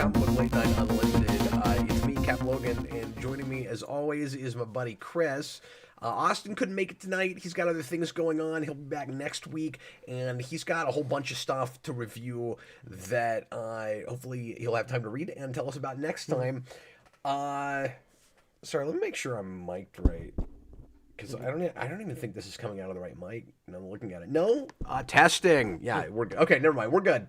Comic Book Late Night Unlimited. It's me, Cap Logan, and joining me, as always, is my buddy Chris. Austin couldn't make it tonight. He's got other things going on. He'll be back next week, and he's got a whole bunch of stuff to review that hopefully he'll have time to read and tell us about next time. Sorry, let me make sure I'm mic'd right. Because I don't even think this is coming out of the right mic. And I'm looking at it. No? Testing. Yeah, we're good. Okay, never mind. We're good.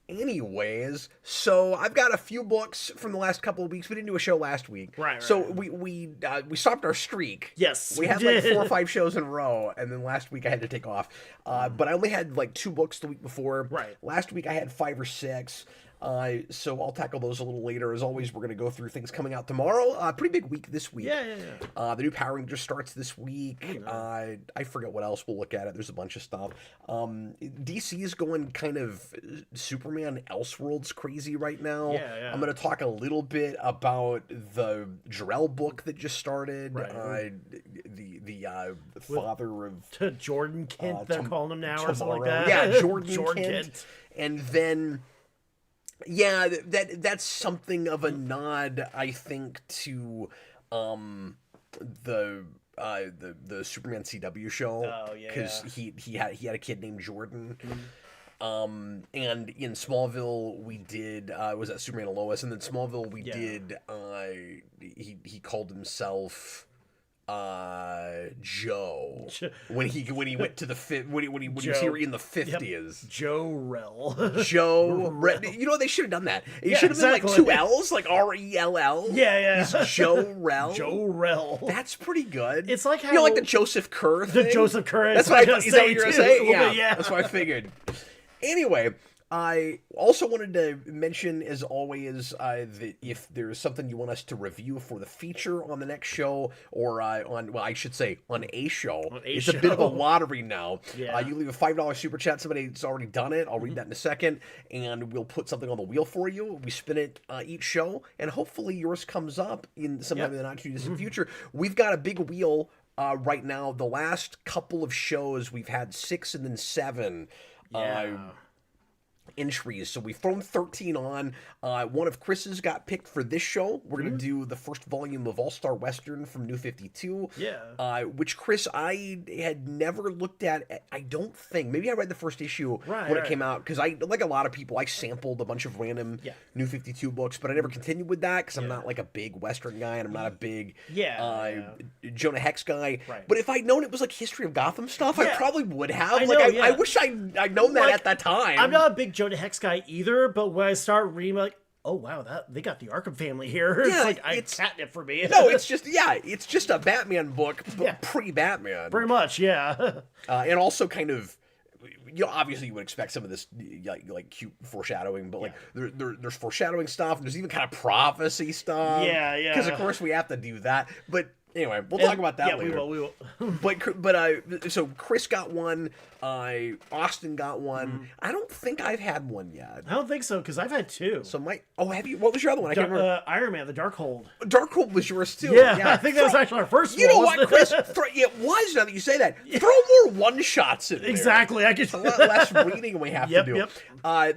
Anyways, so I've got a few books from the last couple of weeks. We didn't do a show last week. Right. So we stopped our streak. Yes. We had like 4 or 5 shows in a row, and then last week I had to take off. But I only had like 2 books the week before. Right. Last week I had 5 or 6. So I'll tackle those a little later. As always, we're going to go through things coming out tomorrow. Pretty big week this week. Yeah. The new Power Ranger starts this week. I forget what else we'll look at. There's a bunch of stuff. DC is going kind of Superman Elseworlds crazy right now. Yeah. I'm going to talk a little bit about the Jor-El book that just started. Right. The father of... To Jordan Kent, they're calling him now, or something like that. Yeah, Jordan Kent. And then... Yeah, that's something of a nod, I think, to the Superman CW show. Oh yeah, because he had a kid named Jordan. And in Smallville we did was that Superman and Lois, and then Smallville we did he called himself Joe when he went to the when he was here in the 50s. Jor-El. You know, they should have done that. It should have been like 2 L's, like R-E-L-L. Yeah. He's Jor-El. Jor-El. That's pretty good. It's like how like the Joseph Kerr thing. The Joseph Kerr. That's what is that what you're gonna say? Yeah, that's what I figured. Anyway, I also wanted to mention, as always, that if there's something you want us to review for the feature on the next show, or on a show. It's a bit of a lottery now. Yeah. You leave a $5 super chat. Somebody's already done it. I'll read that in a second, and we'll put something on the wheel for you. We spin it each show, and hopefully yours comes up in sometime in the not too distant future. We've got a big wheel right now. The last couple of shows, we've had 6 and then 7. Entries. So we've thrown 13 on. One of Chris's got picked for this show. We're going to do the first volume of All-Star Western from New 52. Yeah. Which, Chris, I had never looked at. I don't think. Maybe I read the first issue when it came out, because I, like a lot of people, I sampled a bunch of random New 52 books, but I never continued with that because I'm not like a big Western guy, and I'm not a big Jonah Hex guy. Right. But if I'd known it was like History of Gotham stuff, I probably would have. I wish I'd known that at that time. I'm not a big Jonah Hex guy either, but when I start reading, like, oh wow, they got the Arkham family here. It's catnip for me. No, it's just a Batman book, but pre-Batman. Pretty much, yeah. And also kind of, obviously you would expect some of this like cute foreshadowing, but like there's foreshadowing stuff, and there's even kind of prophecy stuff. Yeah. Because of course we have to do that, but. Anyway, we'll talk about that later. We will. But so Chris got one, Austin got one. I don't think I've had one yet. I don't think so, because I've had 2. So have you? What was your other one? I can't remember. Iron Man, the Darkhold. Darkhold was yours too. Yeah, I think that was actually our first one. You know what, Chris? It was, now that you say that. Throw more one-shots in there. Exactly. It's a lot less reading we have to do.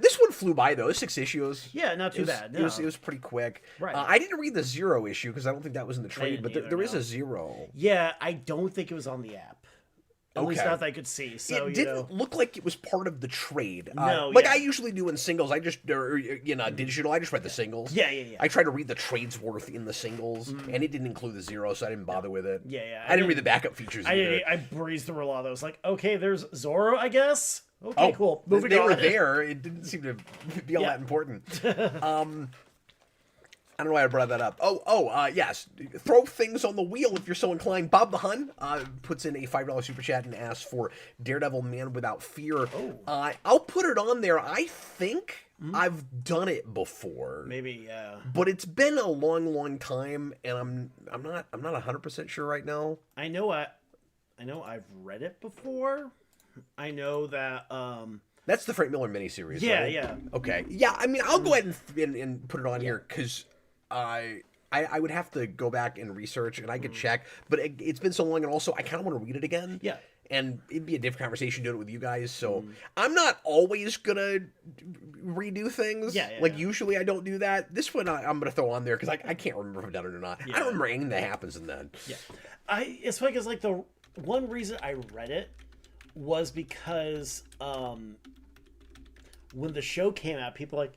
This one flew by, though. It's 6 issues. Yeah, not too bad. No. It was pretty quick. Right. I didn't read the 0 issue, because I don't think that was in the trade, but there is a 0. Yeah, I don't think it was on the app. At least not that I could see. So it didn't look like it was part of the trade. No, I usually do in singles. I just, digital. I just read the singles. Yeah. I tried to read the trades worth in the singles, and it didn't include the 0, so I didn't bother with it. Yeah. I didn't read the backup features either. I breezed through a lot of those. Like, okay, there's Zorro, I guess. Okay, cool. Moving on. They were there. It didn't seem to be all that important. I don't know why I brought that up. Yes. Throw things on the wheel if you're so inclined. Bob the Hun puts in a $5 super chat and asks for Daredevil Man Without Fear. I'll put it on there. I think I've done it before. Maybe, yeah. But it's been a long, long time, and I'm not 100% sure right now. I know I've read it before. I know that that's the Frank Miller miniseries. Yeah, right? yeah. Okay. Yeah, I mean, I'll go ahead and put it on here, because I would have to go back and research, and I could check, but it's been so long, and also I kind of want to read it again. Yeah. and it'd be a different conversation doing it with you guys. So I'm not always gonna redo things. Like usually I don't do that. This one I'm gonna throw on there because I can't remember if I've done it or not. I don't remember anything that happens in that. Yeah, it's funny because like the one reason I read it was because when the show came out, people were like,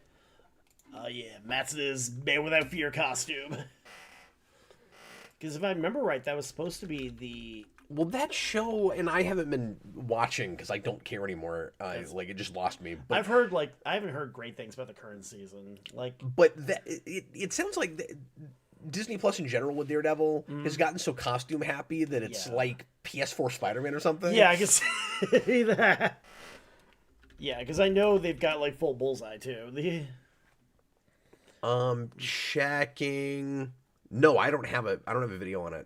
oh yeah, Matsuda's Man Without Fear costume. Because if I remember right, that was supposed to be the... Well, that show, and I haven't been watching because I don't care anymore. Like, it just lost me. But, I've heard, like, I haven't heard great things about the current season. Like, but it sounds like Disney Plus in general with Daredevil has gotten so costume happy that it's like PS4 Spider-Man or something. Yeah, I can see that. Yeah, because I know they've got, like, full bullseye, too. Checking... No, I don't have a video on it.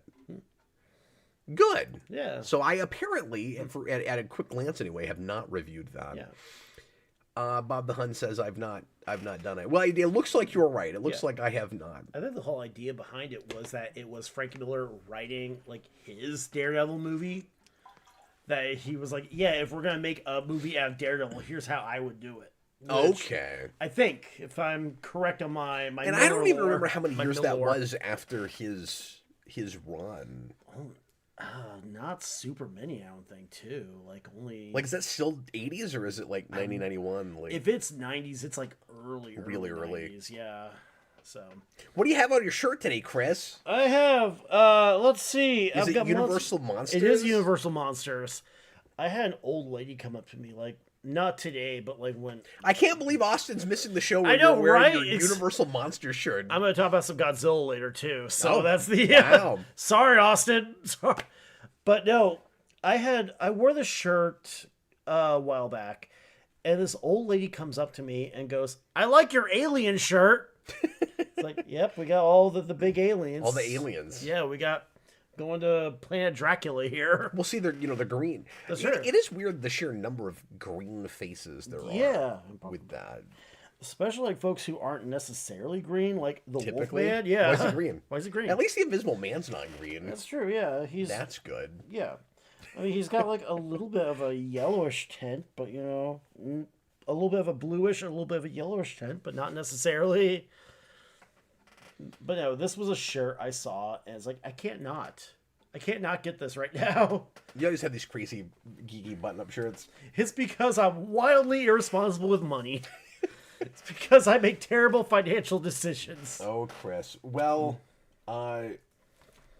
Good. Yeah. So I apparently, at a quick glance anyway, have not reviewed that. Yeah. Bob the Hun says I've not done it. Well, it looks like you're right. It looks like I have not. I think the whole idea behind it was that it was Frank Miller writing like his Daredevil movie. That he was like, yeah, if we're gonna make a movie out of Daredevil, here's how I would do it. Okay. I think, if I'm correct on my and I don't even remember how many years that was after his run. Not super many, I don't think, too. Like, only... Like, is that still 80s, or is it, like, 1991? Like, if it's 90s, it's, like, really early. 90s, yeah. So... What do you have on your shirt today, Chris? I have, let's see. Is it Universal Monsters? It is Universal Monsters. I had an old lady come up to me, like, not today, but like when... I can't believe Austin's missing the show. I know, you're wearing right? Your Universal Monster shirt. I'm going to talk about some Godzilla later too. So that's the... Wow. Sorry, Austin. Sorry. But no, I wore the shirt a while back, and this old lady comes up to me and goes, "I like your alien shirt." It's like, yep, we got all the big aliens. All the aliens. Yeah, we got... Going to Planet Dracula here. We'll see, they're green. That's right. It is weird the sheer number of green faces there are with that. Especially like folks who aren't necessarily green, like the Typically. Wolfman. Yeah. Why is he green? Why is he green? At least the Invisible Man's not green. That's true, yeah. That's good. Yeah. I mean, he's got like a little bit of a yellowish tint, but you know, a little bit of a bluish and a little bit of a yellowish tint, but not necessarily... But no, this was a shirt I saw, and it's like, I can't not get this right now. You always have these crazy, geeky button-up shirts. It's because I'm wildly irresponsible with money. It's because I make terrible financial decisions. Oh, Chris. Well,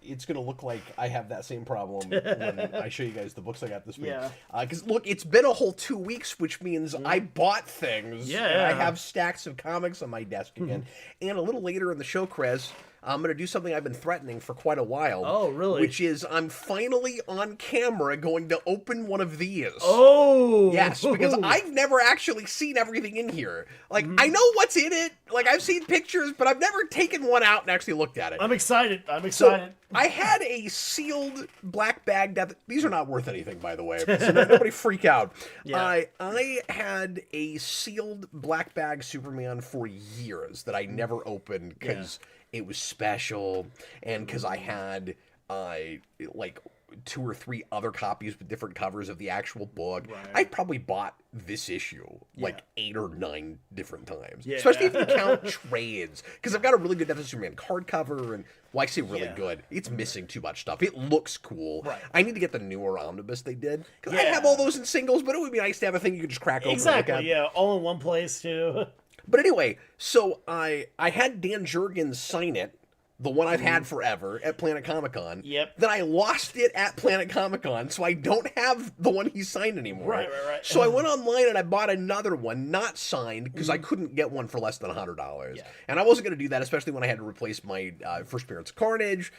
it's going to look like I have that same problem when I show you guys the books I got this week. Yeah. Because, look, it's been a whole 2 weeks, which means I bought things. Yeah. And I have stacks of comics on my desk again. And a little later in the show, Chris, I'm going to do something I've been threatening for quite a while. Oh, really? Which is I'm finally on camera going to open one of these. Oh! Yes, because I've never actually seen everything in here. Like, I know what's in it. Like, I've seen pictures, but I've never taken one out and actually looked at it. I'm excited. So, I had a sealed black bag. These are not worth anything, by the way. So nobody freak out. Yeah. I had a sealed black bag Superman for years that I never opened because... It was special, and because I had, like, 2 or 3 other copies with different covers of the actual book. Right. I probably bought this issue, like, 8 or 9 different times. Yeah. Especially if you count trades. Because I've got a really good Death of Superman card cover, and, well, I say really good. It's missing too much stuff. It looks cool. Right. I need to get the newer omnibus they did. Because I have all those in singles, but it would be nice to have a thing you could just crack open. Exactly, yeah. All in one place, too. But anyway, so I had Dan Jurgens sign it, the one I've had forever, at Planet Comic-Con. Yep. Then I lost it at Planet Comic-Con, so I don't have the one he signed anymore. Right. So I went online and I bought another one, not signed, because I couldn't get one for less than $100. Yeah. And I wasn't going to do that, especially when I had to replace my First Appearance of Carnage,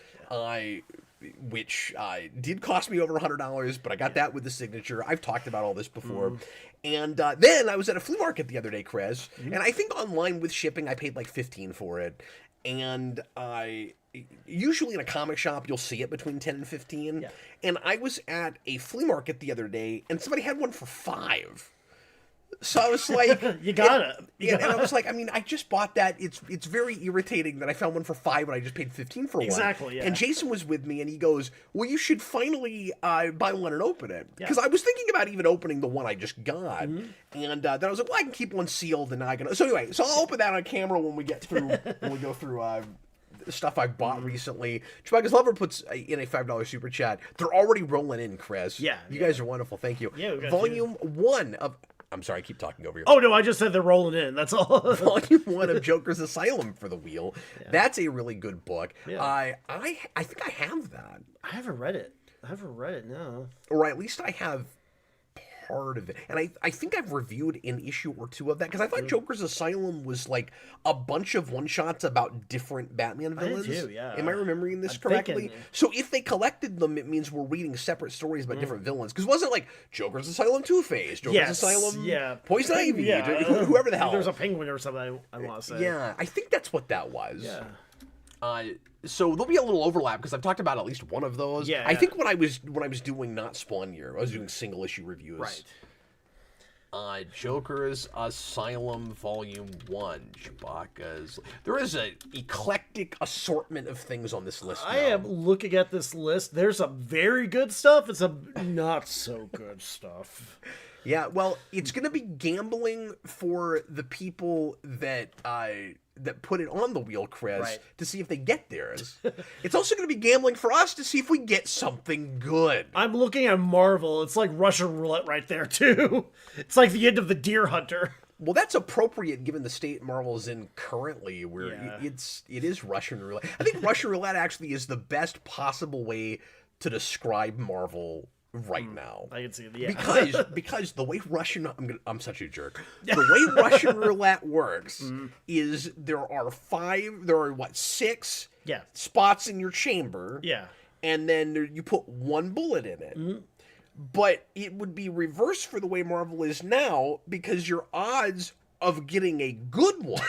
which did cost me over $100, but I got that with the signature. I've talked about all this before. And then I was at a flea market the other day, Chris, and I think online with shipping I paid like $15 for it. And usually in a comic shop you'll see it between 10 and 15. Yeah. And I was at a flea market the other day and somebody had one for $5. So I was like, You gotta. and I was like, I mean, I just bought that. It's very irritating that I found one for $5 and I just paid $15 for one. Exactly, yeah. And Jason was with me, and he goes, "Well, you should finally buy one and open it." Because I was thinking about even opening the one I just got, and then I was like, "Well, I can keep one sealed, and I can." So anyway, so I'll open that on camera when we get through when we go through. Stuff I bought recently. Chewbacca's Lover puts in a $5 super chat. They're already rolling in, Chris. Yeah, you guys are wonderful. Thank you. Yeah, we got Volume 1 of. I'm sorry, I keep talking over you. Oh no, I just said they're rolling in. That's all. Volume 1 of Joker's Asylum for the wheel. Yeah. That's a really good book. Yeah. I think I have that. I haven't read it. No. Or at least I have part of it. And I think I've reviewed an issue or two of that, because I thought Joker's Asylum was like a bunch of one-shots about different Batman villains. I do, yeah. Am I remembering this correctly? So if they collected them, it means we're reading separate stories about different villains. Because wasn't it like Joker's Asylum Two-Face, Joker's Asylum Poison Ivy, whoever the hell. There's a penguin or something, I want to say. Yeah, I think that's what that was. Yeah. So there'll be a little overlap, because I've talked about at least one of those. Yeah. I think when I was doing not Spawn Year, I was doing single issue reviews. Right. Joker's Asylum Volume 1. Chewbacca's. There is an eclectic assortment of things on this list now. I am looking at this list. There's some very good stuff and some not so good stuff. Yeah, well, it's going to be gambling for the people that put it on the wheel, Chris, to see if they get theirs. It's also going to be gambling for us to see if we get something good. I'm looking at Marvel. It's like Russian roulette right there, too. It's like the end of the Deer Hunter. Well, that's appropriate given the state Marvel's in currently, where it is Russian roulette. I think Russian roulette actually is the best possible way to describe Marvel right now. I can see it, because the way Russian I'm such a jerk. The way Russian roulette works is there are 6 spots in your chamber. Yeah. And then you put one bullet in it. But it would be reversed for the way Marvel is now, because your odds of getting a good one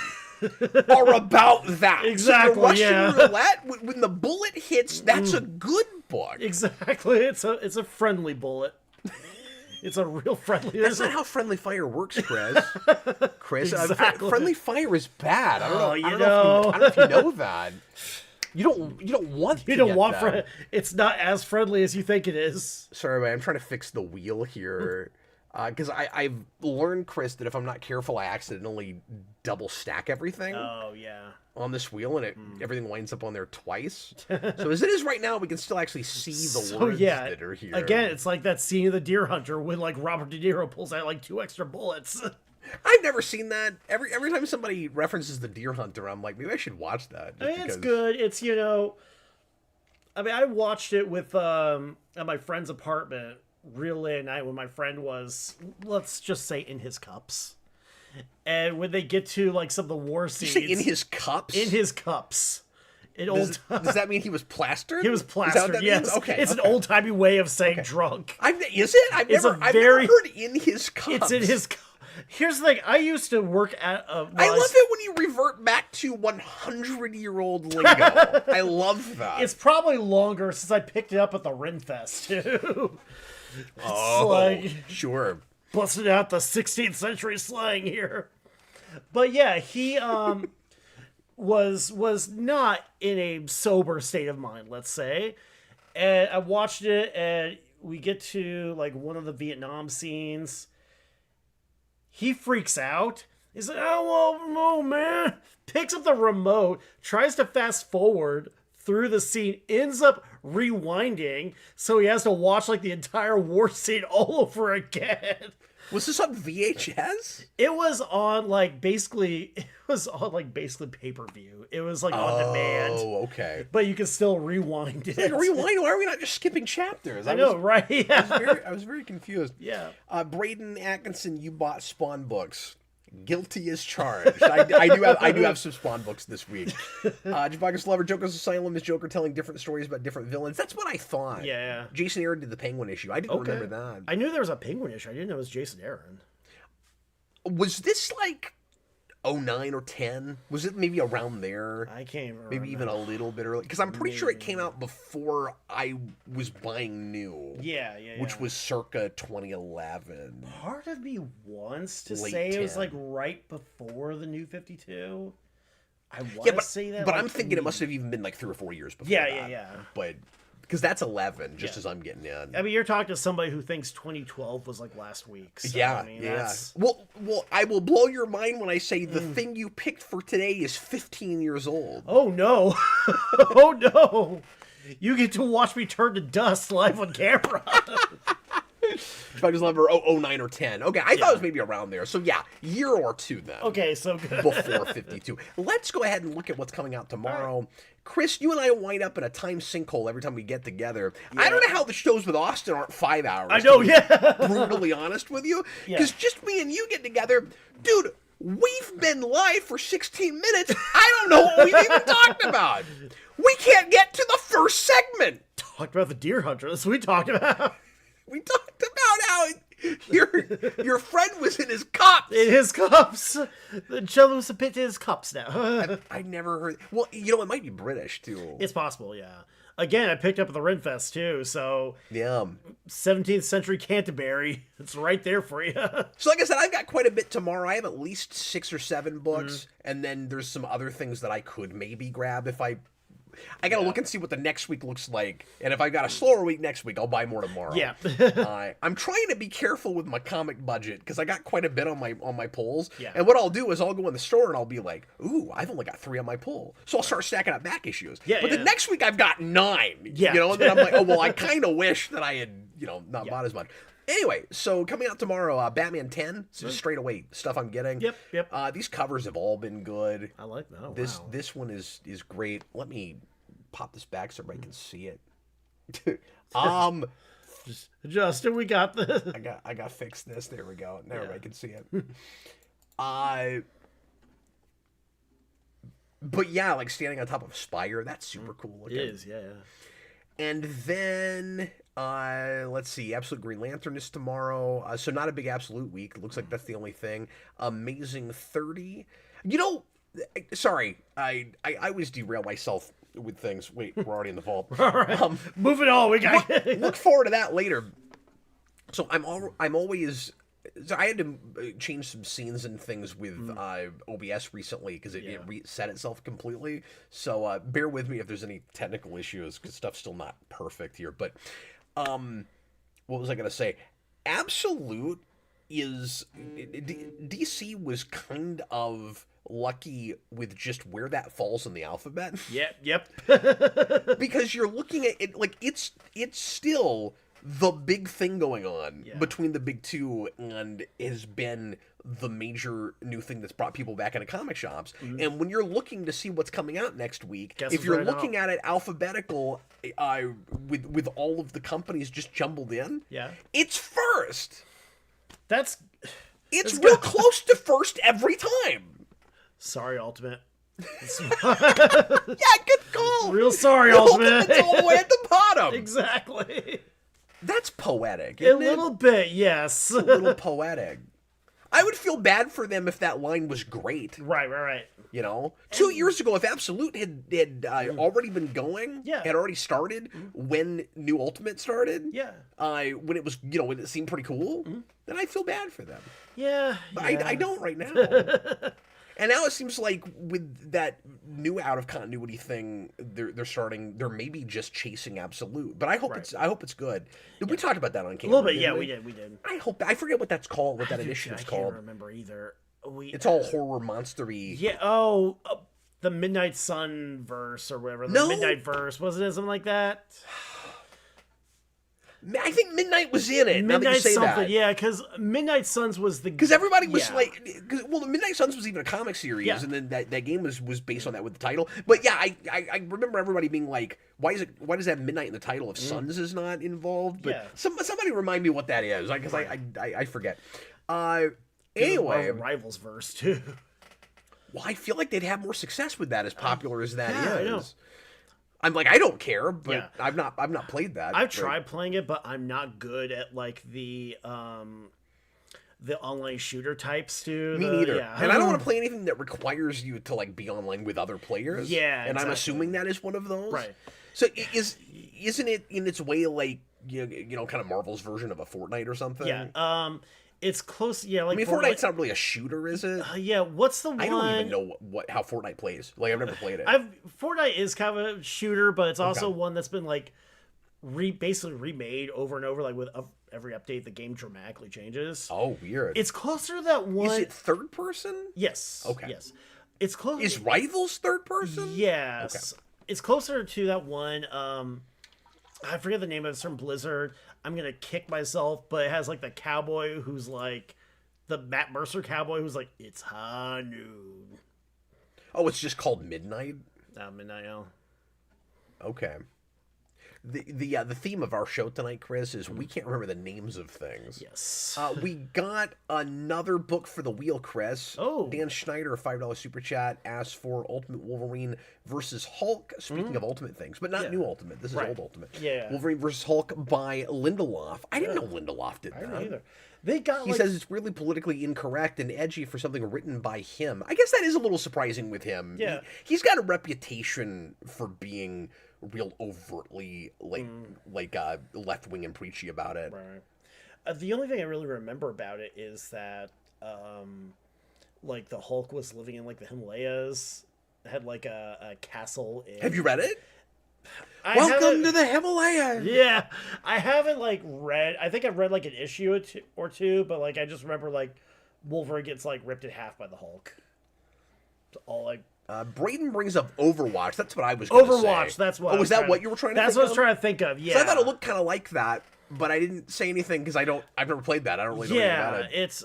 are about that. Exactly, so Russian roulette, when the bullet hits, that's a good book. Exactly. It's a friendly bullet. It's a real friendly. That's not how friendly fire works, Chris. Exactly. Friendly fire is bad. I don't know. I don't know if you know that. You don't want. You don't want that. It's not as friendly as you think it is. Sorry, man. I'm trying to fix the wheel here. Because I've learned, Chris, that if I'm not careful, I accidentally double stack everything. Oh, yeah. On this wheel, and everything winds up on there twice. So as it is right now, we can still actually see the words that are here. Again, it's like that scene of the Deer Hunter when like Robert De Niro pulls out like 2 extra bullets. I've never seen that. Every time somebody references the Deer Hunter, I'm like, maybe I should watch that. It's good. It's, I watched it with at my friend's apartment real late at night when my friend was, let's just say, in his cups. And when they get to like some of the war scenes, in his cups. Does that mean he was plastered? He was plastered. Yes. Means? Okay. It's an old timey way of saying drunk. Is it? I've never heard in his cups. It's in his. Here's the thing. I used to work at a. I love it when you revert back to 100-year-old lingo. I love that. It's probably longer since I picked it up at the Renfest too. Sure. Busted out the 16th century slang here. But yeah, he was not in a sober state of mind, let's say. And I watched it, and we get to like one of the Vietnam scenes. He freaks out. He's like, "Oh, no, man." Picks up the remote, tries to fast forward through the scene, ends up rewinding, so he has to watch like the entire war scene all over again. Was this on VHS? It was on basically pay-per-view. It was like on demand. Oh, okay. But you can still rewind it. Rewind? Why are we not just skipping chapters? I know, right? Yeah. I was very confused. Yeah. Braden Atkinson, you bought Spawn books. Guilty as charged. I do have some Spawn books this week. Chewbacca's Lover, Joker's Asylum is Joker telling different stories about different villains. That's what I thought. Yeah. Jason Aaron did the Penguin issue. I didn't remember that. I knew there was a Penguin issue. I didn't know it was Jason Aaron. Was this like 09 or 10. Was it maybe around there? I can't even Maybe even a little bit early. Because I'm pretty sure it came out before I was buying new. Yeah. Which was circa 2011. Part of me wants to Late say it was 10. like right before the new 52. I want Yeah, to say that. but like, I'm thinking it must have even been like 3 or 4 years before Yeah. that. But, because that's 11, just Yeah. as I'm getting in. I mean, you're talking to somebody who thinks 2012 was like last week. So, Yeah, I mean, yeah. That's... Well, I will blow your mind when I say the thing you picked for today is 15 years old. Oh no! Oh no! You get to watch me turn to dust live on camera. Spiders Lover 09 or 10. Okay, I thought it was maybe around there. So yeah, year or two then. Okay, so good. Before 52. Let's go ahead and look at what's coming out tomorrow. Right. Chris, you and I wind up in a time sinkhole every time we get together. Yeah. I don't know how the shows with Austin aren't 5 hours. I know, yeah. Brutally honest with you. Because just me and you get together, dude, we've been live for 16 minutes. I don't know what we've even talked about. We can't get to the first segment. Talked about the deer hunter. That's what we talked about. We talked about how your friend was in his cups. In his cups. The gentleman was a bit in his cups now. I never heard. Well, you know, it might be British too. It's possible, yeah. Again, I picked up at the Renfest too, so yeah. 17th century Canterbury. It's right there for you. So like I said, I've got quite a bit tomorrow. I have at least 6 or 7 books, and then there's some other things that I could maybe grab if I gotta look and see what the next week looks like, and if I got a slower week next week, I'll buy more tomorrow. Yeah. I'm trying to be careful with my comic budget because I got quite a bit on my pulls. Yeah. And what I'll do is I'll go in the store and I'll be like, "Ooh, I've only got 3 on my pull," so I'll start stacking up back issues. Yeah. But then next week I've got 9. Yeah. You know, and then I'm like, "Oh well, I kind of wish that I had not bought as much." Anyway, so coming out tomorrow, Batman 10. So just straight away stuff I'm getting. Yep. These covers have all been good. I like that. Oh, This one is great. Let me pop this back so everybody can see it. Justin, we got this. I got fixed this. There we go. Now everybody can see it. But yeah, like standing on top of a spire, that's super cool looking. It is, yeah. And then let's see, Absolute Green Lantern is tomorrow. So not a big Absolute week. Looks like that's the only thing. Amazing 30. You know, sorry, I always derail myself with things. Wait, we're already in the vault. All right. Moving on. We got look forward to that later. So I'm always. So I had to change some scenes and things with OBS recently because it reset itself completely. So bear with me if there's any technical issues because stuff's still not perfect here. But what was I gonna say? Absolute is DC was kind of lucky with just where that falls in the alphabet. Yep. Because you're looking at it like it's still the big thing going on between the big two and has been the major new thing that's brought people back into comic shops. And when you're looking to see what's coming out next week, if you're looking at it alphabetical with all of the companies just jumbled in, it's first. It's real close to first every time. Sorry, Ultimate. Yeah, good call. Real sorry, Ultimate. It's all the way at the bottom. Exactly. That's poetic, isn't it? A little bit, yes. It's a little poetic. I would feel bad for them if that line was great. Right. You know? 2 years ago, if Absolute had already been going, had already started when New Ultimate started, when it was, when it seemed pretty cool, then I feel bad for them. Yeah. But I don't right now. And now it seems like with that new out of continuity thing, they're maybe just chasing Absolute. But I hope it's good. We talked about that on camera. A little bit, yeah, we did. I forget what that's called, what that initiative's called. I can't remember either. It's all horror monstery. Yeah. The Midnight Sun verse or whatever. The Midnight verse, wasn't it something like that? I think Midnight was in it. Midnight something, yeah, because Midnight Suns was the... Because everybody was like... the Midnight Suns was even a comic series, and then that game was based on that with the title. But yeah, I remember everybody being like, why does that have Midnight in the title if Suns is not involved? But somebody remind me what that is, because I forget. Anyway... Rivals verse, too. Well, I feel like they'd have more success with that as popular as that is. I know. I'm like, I don't care, but I've not played that. I've tried playing it, but I'm not good at like the the online shooter types to Me neither. Yeah. And I don't want to play anything that requires you to like be online with other players. Yeah, and I'm exactly. assuming that is one of those. Right. So isn't it in its way like kind of Marvel's version of a Fortnite or something? Yeah. It's close. Yeah, like I mean, Fortnite's not really a shooter, is it? yeah. What's the one? I don't even know how Fortnite plays. Like, I've never played it. Fortnite is kind of a shooter, but it's also one that's been like basically remade over and over. Like with every update, the game dramatically changes. Oh, weird. It's closer to that one. Is it third person? Yes. Okay. Yes. It's close. Is Rivals third person? Yes. Okay. It's closer to that one. I forget the name of it. It's from Blizzard. I'm gonna kick myself, but it has like the cowboy who's like the Matt Mercer cowboy who's like, it's high noon. Oh, it's just called Midnight? Midnight Owl. Okay. The theme of our show tonight, Chris, is we can't remember the names of things. Yes. We got another book for the wheel, Chris. Oh. Dan Schneider, a $5 super chat, asked for Ultimate Wolverine versus Hulk. Speaking of Ultimate things, but not new Ultimate. This is old Ultimate. Yeah. Wolverine versus Hulk by Lindelof. I didn't know Lindelof did that. I don't either. They got. He says it's really politically incorrect and edgy for something written by him. I guess that is a little surprising with him. Yeah. He's got a reputation for being real overtly left wing and preachy about it. Right. The only thing I really remember about it is that, like the Hulk was living in like the Himalayas, had like a castle. Have you read it? Welcome to the Himalayas. Yeah, I haven't like read. I think I've read like an issue or two, but like I just remember like Wolverine gets like ripped in half by the Hulk. It's all like. Braden brings up Overwatch. That's what I was going to say. Overwatch. That's what. Oh, was that what you were trying to? That's what I was trying to think of. Yeah. So I thought it looked kind of like that, but I didn't say anything because I've never played that. I don't really know anything about it. It's.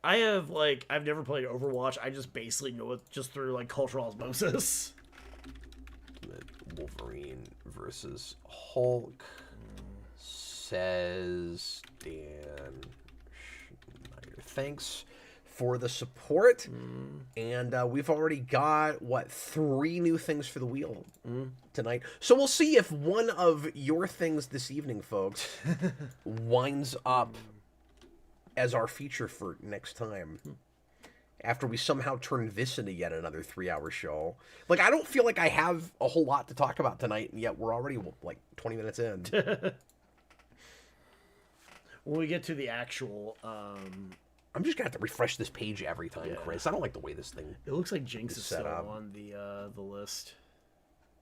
I've never played Overwatch. I just basically know it just through like cultural osmosis. Wolverine versus Hulk, says Dan Schneider. Thanks for the support. And we've already got, 3 new things for the wheel tonight. So we'll see if one of your things this evening, folks, winds up as our feature for next time. After we somehow turn this into yet another 3-hour show. Like, I don't feel like I have a whole lot to talk about tonight, and yet we're already, 20 minutes in. When we get to the actual... I'm just going to have to refresh this page every time, Chris. I don't like the way this thing It looks like Jinx is set still up on the list.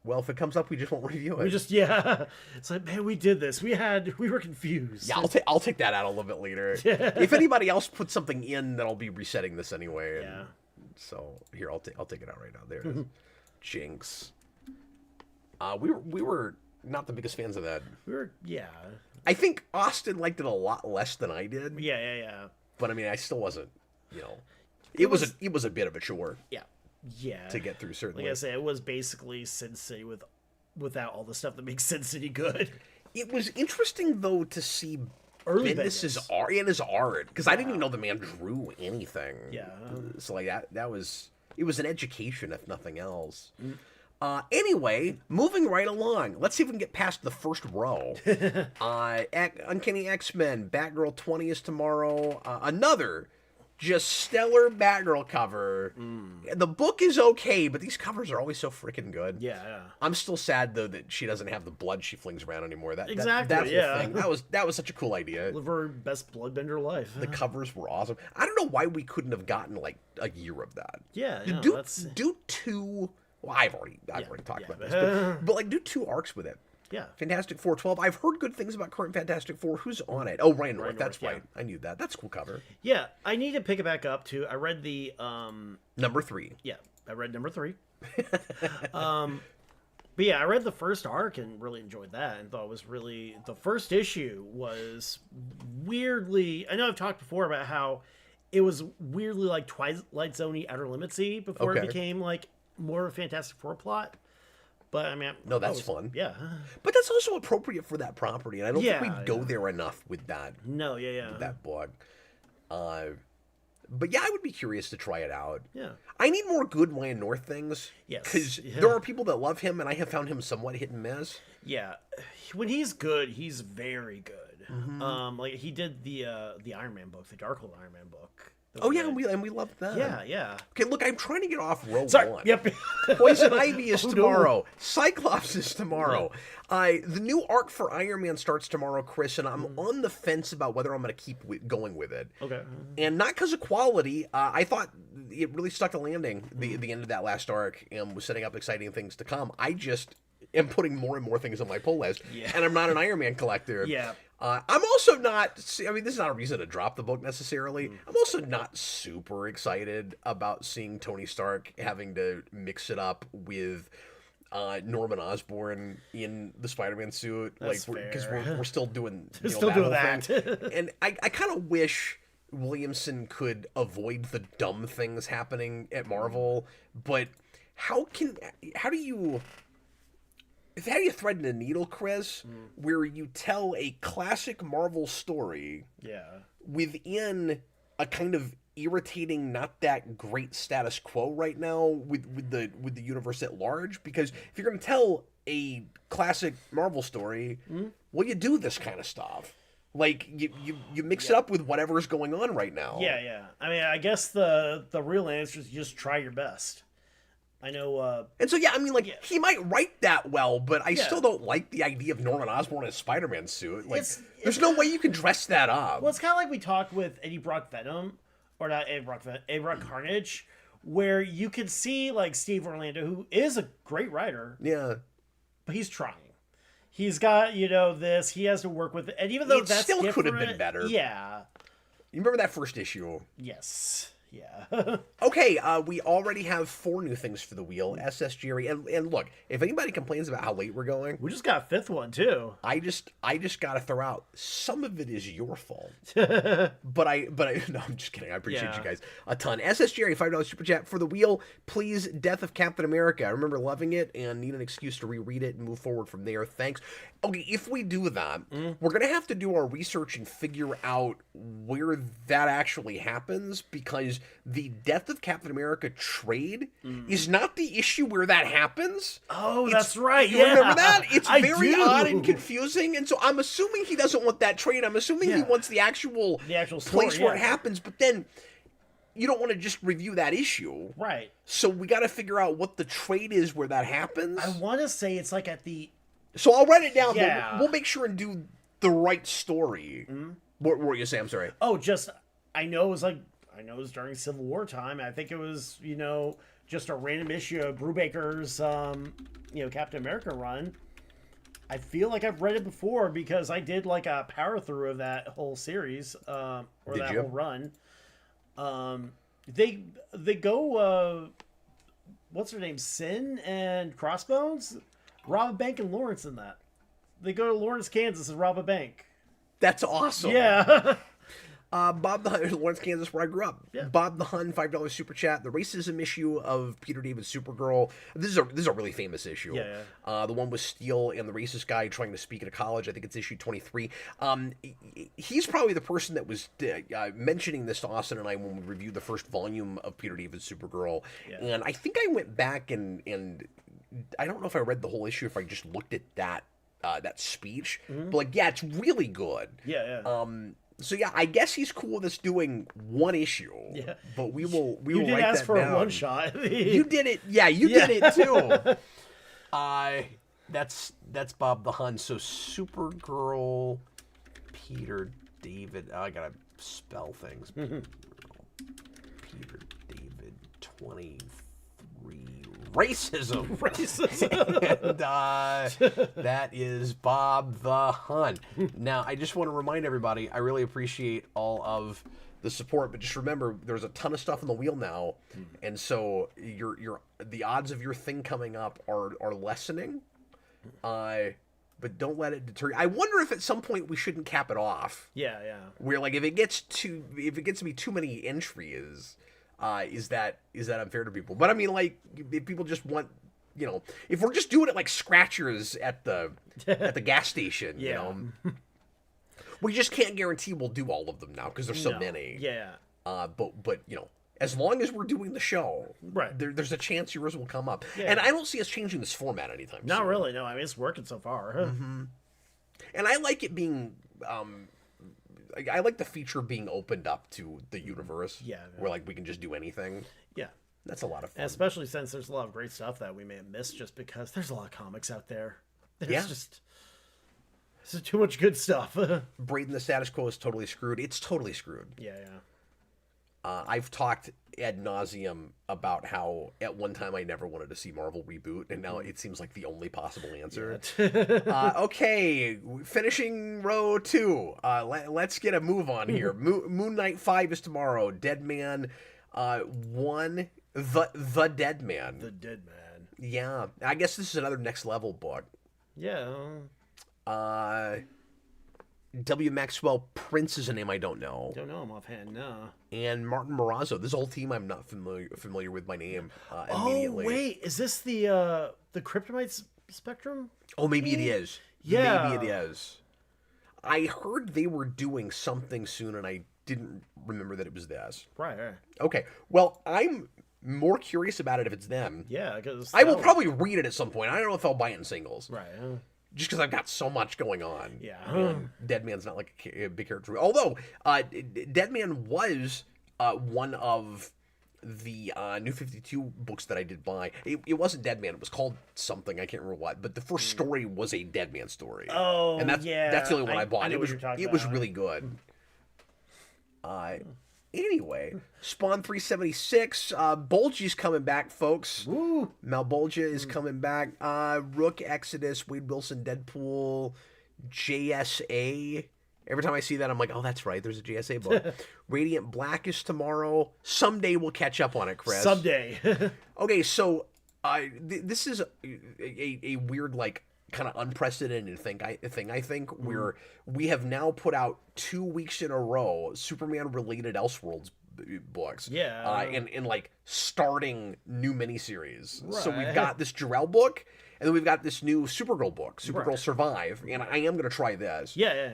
Well, if it comes up, we just won't review it. It's like, man, we did this. We were confused. Yeah, I'll take that out a little bit later. If anybody else puts something in, then I'll be resetting this anyway. And so here, I'll take it out right now. There it is. Jinx. We were not the biggest fans of that. I think Austin liked it a lot less than I did. Yeah. But I mean, I still wasn't. It was a bit of a chore. Yeah. To get through, certainly. Like I say, it was basically Sin City without all the stuff that makes Sin City good. It was interesting though to see Bendis's art in his art, because I didn't even know the man drew anything. Yeah. So like that was an education if nothing else. Anyway, moving right along. Let's see if we can get past the first row. Uncanny X-Men, Batgirl 20 is tomorrow. Another just stellar Batgirl cover. The book is okay, but these covers are always so freaking good. Yeah. I'm still sad though that she doesn't have the blood she flings around anymore. That Exactly, whole thing. That was such a cool idea. Live her best bloodbender life. The covers were awesome. I don't know why we couldn't have gotten like a year of that. Do 2. Well, I've already talked about this, but like do 2 arcs with it. Yeah. Fantastic Four 12. I've heard good things about current Fantastic Four. Who's on it? Oh, Ryan North. That's right. I knew that. That's a cool cover. Yeah, I need to pick it back up too. I read the number 3. Yeah, I read number 3. But yeah, I read the first arc and really enjoyed that, and thought it was really the first issue was weirdly. I know I've talked before about how it was weirdly like Twilight Zone-y, Outer Limits-y before it became like more of a Fantastic Four plot. But I mean, that's fun. Yeah, but that's also appropriate for that property, and I don't think we go there enough with that. No, with that blog. But yeah, I would be curious to try it out. Yeah, I need more good Ryan North things. Yes, because there are people that love him, and I have found him somewhat hit and miss. Yeah, when he's good, he's very good. Like he did the Iron Man book, the Darkhold Iron Man book. Oh yeah, and we love that. Yeah. Okay, look, I'm trying to get off row Sorry. one. Yep. Poison Ivy is tomorrow. No. Cyclops is tomorrow. The new arc for Iron Man starts tomorrow, Chris, and I'm on the fence about whether I'm going to keep going with it. Okay. And not because of quality. I thought it really stuck the landing, the end of that last arc, and was setting up exciting things to come. I just am putting more and more things on my pull list, and I'm not an Iron Man collector. Yeah. I'm also not, I mean, this is not a reason to drop the book necessarily. I'm also not super excited about seeing Tony Stark having to mix it up with Norman Osborn in the Spider-Man suit. That's because fair. we're still doing, Still that doing whole that. thing. And I kind of wish Williamson could avoid the dumb things happening at Marvel, but how do you thread a needle, Chris, where you tell a classic Marvel story within a kind of irritating, not that great status quo right now with the universe at large? Because if you're going to tell a classic Marvel story, well, you do this kind of stuff. Like you mix it up with whatever's going on right now. Yeah. I mean, I guess the real answer is just try your best. I know. And so, I mean, he might write that well, but I still don't like the idea of Norman Osborn in a Spider-Man suit. Like, there's no way you can dress that up. Well, it's kind of like we talked with Eddie Brock Venom, or not Eddie Brock Venom, Eddie Brock Carnage, where you could see, like, Steve Orlando, who is a great writer. Yeah. But he's trying. He's got, this, he has to work with it. And even though it that's still could have been different, better. Yeah. You remember that first issue? Yes. Yeah. Okay, we already have 4 new things for the wheel. SS Jerry, and look, if anybody complains about how late we're going, We just got a 5th one, too. I just gotta throw out, some of it is your fault. but I no, I'm just kidding. I appreciate you guys a ton. SS Jerry, $5 super chat for the wheel. Please, Death of Captain America. I remember loving it and need an excuse to reread it and move forward from there. Thanks. Okay, if we do that, we're gonna have to do our research and figure out where that actually happens, because the Death of Captain America trade is not the issue where that happens. Oh, that's right. You Yeah. remember that? It's I very do. odd and confusing, and so I'm assuming he doesn't want that trade. I'm assuming he wants the actual story, place where it happens, but then you don't want to just review that issue. Right. So we got to figure out what the trade is where that happens. I want to say it's like at the... So I'll write it down, Yeah. but we'll make sure and do the right story. What were you saying? I'm sorry. Oh, I know it was during Civil War time. I think it was, just a random issue of Brubaker's, Captain America run. I feel like I've read it before because I did like a power through of that whole series, or Did that you? whole run. They go, what's her name? Sin and Crossbones? Rob a bank in Lawrence in that. They go to Lawrence, Kansas and rob a bank. That's awesome. Yeah. Bob the Hun, Lawrence, Kansas, where I grew up. Yeah. Bob the Hun, $5 super chat. The racism issue of Peter David's Supergirl. This is a really famous issue. Yeah. The one with Steele and the racist guy trying to speak at a college. I think it's issue 23. He's probably the person that was mentioning this to Austin and I when we reviewed the first volume of Peter David's Supergirl. Yeah. And I think I went back and I don't know if I read the whole issue, if I just looked at that speech. But it's really good. Yeah. So I guess he's cool with us doing one issue. Yeah. But we will You did write ask that for down. a one shot. You did it. Yeah, you did it too. That's Bob the Hun. So Supergirl, Peter David. I gotta spell things. Peter David 23. Racism. And that is Bob the Hun. Now, I just want to remind everybody, I really appreciate all of the support, but just remember, there's a ton of stuff on the wheel now, and so the odds of your thing coming up are lessening. But don't let it deter you. I wonder if at some point we shouldn't cap it off. Yeah. Where if it gets to be too many entries. Is that unfair to people? But I mean, if people just want, if we're just doing it like scratchers at the gas station, we just can't guarantee we'll do all of them now because there's so many. Yeah. But as long as we're doing the show, right, there's a chance yours will come up. Yeah. And I don't see us changing this format anytime soon. Not really. No, I mean it's working so far. And I like it being, I like the feature being opened up to the universe. Yeah. Where, like, we can just do anything. Yeah. That's a lot of fun. And especially since there's a lot of great stuff that we may have missed just because there's a lot of comics out there. There's just too much good stuff. Braden, the status quo is totally screwed. It's totally screwed. Yeah. I've talked ad nauseum about how at one time I never wanted to see Marvel reboot, and now it seems like the only possible answer. Okay, finishing row 2. Let's get a move on here. Moon Knight 5 is tomorrow. Dead Man 1, the Dead Man. The Dead Man. Yeah, I guess this is another next level book. Yeah. W. Maxwell Prince is a name I don't know. Don't know him offhand, no. And Martin Morazzo. This whole team I'm not familiar with by name immediately. Oh, wait. Is this the Kryptonite Spectrum? Oh, maybe it is. Yeah. Maybe it is. I heard they were doing something soon, and I didn't remember that it was this. Right. Okay. Well, I'm more curious about it if it's them. Yeah, because... I will probably read it at some point. I don't know if I'll buy it in singles. Right. Just because I've got so much going on. Yeah. And Dead Man's not like a big character. Although, Dead Man was one of the New 52 books that I did buy. It wasn't Dead Man. It was called something. I can't remember what. But the first story was a Dead Man story. Oh, and that's the only one I bought. I know it was really good. Anyway, Spawn 376. Bulgy's coming back, folks. Woo! Malbolgia is coming back. Rook, Exodus, Wade Wilson, Deadpool, JSA. Every time I see that, I'm like, oh, that's right. There's a JSA book. Radiant Black is tomorrow. Someday we'll catch up on it, Chris. Someday. Okay, so this is a weird, like, kind of unprecedented thing, I think, where we have now put out 2 weeks in a row Superman-related Elseworlds books. Yeah. And like, starting new miniseries. Right. So we've got this Jor-El book, and then we've got this new Supergirl book, Supergirl Right. Survive, and I am going to try this. Yeah.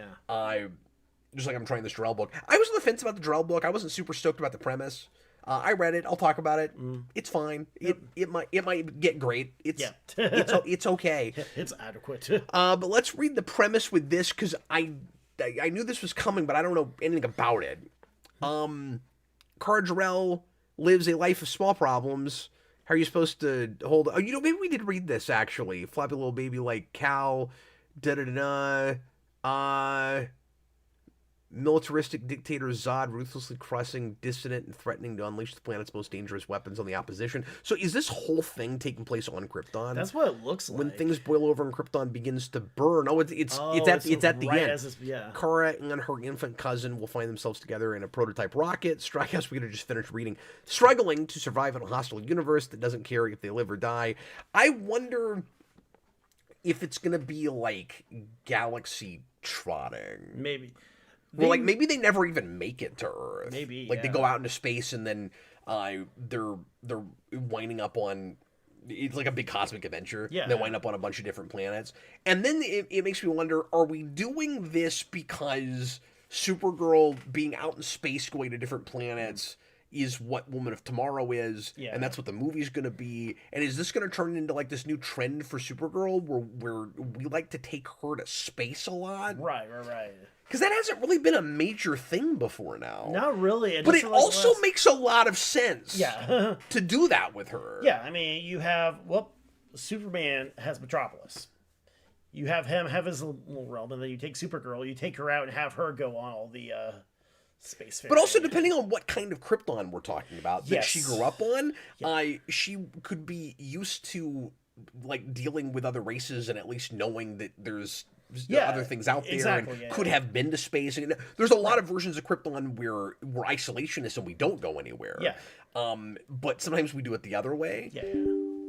Just like I'm trying this Jor-El book. I was on the fence about the Jor-El book. I wasn't super stoked about the premise. I read it. I'll talk about it. It's fine. It might get great. It's okay. It's adequate. But let's read the premise with this, because I knew this was coming, but I don't know anything about it. Kara Jor-El lives a life of small problems. How are you supposed to hold? Oh, maybe we did read this actually. Floppy little baby like Cal. Militaristic dictator Zod ruthlessly crossing dissident and threatening to unleash the planet's most dangerous weapons on the opposition. So is this whole thing taking place on Krypton? That's what it looks like. When things boil over and Krypton begins to burn. Oh, it's at the right end. Yeah. Kara and her infant cousin will find themselves together in a prototype rocket. Strikehouse, we could have just finished reading. Struggling to survive in a hostile universe that doesn't care if they live or die. I wonder if it's going to be like galaxy trotting. Maybe. Well, like, maybe they never even make it to Earth. Maybe, like, they go out into space and then they're winding up on, it's like a big cosmic adventure. Yeah. They wind up on a bunch of different planets. And then it makes me wonder, are we doing this because Supergirl being out in space going to different planets is what Woman of Tomorrow is, and that's what the movie's going to be? And is this going to turn into, like, this new trend for Supergirl where we like to take her to space a lot? Right. Because that hasn't really been a major thing before now. Not really. But it also makes a lot of sense to do that with her. Yeah, I mean, you have, Superman has Metropolis. You have him have his little realm, and then you take Supergirl, you take her out and have her go on all the space fair. But also, depending on what kind of Krypton we're talking about that she grew up on, she could be used to, like, dealing with other races and at least knowing that there's other things out there and could have been to space. And there's a lot of versions of Krypton where we're isolationists and we don't go anywhere. Yeah. But sometimes we do it the other way. Yeah.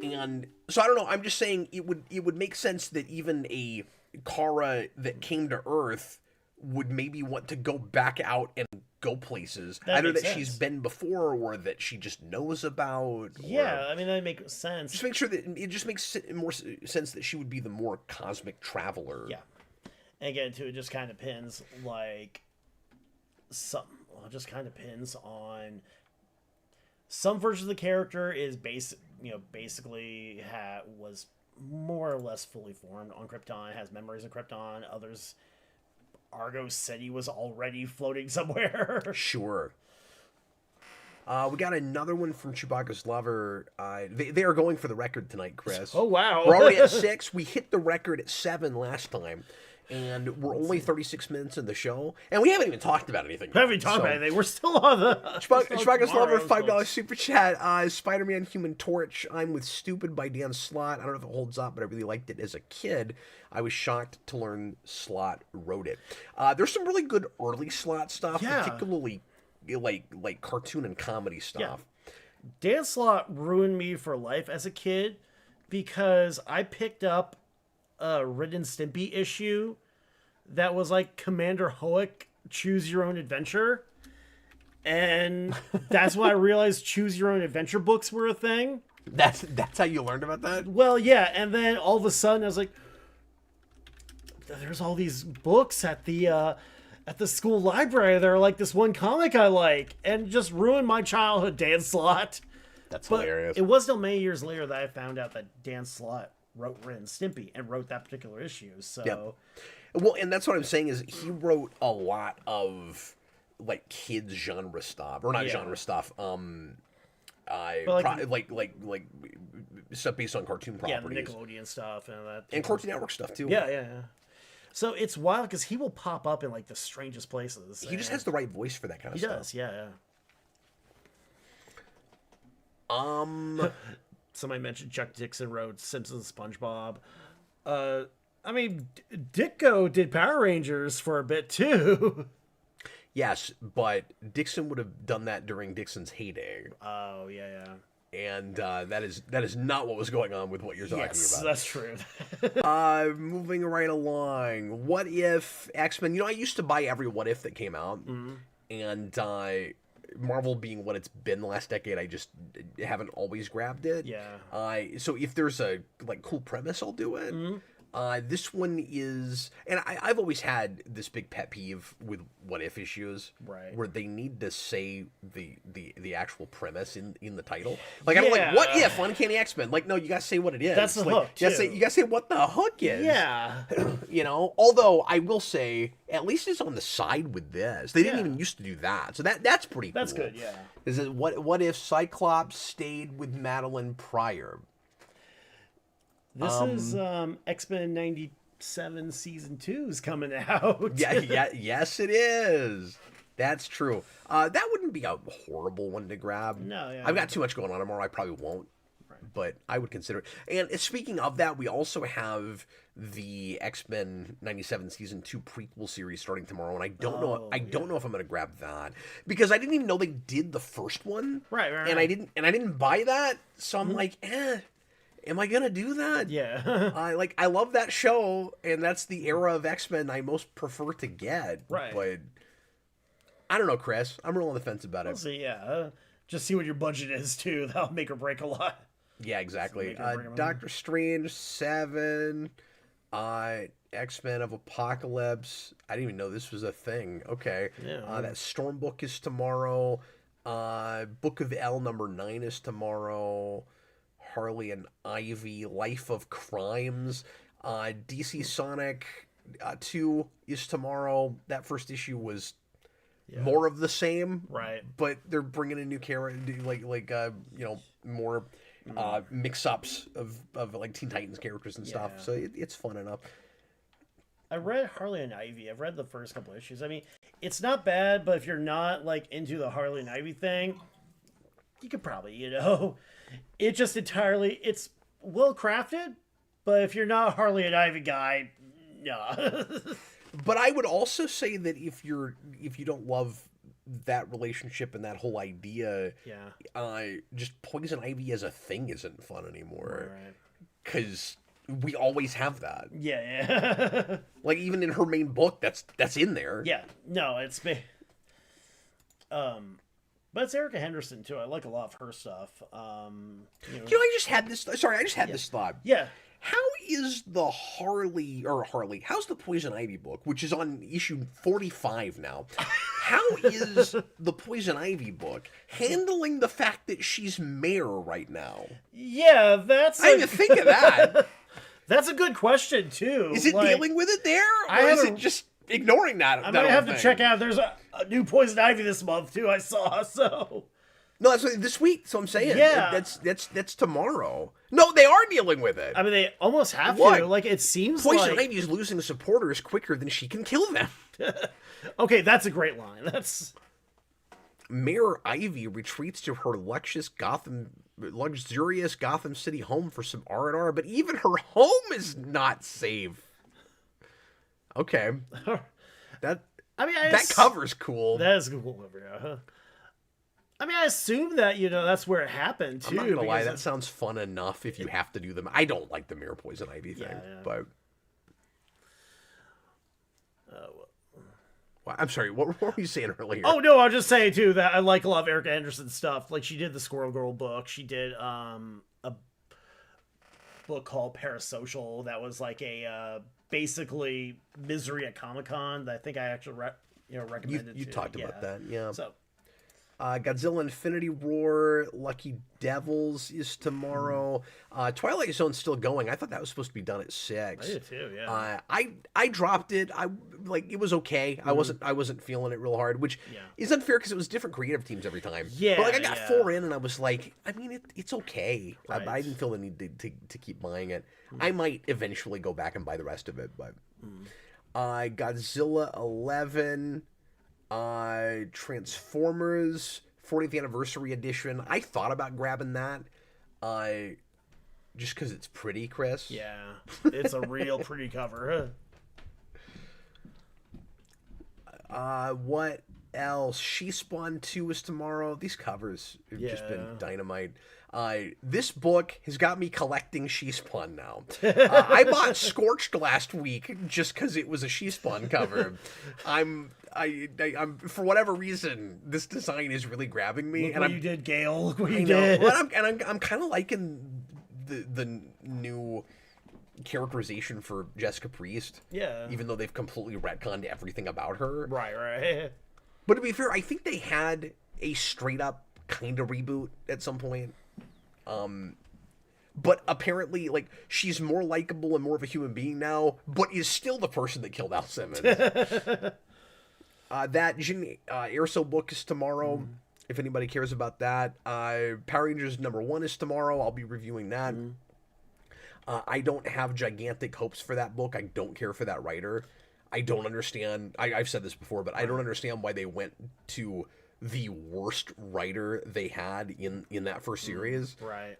And so I don't know. I'm just saying it would make sense that even a Kara that came to Earth would maybe want to go back out and go places. Either that she's been before or that she just knows about. Yeah, I mean, that makes sense. Just make sure that it just makes more sense that she would be the more cosmic traveler. Yeah. And again, too, it just kind of pins, like, on some versions of the character is basically was more or less fully formed on Krypton, has memories of Krypton. Others, Argo said he was already floating somewhere. Sure. We got another one from Chewbacca's lover. They are going for the record tonight, Chris. Oh, wow. We're already at 6. We hit the record at 7 last time. And we're only 36 minutes in the show. And we haven't even talked about anything. We haven't talked about anything. We're still on the... Chewbacca's lover, $5 folks. super chat. Spider-Man Human Torch. I'm with Stupid by Dan Slott. I don't know if it holds up, but I really liked it as a kid. I was shocked to learn Slott wrote it. There's some really good early Slott stuff, Yeah. particularly like cartoon and comedy stuff. Dan Slott ruined me for life as a kid because I picked up a Ren and Stimpy issue that was like Commander Hoek Choose Your Own Adventure. And that's why I realized Choose Your Own Adventure books were a thing. That's how you learned about that? Well, yeah, and then all of a sudden I was like, there's all these books at the school library that are like this one comic I like, and just ruined my childhood, Dan Slott. That's But hilarious. it wasn't until many years later that I found out that Dan Slott wrote Ren and Stimpy and wrote that particular issue. So Yep. Well, and that's what I'm saying is he wrote a lot of like kids genre stuff, or not Yeah. genre stuff. But, like stuff based on cartoon yeah, the properties Nickelodeon stuff and that. and Cartoon Network stuff too. Yeah. So it's wild because he will pop up in like the strangest places. He just has the right voice for that kind of He stuff. does, yeah. Somebody mentioned Chuck Dixon wrote Simpsons, SpongeBob. I mean, Ditko did Power Rangers for a bit too. Yes, but Dixon would have done that during Dixon's heyday, Oh yeah. and that is not what was going on with what you're talking Yes, about. that's true. Moving right along. What if X-Men? You know, I used to buy every What If that came out, and Marvel being what it's been the last decade, I just haven't always grabbed it. Yeah. So if there's a like cool premise, I'll do it. This one is, and I've always had this big pet peeve with What If issues, Right. where they need to say the actual premise in the title. Like I'm like, Yeah. what if Uncanny X-Men? Like, no, you gotta say what it is. That's the like, hook, You gotta too. say what the hook is. Yeah. You know, although I will say, at least it's on the side with this. They didn't Yeah. even used to do that, so that's pretty cool. That's good, yeah. Is it what if Cyclops stayed with Madeline Pryor? This is X-Men 97 season 2 is coming out. Yes, it is. That's true. That wouldn't be a horrible one to grab. No, yeah. I've got too much going on tomorrow. I probably won't. But I would consider it. And speaking of that, we also have the X-Men 97 season 2 prequel series starting tomorrow, and I don't know if I'm going to grab that because I didn't even know they did the first one. Right. And I didn't buy that, so I'm like, am I going to do that? Yeah. I love that show, and that's the era of X-Men I most prefer to get. Right. But I don't know, Chris. I'm real on the fence about it. So yeah, just see what your budget is too. That'll make or break a lot. Yeah, exactly. So make it Doctor Strange 7, X-Men of Apocalypse. I didn't even know this was a thing. Okay. Yeah. That Storm book is tomorrow. Book of L number 9 is tomorrow. Harley and Ivy, Life of Crimes. DC Sonic 2 is tomorrow. That first issue was more of the same. Right. But they're bringing in new characters, more mix-ups of like Teen Titans characters and stuff. Yeah. So it's fun enough. I read Harley and Ivy. I've read the first couple issues. I mean, it's not bad, but if you're not like into the Harley and Ivy thing, you could probably, it just entirely, it's well crafted, but if you're not a Harley and Ivy guy, no. But I would also say that if you don't love that relationship and that whole idea, just Poison Ivy as a thing isn't fun anymore. Because we always have that. Yeah. Like even in her main book, that's in there. Yeah. No, it's me. But it's Erica Henderson too. I like a lot of her stuff. I just had this. Sorry, I just had this thought. Yeah. How is the how's the Poison Ivy book, which is on issue 45 now? How is the Poison Ivy book handling the fact that she's mayor right now? Yeah, that's. I didn't even think of that. That's a good question too. Is it dealing with it there, or is it just ignoring that? I might have to check out. There's a new Poison Ivy this month too. I saw so. No, that's this week. So I'm saying, yeah, that's tomorrow. No, they are dealing with it. I mean, they almost have to. Like it seems Poison Ivy is losing supporters quicker than she can kill them. Okay, that's a great line. That's Mayor Ivy retreats to her luxurious Gotham City home for some R&R, but even her home is not safe. Okay, that cover's cool. That is a cool cover. Yeah. I mean, I assume that, that's where it happened, too. I'm not going to lie, that sounds fun enough if you have to do them. I don't like the Mirror Poison Ivy thing, but... Well, I'm sorry, what were you saying earlier? Oh, no, I was just saying, too, that I like a lot of Erica Anderson's stuff. Like, she did the Squirrel Girl book. She did a book called Parasocial that was like a, basically, Misery at Comic-Con that I think I actually recommended. You talked about that, yeah. So... Godzilla Infinity War, Lucky Devils is tomorrow. Twilight Zone's still going. I thought that was supposed to be done at 6. I did too, yeah. I dropped it. It was okay. I wasn't feeling it real hard, which is unfair because it was different creative teams every time. Yeah. But I got 4 in and I was like, I mean, it's okay. Right. I didn't feel the need to keep buying it. I might eventually go back and buy the rest of it, but Godzilla 11. Transformers 40th Anniversary Edition. I thought about grabbing that. Just because it's pretty, Chris. Yeah. It's a real pretty cover. What else? She Spawn 2 is tomorrow. These covers have just been dynamite. This book has got me collecting She Spawn now. I bought Scorched last week just because it was a She Spawn cover. I'm for whatever reason, this design is really grabbing me. Look what you did, Gale. Look what you did. Well, I'm kind of liking the new characterization for Jessica Priest. Yeah. Even though they've completely retconned everything about her. Right. But to be fair, I think they had a straight up kind of reboot at some point. But apparently, like, she's more likable and more of a human being now, but is still the person that killed Al Simmons. That Jin Erso book is tomorrow, if anybody cares about that. Power Rangers #1 is tomorrow. I'll be reviewing that. I don't have gigantic hopes for that book. I don't care for that writer. I don't understand. I've said this before, but I don't understand why they went to the worst writer they had in that first series. Right.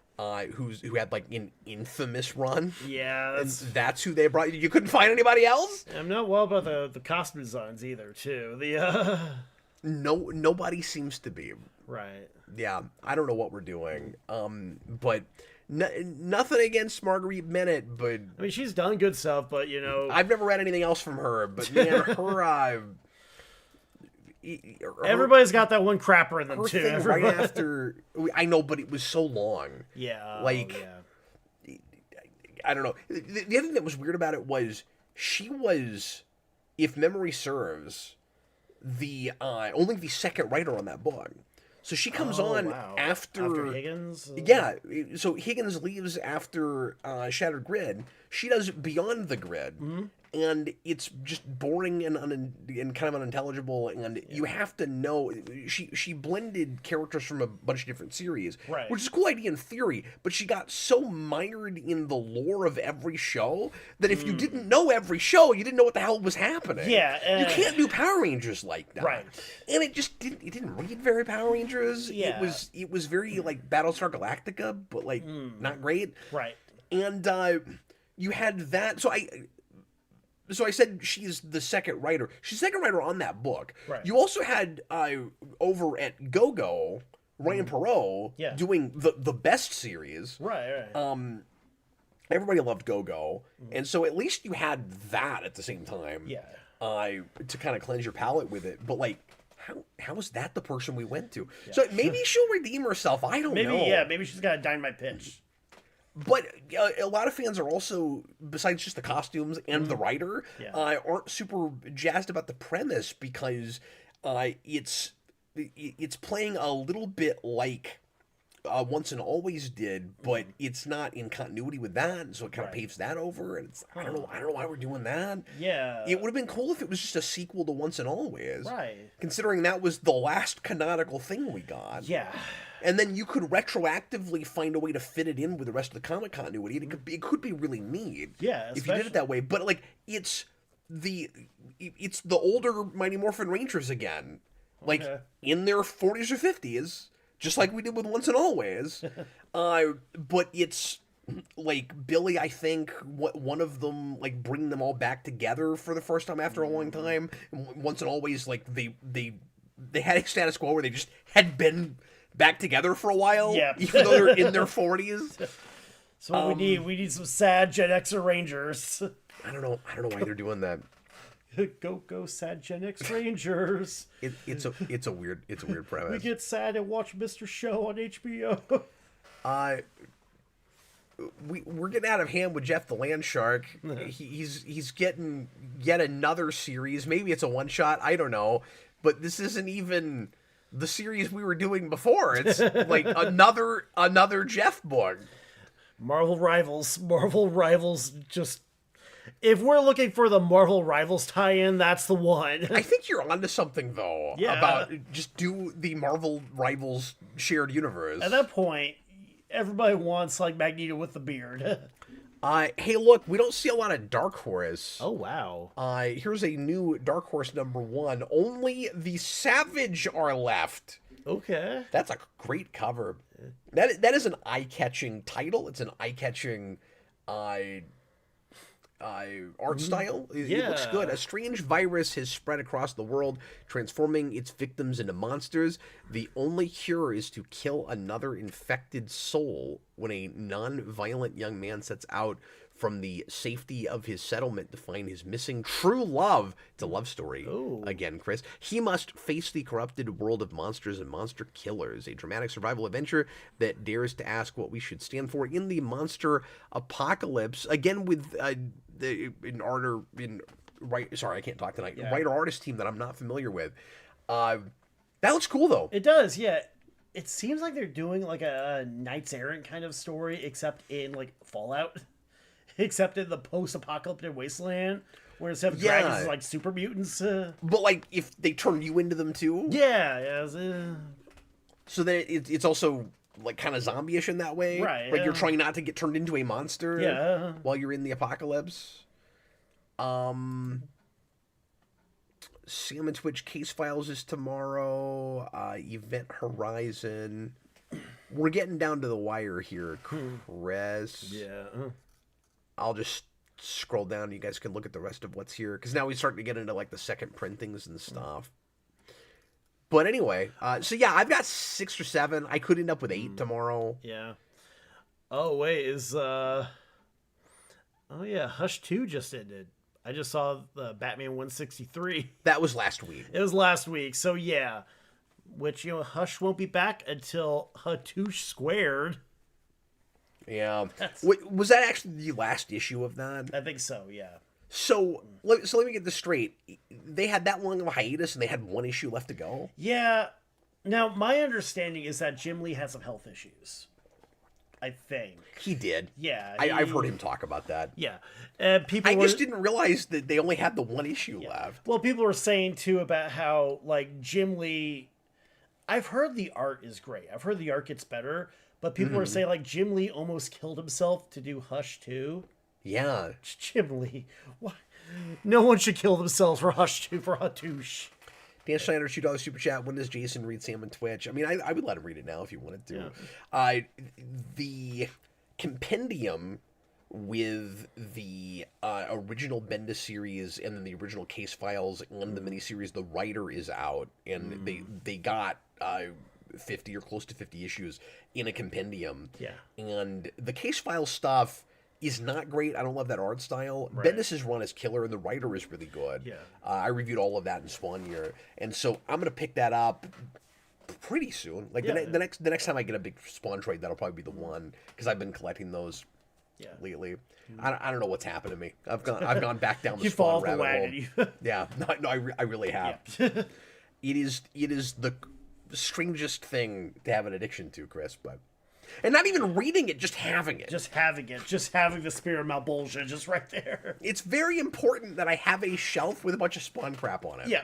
Who had like an infamous run. Yeah. That's who they brought. You couldn't find anybody else? I'm not well about the costume designs either, too. Nobody seems to be. Right. Yeah. I don't know what we're doing. But nothing against Marguerite Bennett, but I mean, she's done good stuff, but I've never read anything else from her, but man, everybody's got that one crapper in them too. Right after, I know, but it was so long. Yeah, I don't know. The other thing that was weird about it was she was, if memory serves, the only the second writer on that book. So she comes on after Higgins. Yeah, so Higgins leaves after Shattered Grid. She does Beyond the Grid, and it's just boring and kind of unintelligible. And you have to know she blended characters from a bunch of different series, right? Which is a cool idea in theory. But she got so mired in the lore of every show that if you didn't know every show, you didn't know what the hell was happening. Yeah, you can't do Power Rangers like that, right? And it just didn't read very Power Rangers. Yeah. It was very like Battlestar Galactica, but like not great. Right. And you had that. So I said she's the second writer. She's the second writer on that book. Right. You also had over at Go-Go, Ryan Perot doing the best series. Right. Everybody loved Go-Go, and so at least you had that at the same time. Yeah. To kind of cleanse your palate with it, but like. How is that the person we went to? Yeah. So maybe she'll redeem herself. I don't know. Yeah, maybe she's got a Dynamite pitch. But a lot of fans are also, besides just the costumes and the writer, aren't super jazzed about the premise because it's playing a little bit like Once and Always did, but it's not in continuity with that, and so it kind of paves that over. And it's I don't know why we're doing that. Yeah. It would have been cool if it was just a sequel to Once and Always, Right. considering that was the last canonical thing we got. Yeah. And then you could retroactively find a way to fit it in with the rest of the comic continuity. And it could be really neat. Yeah, if you did it that way. But like it's the older Mighty Morphin Rangers again, like in their 40s or 50s, just like we did with Once and Always. But it's like Billy, I think, one of them like bring them all back together for the first time after a long time. And Once and Always, like they had a status quo where they just had been back together for a while, even though they're in their 40s. So we need some sad Gen Xer Rangers. I don't know why they're doing that. Go sad Gen X Rangers. It's a weird premise. We get sad and watch Mr. Show on HBO. We're getting out of hand with Jeff the Land Shark. He's getting yet another series. Maybe it's a one shot. I don't know. But this isn't even the series we were doing before. It's like another Jeff book. Marvel Rivals. Just, if we're looking for the Marvel Rivals tie-in, that's the one. I think you're onto something though. Yeah. About just do the Marvel Rivals shared universe. At that point, everybody wants like Magneto with the beard. Hey, look, we don't see a lot of Dark Horse. Oh, wow. Here's a new Dark Horse #1. Only the Savage are left. Okay. That's a great cover. That is an eye-catching title. It's an eye-catching art style. It looks good. A strange virus has spread across the world, transforming its victims into monsters. The only cure is to kill another infected soul. When a non-violent young man sets out from the safety of his settlement to find his missing true love. It's a love story. Ooh. Again, Chris. He must face the corrupted world of monsters and monster killers. A dramatic survival adventure that dares to ask what we should stand for in the monster apocalypse. Again, with sorry, I can't talk tonight. Yeah. Writer-artist team that I'm not familiar with. That looks cool, though. It does, yeah. It seems like they're doing like a Knights Errant kind of story, except in like Fallout. Except in the post-apocalyptic wasteland, where instead of dragons, it's like super mutants. But like, if they turn you into them too? Yeah. So then it's also like kind of zombie-ish in that way? Right. Like you're trying not to get turned into a monster while you're in the apocalypse. Salmon Twitch Case Files is tomorrow. Event Horizon. We're getting down to the wire here, Chris. Yeah. I'll just scroll down. You guys can look at the rest of what's here. Because now we're starting to get into like the second printings and stuff. But anyway, so yeah, I've got 6 or 7. I could end up with 8 tomorrow. Yeah. Oh, wait, oh yeah, Hush 2 just ended. I just saw the Batman 163. That was last week. It was last week, so yeah. Which, Hush won't be back until Hatoosh Squared. Yeah. Was that actually the last issue of that? I think so, yeah. So let me get this straight. They had that long of a hiatus and they had 1 issue left to go? Yeah. Now, my understanding is that Jim Lee had some health issues. I think. He did. Yeah. I've heard him talk about that. Yeah. I just didn't realize that they only had the 1 issue left. Well, people were saying, too, about how, like, Jim Lee... I've heard the art is great. I've heard the art gets better. But people were saying, like, Jim Lee almost killed himself to do Hush 2. Yeah. Jim Lee. What? No one should kill themselves for Hush 2 for Hatoosh. Dan Schneider, $2 super chat. When does Jason read Sam and Twitch? I mean, I would let him read it now if you wanted to. Yeah. The compendium with the original Bendis series and then the original Case Files and the miniseries The Writer is out. And they got 50 or close to 50 issues in a compendium. Yeah. And the Case Files stuff is not great. I don't love that art style. Right. Bendis' run is killer, and the writer is really good. Yeah. I reviewed all of that in Spawn Year, and so I'm gonna pick that up pretty soon. Like the next time I get a big Spawn trade, that'll probably be the one because I've been collecting those lately. I don't know what's happened to me. I've gone back down the Spawn rabbit hole. Yeah, no, I really have. Yeah. It is the strangest thing to have an addiction to, Chris, but. And not even reading it, just having it. Just having it. Just having the Spirit Mount bullshit just right there. It's very important that I have a shelf with a bunch of Spawn crap on it. Yeah.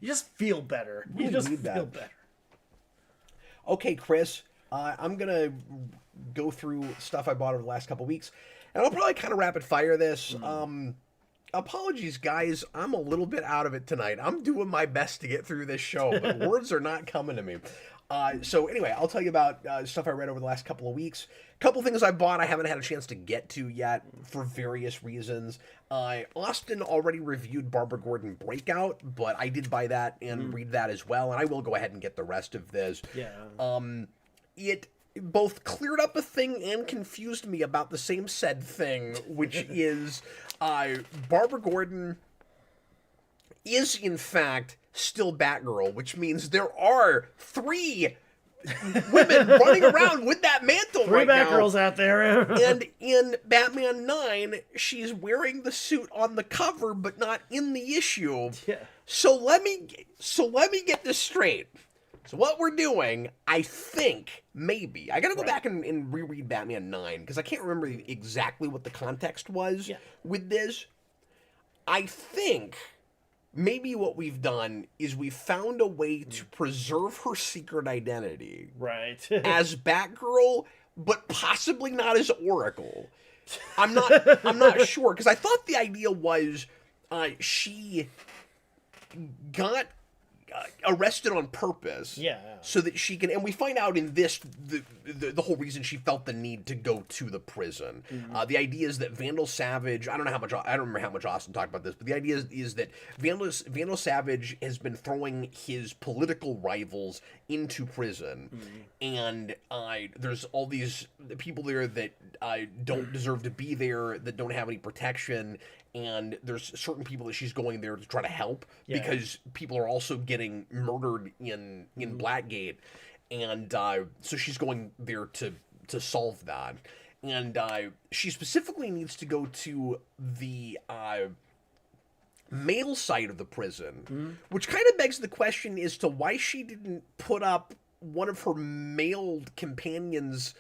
You just feel better. You just feel better. Okay, Chris, I'm going to go through stuff I bought over the last couple weeks, and I'll probably kind of rapid fire this. Apologies, guys. I'm a little bit out of it tonight. I'm doing my best to get through this show, but words are not coming to me. So anyway, I'll tell you about stuff I read over the last couple of weeks. Couple things I bought I haven't had a chance to get to yet for various reasons. Austin already reviewed Barbara Gordon Breakout, but I did buy that and read that as well, and I will go ahead and get the rest of this. Yeah. It both cleared up a thing and confused me about the same said thing, which is Barbara Gordon is, in fact, still Batgirl, which means there are 3 women running around with that mantle right now. 3 Batgirls out there. And in Batman 9, she's wearing the suit on the cover, but not in the issue. Yeah. So let me get this straight. So what we're doing, I think, maybe, I gotta go back and reread Batman 9, because I can't remember exactly what the context was with this. I think maybe what we've done is we found a way to preserve her secret identity. Right. As Batgirl, but possibly not as Oracle. I'm not sure, because I thought the idea was she got arrested on purpose, so that she can, and we find out in this the whole reason she felt the need to go to the prison. The idea is that Vandal Savage, I don't remember how much Austin talked about this, but the idea is that Vandal Savage has been throwing his political rivals into prison, and there's all these people there that don't deserve to be there, that don't have any protection. And there's certain people that she's going there to try to help because people are also getting murdered in Blackgate, and so she's going there to solve that. And she specifically needs to go to the male side of the prison, which kind of begs the question as to why she didn't put up one of her male companions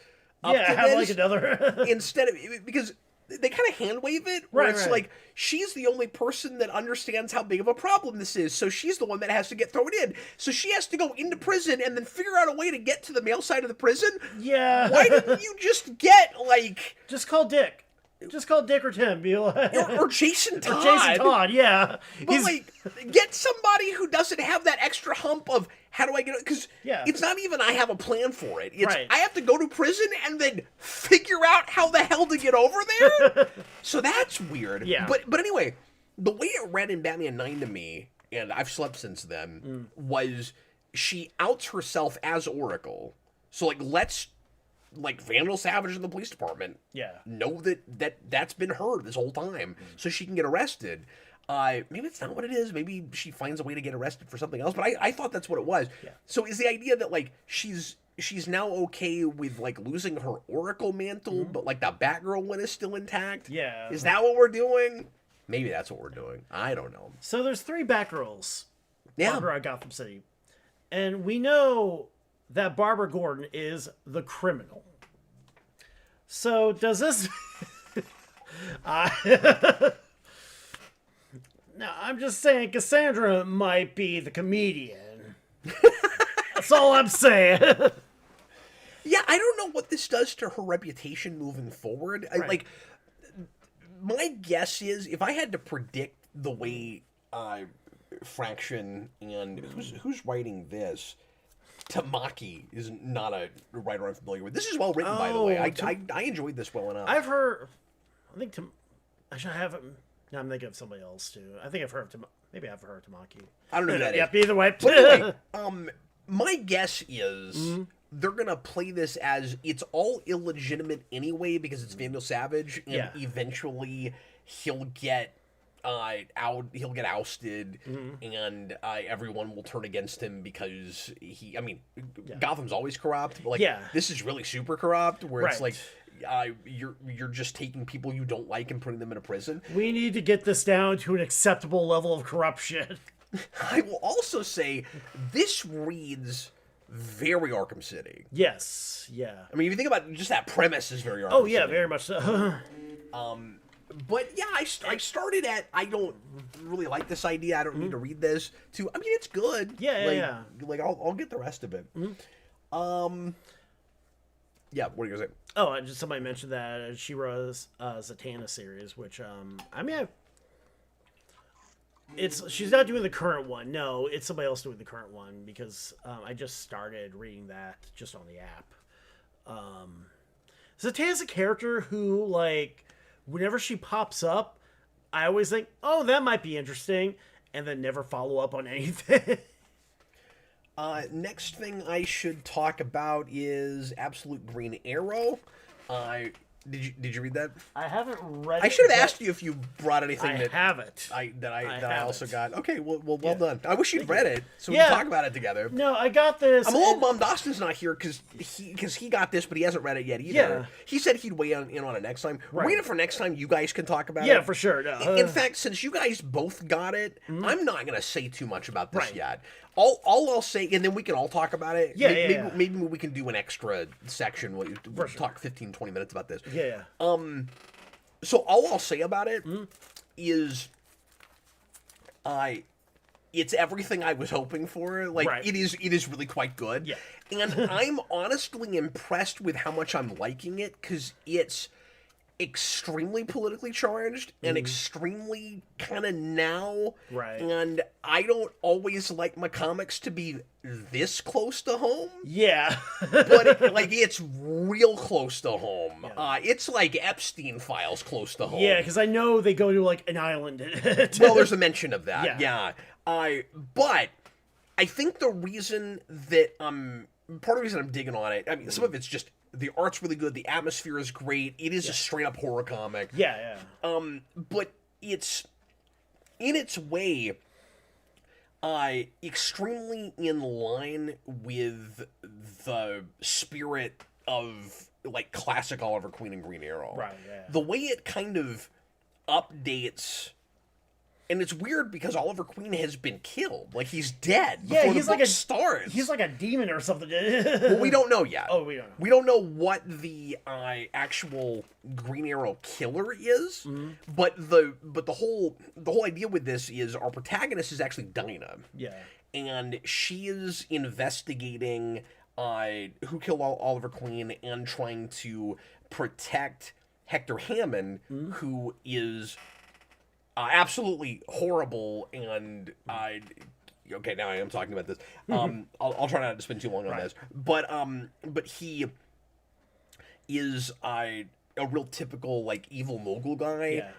up to have this like another instead of, because they kind of hand wave it, where it's like, she's the only person that understands how big of a problem this is, so she's the one that has to get thrown in. So she has to go into prison and then figure out a way to get to the male side of the prison? Yeah. Why didn't you just get, like... Just call Dick. Just call Dick or Tim. Be like... or Jason Todd. Or Jason Todd, yeah. But, like, get somebody who doesn't have that extra hump of, how do I get it? Because it's not even I have a plan for it. It's I have to go to prison and then figure out how the hell to get over there? So that's weird. Yeah. But anyway, the way it read in Batman 9 to me, and I've slept since then, was she outs herself as Oracle. So, like, let's... like Vandal Savage in the police department know that's been her this whole time, so she can get arrested. Maybe it's not what it is. Maybe she finds a way to get arrested for something else, but I thought that's what it was. So is the idea that, like, she's now okay with, like, losing her Oracle mantle, but, like, the Batgirl one is still intact? Is that what we're doing? Maybe that's what we're doing. I don't know. So there's 3 Batgirls Barbara Gotham City, and we know that Barbara Gordon is the criminal. So does this... No, I'm just saying Cassandra might be the comedian. That's all I'm saying. Yeah, I don't know what this does to her reputation moving forward. Like, my guess is, if I had to predict the way Fraction and... Who's writing this? Tamaki is not a writer I'm familiar with. This is well written, by the way. I enjoyed this well enough. I've heard... I think... Actually, I haven't... Now I'm thinking of somebody else, too. I think I've heard of... Maybe I've heard of Tamaki. I don't know who that is. Yep, either way. But anyway, my guess is they're going to play this as it's all illegitimate anyway because it's Vandal Savage, and eventually he'll get... he'll get ousted, and everyone will turn against him because he... I mean, Gotham's always corrupt, but, like, this is really super corrupt, where it's like, you're just taking people you don't like and putting them in a prison. We need to get this down to an acceptable level of corruption. I will also say, this reads Mm-hmm. very Arkham City. Yes. Yeah. I mean, if you think about it, just that premise is very Arkham Oh yeah, City. very much so. But yeah, I started at, I don't really like this idea. I don't need to read this. To, I mean, it's good. Yeah, yeah. Like I'll get the rest of it. Yeah, what are you gonna say? Oh, just somebody mentioned that She-Ra's Zatanna series, which I mean, she's not doing the current one. No, it's somebody else doing the current one because I just started reading that just on the app. Zatanna's a character who, like, whenever she pops up, I always think, oh, that might be interesting, and then never follow up on anything. Next thing I should talk about is Absolute Green Arrow. Did you read that? I haven't read it. I should have asked you if you brought anything I that haven't. I also haven't. got. Okay, well done. I wish you'd read it so we Yeah. can talk about it together. No, I got this. I'm a little bummed Austin's not here because he got this, but he hasn't read it yet either. Yeah. He said he'd weigh in on it next time. Right. Waiting for next time you guys can talk about it. Yeah, for sure. No. In fact, since you guys both got it, I'm not going to say too much about this Right. yet. All I'll say, and then we can all talk about it. Yeah, maybe we can do an extra section where we'll talk 15, 20 minutes about this. Yeah. So all I'll say about it is, it's everything I was hoping for. Like Right. it is really quite good. Yeah. And I'm honestly impressed with how much I'm liking it because it's extremely politically charged and extremely kind of now. Right. And I don't always like my comics to be this close to home. Yeah. But it's real close to home. It's like Epstein files close to home. Yeah, because I know they go to, like, an island. Well, there's a mention of that. Yeah. But I think the reason that part of the reason I'm digging on it, I mean, some of it's just the art's really good, the atmosphere is great. It is a straight up horror comic. Yeah. But it's in its way extremely in line with the spirit of like classic Oliver Queen and Green Arrow. Right, yeah. The way it kind of updates, and it's weird because Oliver Queen has been killed. Like he's dead before the book starts. He's like a demon or something. Well, we don't know yet. Oh, we don't know. We don't know what the actual Green Arrow killer is, but the whole idea with this is our protagonist is actually Dinah. Yeah. And she is investigating who killed Oliver Queen and trying to protect Hector Hammond, who is absolutely horrible. And okay, now I am talking about this. I'll try not to spend too long on this, but he is a real typical like evil mogul guy.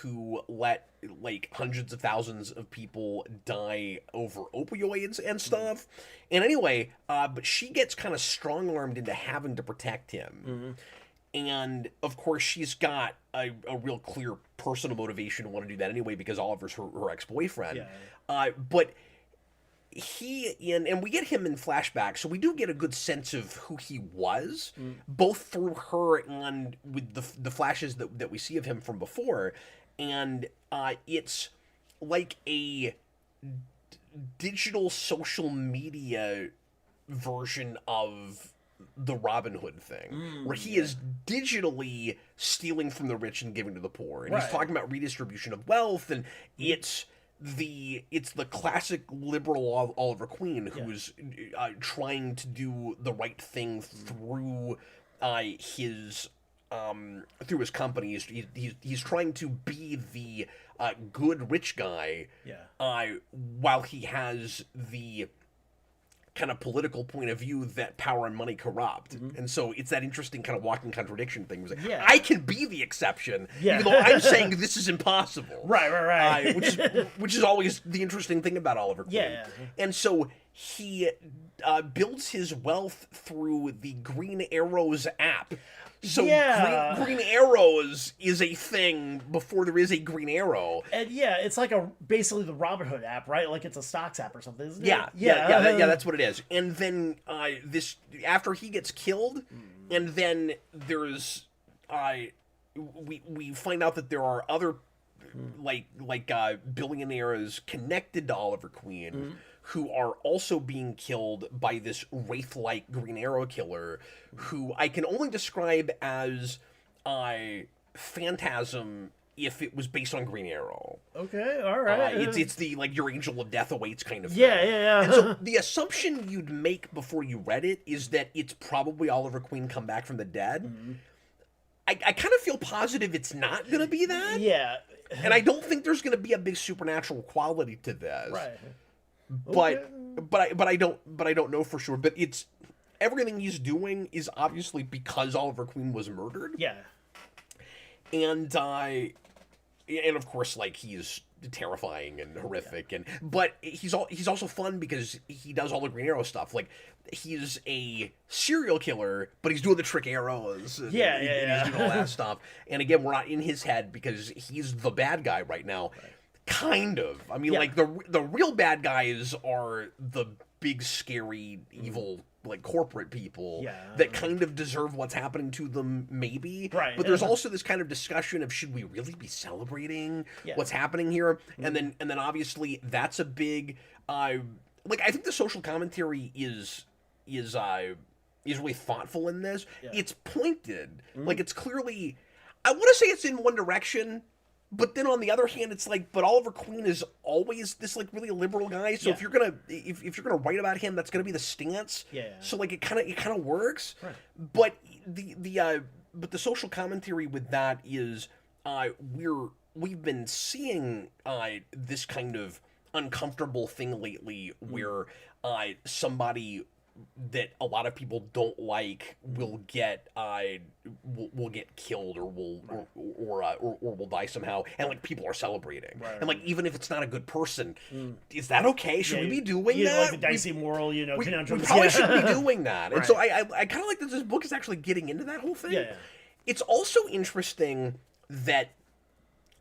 Who let like hundreds of thousands of people die over opioids and stuff. And anyway, but she gets kind of strong-armed into having to protect him. And of course she's got a real clear personal motivation to want to do that anyway because Oliver's her ex-boyfriend. But and we get him in flashback, so we do get a good sense of who he was, both through her and with the flashes that we see of him from before. And it's like a digital social media version of the Robin Hood thing, where he is digitally stealing from the rich and giving to the poor. And he's talking about redistribution of wealth, and it's the classic liberal Oliver Queen who's trying to do the right thing through his company. He's trying to be the good rich guy, while he has the kind of political point of view that power and money corrupt. And so it's that interesting kind of walking contradiction thing. Like, I can be the exception, even though I'm saying this is impossible. Right. Which is always the interesting thing about Oliver Queen. And so he builds his wealth through the Green Arrows app. So Green Arrows is a thing before there is a Green Arrow. And it's like basically the Robin Hood app, right? Like it's a stocks app or something, isn't it? Yeah, that's what it is. And then this after he gets killed, and then there's we find out that there are other like billionaires connected to Oliver Queen who are also being killed by this wraith-like Green Arrow killer, who I can only describe as Phantasm if it was based on Green Arrow. Okay, all right. It's the like your angel of death awaits kind of thing. Yeah. And so the assumption you'd make before you read it is that it's probably Oliver Queen come back from the dead. Mm-hmm. I kind of feel positive it's not going to be that. Yeah. And I don't think there's going to be a big supernatural quality to this. Right. But I don't know for sure. But it's everything he's doing is obviously because Oliver Queen was murdered. Yeah. And of course, like, he's terrifying and horrific, but he's also fun because he does all the Green Arrow stuff. Like, he's a serial killer, but he's doing the trick arrows. And he's doing all that stuff. And again, we're not in his head because he's the bad guy right now. Right. Kind of. I mean, like, the real bad guys are the big, scary, evil, like, corporate people that kind of deserve what's happening to them, maybe. Right. But there's also this kind of discussion of, should we really be celebrating what's happening here? Mm-hmm. And then obviously that's a big like, I think the social commentary is really thoughtful in this. Yeah. It's pointed. Mm-hmm. Like, it's clearly, I want to say it's in one direction, but then on the other hand, it's like, but Oliver Queen is always this, like, really liberal guy. So if you're gonna write about him, that's gonna be the stance. Yeah. So, like, it kind of works. Right. But the social commentary with that is we've been seeing this kind of uncomfortable thing lately where somebody that a lot of people don't like will get killed or will die somehow, and like people are celebrating, and like even if it's not a good person, is that okay? Should we be doing that? Like the dicey moral, we probably shouldn't be doing that. And so I kind of like that this book is actually getting into that whole thing. Yeah. It's also interesting that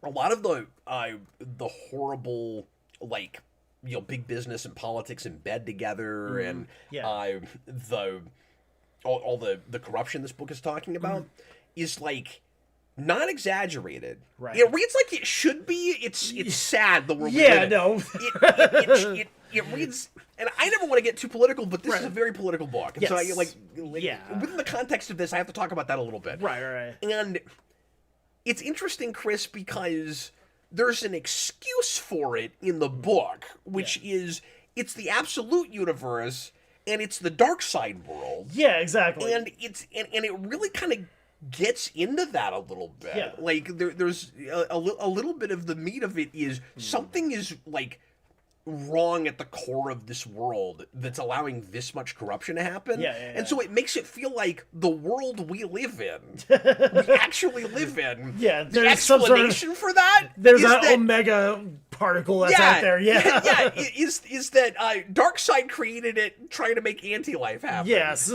a lot of the horrible, like, you know, big business and politics in bed together, and all the corruption this book is talking about is, like, not exaggerated. Right. It reads like it should be. It's sad the world. It reads, and I never want to get too political, but this is a very political book, and so I within the context of this, I have to talk about that a little bit. Right. And it's interesting, Chris, because there's an excuse for it in the book, which is it's the absolute universe and it's the dark side world. Yeah, exactly. And it really kind of gets into that a little bit. Yeah. Like there's a little bit of the meat of it is something is, like, wrong at the core of this world that's allowing this much corruption to happen. And so it makes it feel like the world we live in, we actually live in. Yeah, the explanation for that. There's that omega particle that's out there. Is that Darkseid created it trying to make anti-life happen. Yes.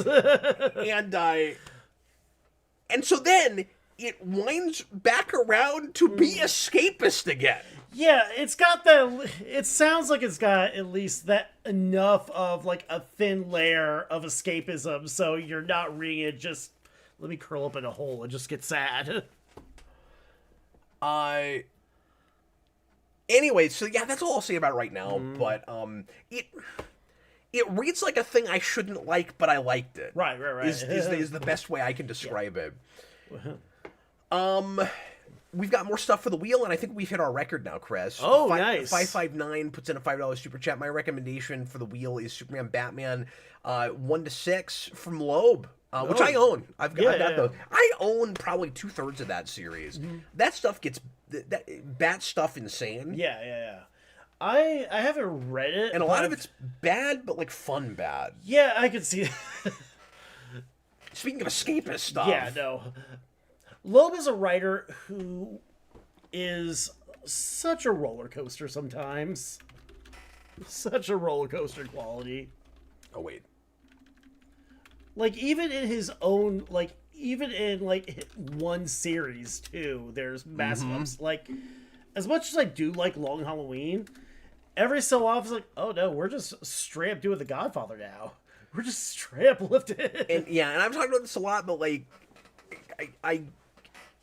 and so then it winds back around to be escapist again. Yeah, it's got that. It sounds like it's got at least that enough of, like, a thin layer of escapism, so you're not reading it just, let me curl up in a hole and just get sad. Anyway, so yeah, that's all I'll say about it right now. But it reads like a thing I shouldn't like, but I liked it. Right. Is the best way I can describe it. We've got more stuff for the wheel, and I think we've hit our record now, Chris. Oh, nice. 559 puts in a $5 super chat. My recommendation for the wheel is Superman Batman 1-6 from Loeb, which I own. I've got those. I own probably 2/3 of that series. That stuff gets Bat stuff insane. Yeah. I haven't read it, and a lot of it's bad, but, like, fun bad. Yeah, I can see that. Speaking of escapist stuff. Yeah, no. Loeb is a writer who is such a roller coaster sometimes. Such a roller coaster quality. Oh, wait. Like, even in his own, like, even in, like, one series, too, there's massive ups. Like, as much as I do like Long Halloween, every so often it's like, oh, no, we're just straight up doing The Godfather now. We're just straight up lifted. And I've talked about this a lot, but, like,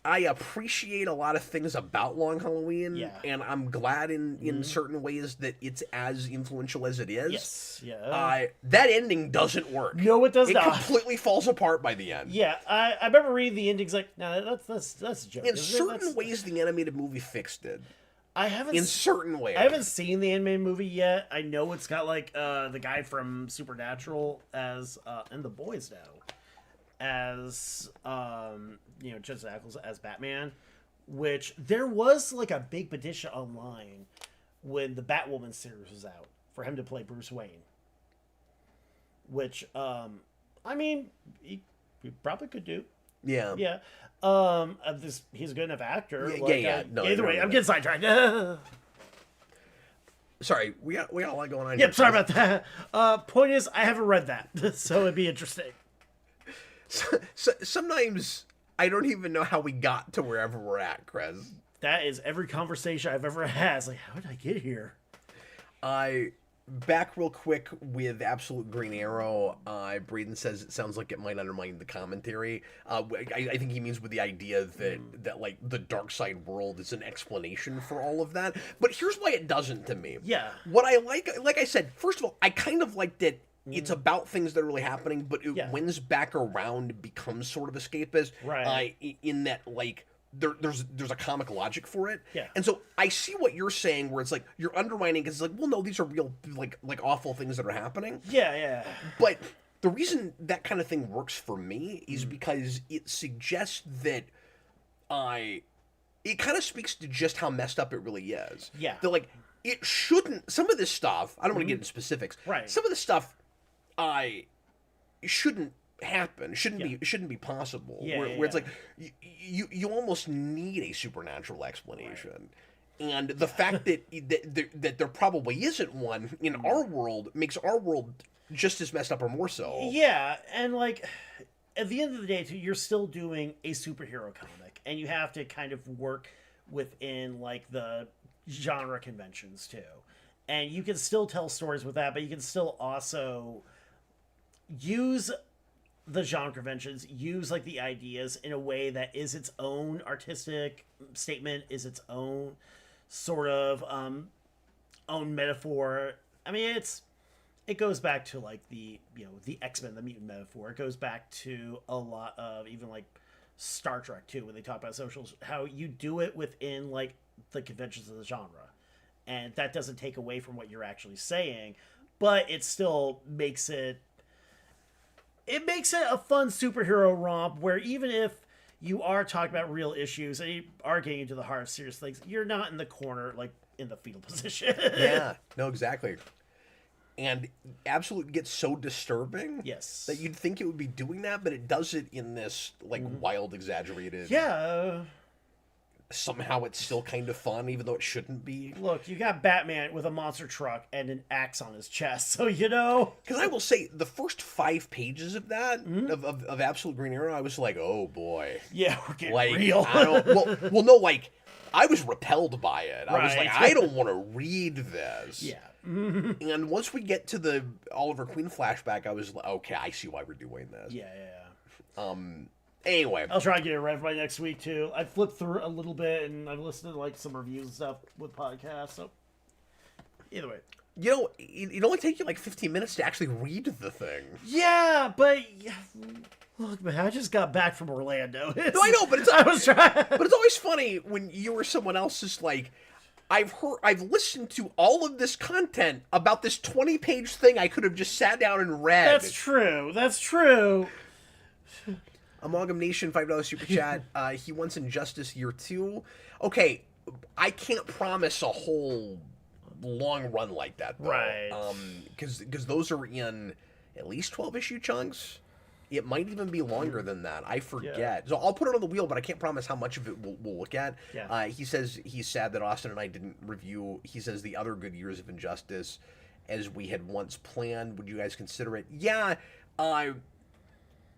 I appreciate a lot of things about Long Halloween, Yeah. and I'm glad in certain ways that it's as influential as it is. Yes. Yeah. That ending doesn't work. No, it does It not. completely falls apart by the end. Yeah, I remember reading the endings like, no, that's a joke. In isn't it? certain ways, the animated movie fixed it. I haven't. In certain ways, I haven't seen the animated movie yet. I know it's got like the guy from Supernatural as and The Boys now as Jensen Ackles as Batman, which there was like a big petition online when the Batwoman series was out for him to play Bruce Wayne. Which I mean, he probably could do. Yeah. Yeah. He's a good enough actor. Yeah. No, either way, I'm getting sidetracked. Sorry, we got a lot going on. Yep, here. sorry about that. Point is, I haven't read that, so it'd be interesting. So, sometimes I don't even know how we got to wherever we're at, Krez. That is every conversation I've ever had. It's like, how did I get here? Back real quick with Absolute Green Arrow. Braden says it sounds like it might undermine the commentary. I think he means with the idea that like the dark side world is an explanation for all of that. But here's why it doesn't to me. Yeah. What I like I said, first of all, I kind of like that it's about things that are really happening, but it wins back around and becomes sort of escapist. Right. In that, like, there's a comic logic for it. Yeah. And so I see what you're saying, where it's like you're undermining because it's like, well, no, these are real like awful things that are happening. Yeah. But the reason that kind of thing works for me is because it suggests that it kind of speaks to just how messed up it really is. Yeah. That like it shouldn't. Some of this stuff, I don't want to get into specifics. Right. Some of the stuff, shouldn't happen. Shouldn't be possible. Where it's like you almost need a supernatural explanation. Right. And the fact that there probably isn't one in our world makes our world just as messed up or more so. Yeah, and like at the end of the day, too, you're still doing a superhero comic, and you have to kind of work within like the genre conventions too. And you can still tell stories with that, but you can still also use the genre conventions, use like the ideas in a way that is its own artistic statement, is its own sort of own metaphor. I mean, it goes back to like the X-Men, the mutant metaphor. It goes back to a lot of even like Star Trek too, when they talk about socials, how you do it within like the conventions of the genre, and that doesn't take away from what you're actually saying, but it still makes it a fun superhero romp where even if you are talking about real issues and you are getting into the heart of serious things, you're not in the corner, like in the fetal position. Yeah, no, exactly. And Absolute gets so disturbing that you'd think it would be doing that, but it does it in this like wild, exaggerated. Yeah. Somehow it's still kind of fun, even though it shouldn't be. Look, you got Batman with a monster truck and an axe on his chest, so you know. Because I will say, the first 5 pages of that, of Absolute Green Arrow, I was like, oh boy. Yeah, we're getting like, real. well, no, like, I was repelled by it. I was like, I don't want to read this. Yeah. And once we get to the Oliver Queen flashback, I was like, okay, I see why we're doing this. Yeah. Anyway. I'll try and get it read by next week, too. I flipped through a little bit, and I've listened to, like, some reviews and stuff with podcasts, so... Either way. You know, it only takes you, like, 15 minutes to actually read the thing. Yeah, but... Look, man, I just got back from Orlando. No, I know, but I was trying... But it's always funny when you or someone else is like... I've listened to all of this content about this 20-page thing I could have just sat down and read. That's true. Amalgam Nation, $5 super chat. He wants Injustice Year 2. Okay, I can't promise a whole long run like that, though. Right. Because those are in at least 12-issue chunks. It might even be longer than that. I forget. Yeah. So I'll put it on the wheel, but I can't promise how much of it we'll look at. Yeah. He says he's sad that Austin and I didn't review, he says, the other good years of Injustice as we had once planned. Would you guys consider it? Yeah.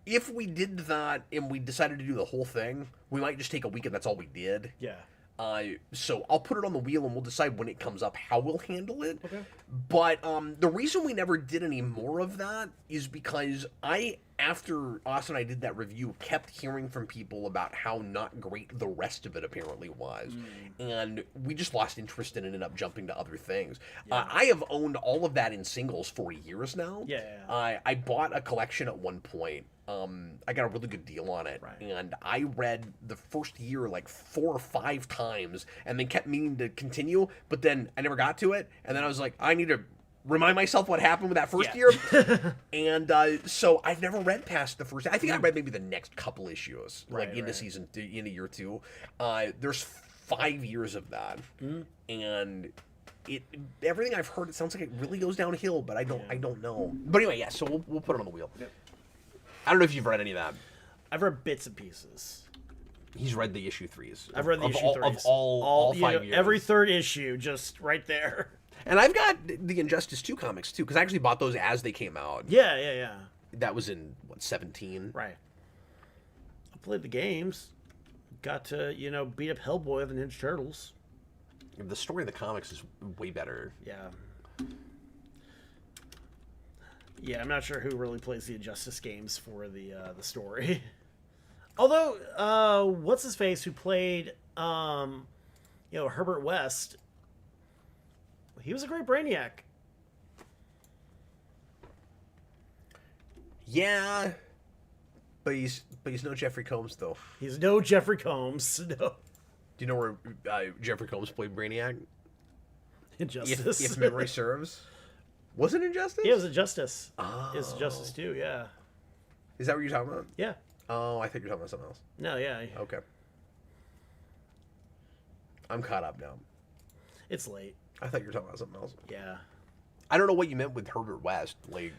If we did that and we decided to do the whole thing, we might just take a week and that's all we did. Yeah. So I'll put it on the wheel and we'll decide when it comes up how we'll handle it. Okay. But the reason we never did any more of that is because after Austin and I did that review, kept hearing from people about how not great the rest of it apparently was. And we just lost interest in it and ended up jumping to other things. Yeah. I have owned all of that in singles for years now. Yeah. I bought a collection at one point. I got a really good deal on it, Right. and I read the first year like 4 or 5 times, and then kept meaning to continue, but then I never got to it, and then I was like, I need to remind myself what happened with that first year, and so I've never read past the first. I think I read maybe the next couple issues, like into season, into year 2. There's 5 years of that, and everything I've heard, it sounds like it really goes downhill, but I don't know. But anyway, yeah. So we'll put it on the wheel. Yep. I don't know if you've read any of that. I've read bits and pieces. He's read the issue 3s. I've read the issue 3s. Of all 5 years. Every third issue, just right there. And I've got the Injustice 2 comics, too, because I actually bought those as they came out. Yeah. That was in, 17? Right. I played the games. Got to, beat up Hellboy the Ninja Turtles. The story of the comics is way better. Yeah. Yeah, I'm not sure who really plays the Injustice games for the story. Although, what's his face who played, Herbert West? He was a great Brainiac. Yeah, but he's no Jeffrey Combs though. He's no Jeffrey Combs. No. Do you know where Jeffrey Combs played Brainiac? Injustice. If memory serves. Was it Injustice? Yeah, it was Injustice. Oh. It's Injustice 2, yeah. Is that what you're talking about? Yeah. Oh, I think you're talking about something else. No, yeah. Okay. I'm caught up now. It's late. I thought you were talking about something else. Yeah. I don't know what you meant with Herbert West. Like,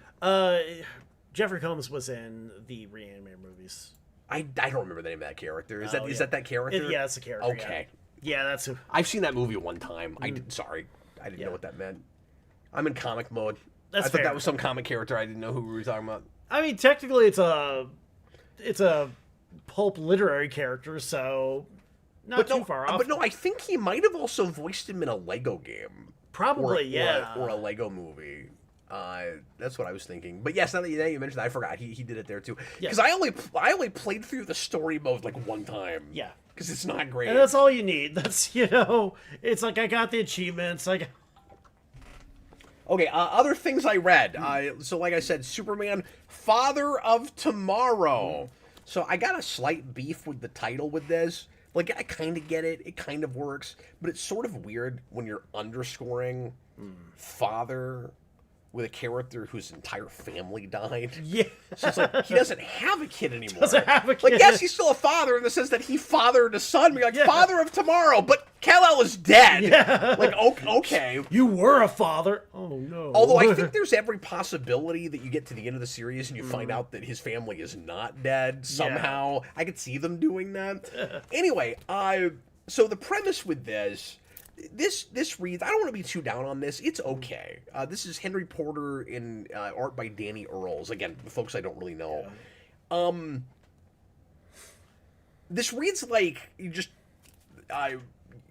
Jeffrey Combs was in the Reanimator movies. I don't remember the name of that character. Is that character? Yeah, it's a character. Okay. Yeah, that's who. I've seen that movie one time. I didn't know what that meant. I'm in comic mode. That's I thought fair. that was some comic character. I didn't know who we were talking about. I mean, technically, it's a pulp literary character, so not too far off. But no, I think he might have also voiced him in a Lego game. Probably, yeah. Or a Lego movie. That's what I was thinking. But yes, now that you mentioned that, I forgot he did it there too. Because I only played through the story mode like one time. Yeah. Because it's not great. And that's all you need. That's, it's like I got the achievements. Okay, other things I read. So like I said, Superman, Father of Tomorrow. So I got a slight beef with the title with this. Like, I kind of get it. It kind of works. But it's sort of weird when you're underscoring father with a character whose entire family died. Yeah. So it's like, he doesn't have a kid anymore. Doesn't have a kid. Like, yes, he's still a father in the sense that he fathered a son. Be like, Father of Tomorrow, but Kal-El is dead. Yeah. Like, okay. You were a father. Oh, no. Although I think there's every possibility that you get to the end of the series and you find out that his family is not dead somehow. I could see them doing that. Anyway, so the premise with this reads, I don't want to be too down on this. It's okay. This is Henry Porter in art by Danny Earls. Again, folks I don't really know. Yeah. This reads like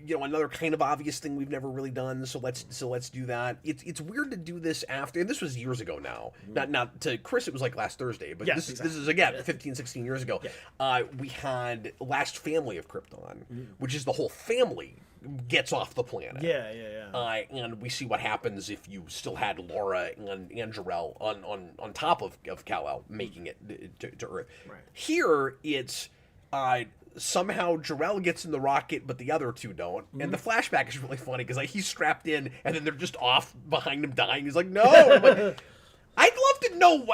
another kind of obvious thing we've never really done. So let's do that. It's weird to do this after, and this was years ago now. Not to Chris, it was like last Thursday, but this is again 15, 16 years ago. Yeah. We had Last Family of Krypton, which is the whole family gets off the planet. Yeah. And we see what happens if you still had Laura and Jor-El on top of Kal-El making it to Earth. Right. Here it's somehow Jor-El gets in the rocket, but the other two don't. And the flashback is really funny because he's strapped in, and then they're just off behind him dying. He's like, no. But I'd love to know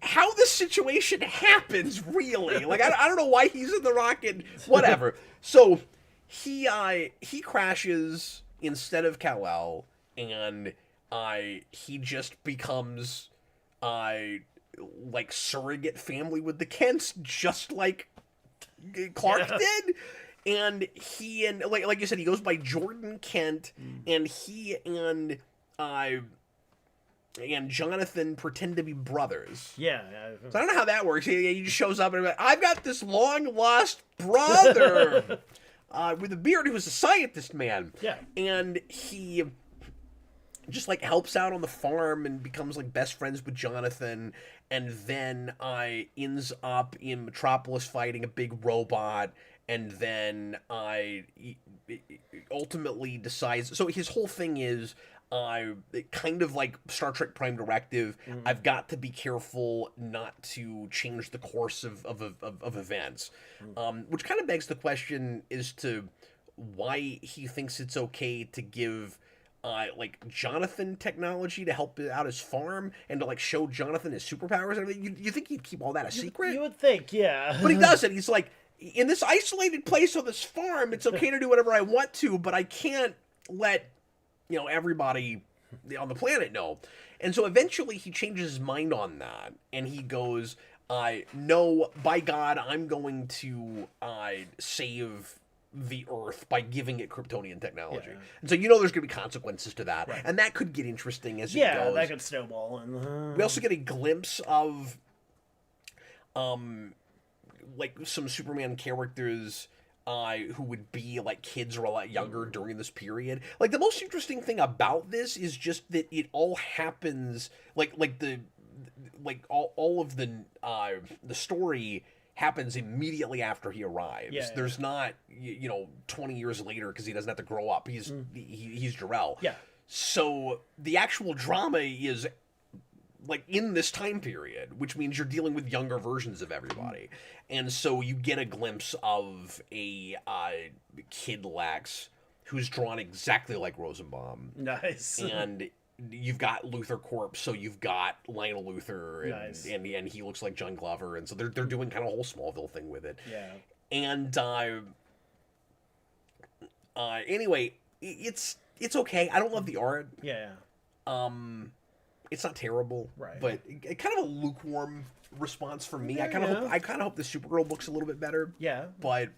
how this situation happens, really. Like, I don't know why he's in the rocket. Whatever. So he crashes instead of Kal-El, and he just becomes like surrogate family with the Kents, just like Clark did. And he and like you said, he goes by Jordan Kent, and he and Jonathan pretend to be brothers. Yeah. So I don't know how that works. He just shows up and like, I've got this long lost brother. with a beard who was a scientist man. Yeah. And he just like helps out on the farm and becomes like best friends with Jonathan, and then ends up in Metropolis fighting a big robot, and then ultimately decides. So his whole thing is kind of like Star Trek Prime Directive. I've got to be careful not to change the course of events, which kind of begs the question as to why he thinks it's okay to give like Jonathan technology to help out his farm and to like show Jonathan his superpowers and everything. You think he'd keep all that a secret? You would think, yeah. But he doesn't. He's like, in this isolated place on this farm, it's okay to do whatever I want to, but I can't let, everybody on the planet know. And so eventually he changes his mind on that, and he goes, no, by God, I'm going to save the Earth by giving it Kryptonian technology. Yeah. And so there's going to be consequences to that. Right. And that could get interesting as it goes. Yeah, that could snowball. And, we also get a glimpse of like some Superman characters who would be like kids or a lot younger during this period. Like the most interesting thing about this is just that it all happens like all of the story happens immediately after he arrives. Yeah, There's not 20 years later because he doesn't have to grow up. He's Jor-El. Yeah. So the actual drama is like in this time period, which means you're dealing with younger versions of everybody. And so you get a glimpse of a kid Lex who's drawn exactly like Rosenbaum. Nice. And you've got Luthor Corp, so you've got Lionel Luthor, and, nice. and he looks like John Glover, and so they're doing kind of a whole Smallville thing with it. Yeah. And anyway, it's okay. I don't love the art. Yeah. It's not terrible, right? But it kind of a lukewarm response from me. I kind of hope the Supergirl book's a little bit better. Yeah. But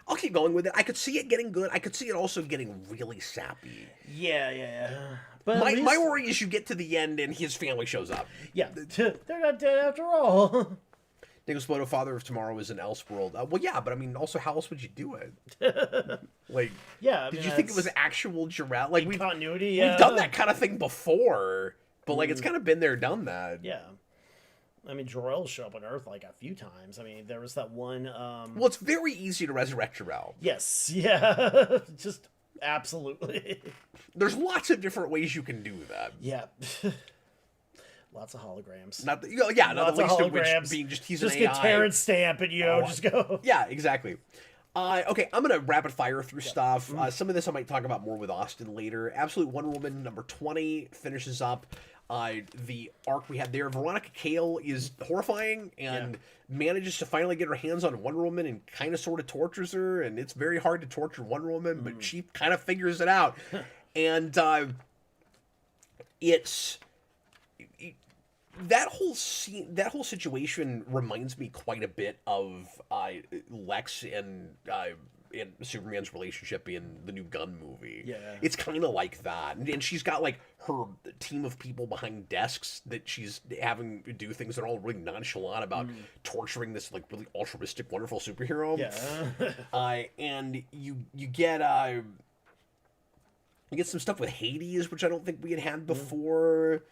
I'll keep going with it. I could see it getting good. I could see it also getting really sappy. Yeah. But my worry is you get to the end and his family shows up. Yeah, they're not dead after all. Nicholas Bodo, Father of Tomorrow, is in Elseworld. Well, yeah, but I mean, also, how else would you do it? Like, yeah, did you think it was actual Jor-El? Like, continuity. Yeah. We've done that kind of thing before, but like, it's kind of been there, done that. Yeah. I mean, Jor-El showed up on Earth like a few times. I mean, there was that one. Well, it's very easy to resurrect Jor-El. Yes. Yeah. Just absolutely. There's lots of different ways you can do that. Yeah. Lots of holograms. Not the least of which being he's just an get AI. Terrence Stamp and just go. Yeah, exactly. Okay, I'm gonna rapid fire through stuff. Some of this I might talk about more with Austin later. Absolute Wonder Woman number 20 finishes up the arc we had there. Veronica Cale is horrifying and manages to finally get her hands on Wonder Woman and kind of sort of tortures her, and it's very hard to torture Wonder Woman, but she kind of figures it out. And it's that whole situation reminds me quite a bit of Lex and Superman's relationship in the new Gunn movie. Yeah. It's kind of like that. And she's got like her team of people behind desks that she's having do things that are all really nonchalant about torturing this like really altruistic, wonderful superhero. Yeah. And you get some stuff with Hades, which I don't think we had before.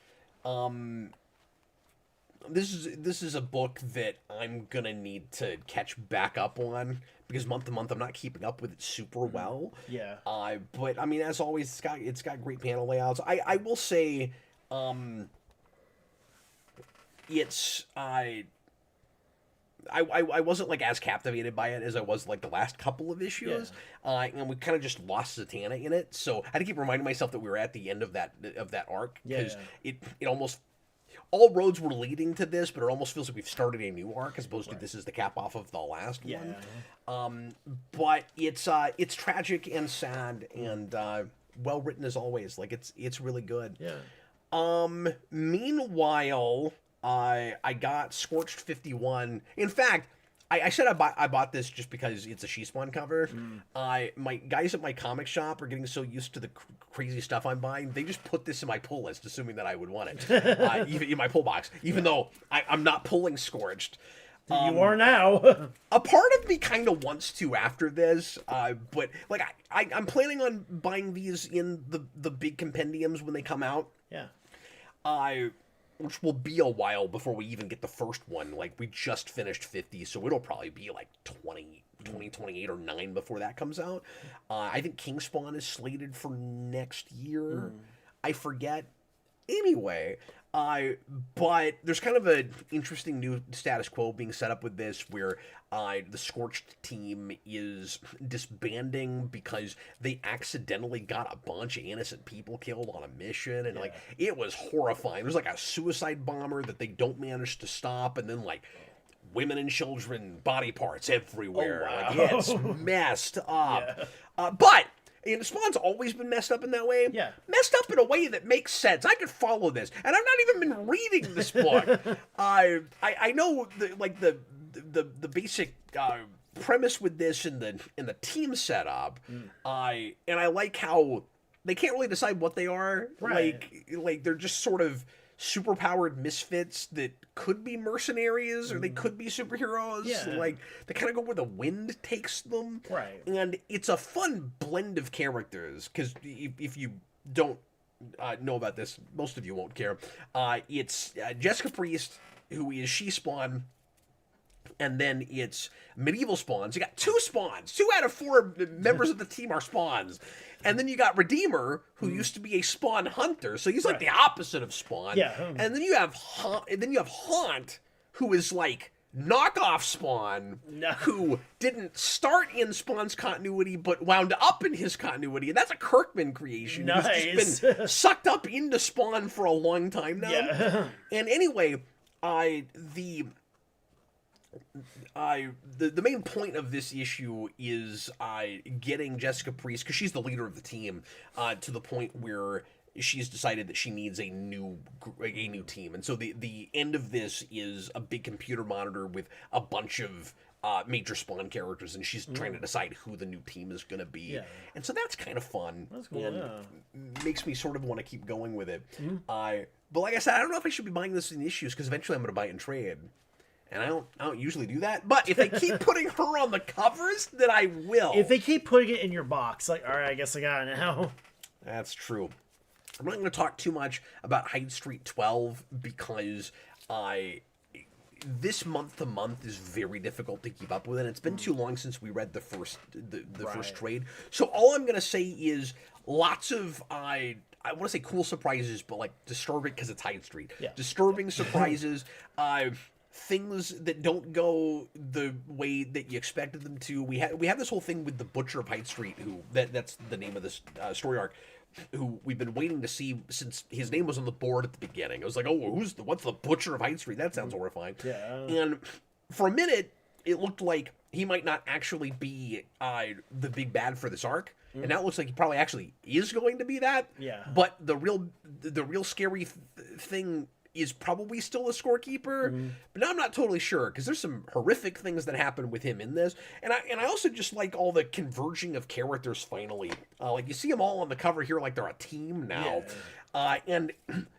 This is a book that I'm gonna need to catch back up on because month to month I'm not keeping up with it super well. Yeah. But I mean, as always, it's got great panel layouts. I will say, it's I wasn't like as captivated by it as I was like the last couple of issues, and we kind of just lost Zatanna in it. So I had to keep reminding myself that we were at the end of that arc because it almost. All roads were leading to this, but it almost feels like we've started a new arc as opposed to this is the cap off of the last one. But it's tragic and sad and well written as always. Like it's really good. Yeah. Meanwhile, I got Scorched 51. In fact, I said I bought this just because it's a She Spawn cover. My guys at my comic shop are getting so used to the crazy stuff I'm buying, they just put this in my pull list, assuming that I would want it, even in my pull box, even though I'm not pulling Scorched. You are now. A part of me kind of wants to after this, but like I'm planning on buying these in the big compendiums when they come out. Yeah. Which will be a while before we even get the first one. Like, we just finished 50, so it'll probably be like 2028 or 9 before that comes out. I think King Spawn is slated for next year. I forget. Anyway, but there's kind of an interesting new status quo being set up with this where the Scorched team is disbanding because they accidentally got a bunch of innocent people killed on a mission, and like it was horrifying. There's like a suicide bomber that they don't manage to stop, and then like women and children body parts everywhere. Oh, wow. Like it's messed up. But and Spawn's always been messed up in that way. Yeah. Messed up in a way that makes sense. I could follow this. And I've not even been reading this book. I know the basic premise with this in the team setup. And I like how they can't really decide what they are. Right. Like they're just sort of superpowered misfits that could be mercenaries or they could be superheroes. Yeah. Like they kind of go where the wind takes them. Right. And it's a fun blend of characters because if you don't know about this, most of you won't care. It's Jessica Priest, who is She-Spawn, and then it's medieval spawns. You got 2 spawns. 2 out of 4 members of the team are spawns. And then you got Redeemer, who used to be a spawn hunter, so he's like the opposite of Spawn. Yeah. And then you have Haunt, who is like knockoff Spawn, who didn't start in Spawn's continuity but wound up in his continuity, and that's a Kirkman creation. Nice. Who's just been sucked up into Spawn for a long time now. Yeah. And anyway, the main point of this issue is getting Jessica Priest, because she's the leader of the team, to the point where she's decided that she needs a new team. And so the end of this is a big computer monitor with a bunch of major Spawn characters, and she's trying to decide who the new team is going to be. Yeah. And so that's kind of fun. That's cool, and makes me sort of want to keep going with it. But like I said, I don't know if I should be buying this in issues, because eventually I'm going to buy it in trade. And I don't usually do that, but if they keep putting her on the covers, then I will. If they keep putting it in your box, like, all right, I guess I got it now. That's true. I'm not going to talk too much about Hyde Street 12 because this month to month is very difficult to keep up with, and it's been too long since we read the first first trade. So all I'm going to say is lots of I want to say cool surprises, but like disturbing because it's Hyde Street. Yeah. Disturbing surprises. Things that don't go the way that you expected them to. We have this whole thing with the Butcher of Hyde Street, that's the name of this story arc, who we've been waiting to see since his name was on the board at the beginning. I was like, oh, what's the Butcher of Hyde Street? That sounds horrifying. Yeah. And for a minute, it looked like he might not actually be the big bad for this arc. And now it looks like he probably actually is going to be that. Yeah. But the real scary thing is probably still a scorekeeper, but now I'm not totally sure because there's some horrific things that happen with him in this, and I also just like all the converging of characters finally. Like you see them all on the cover here, like they're a team now, and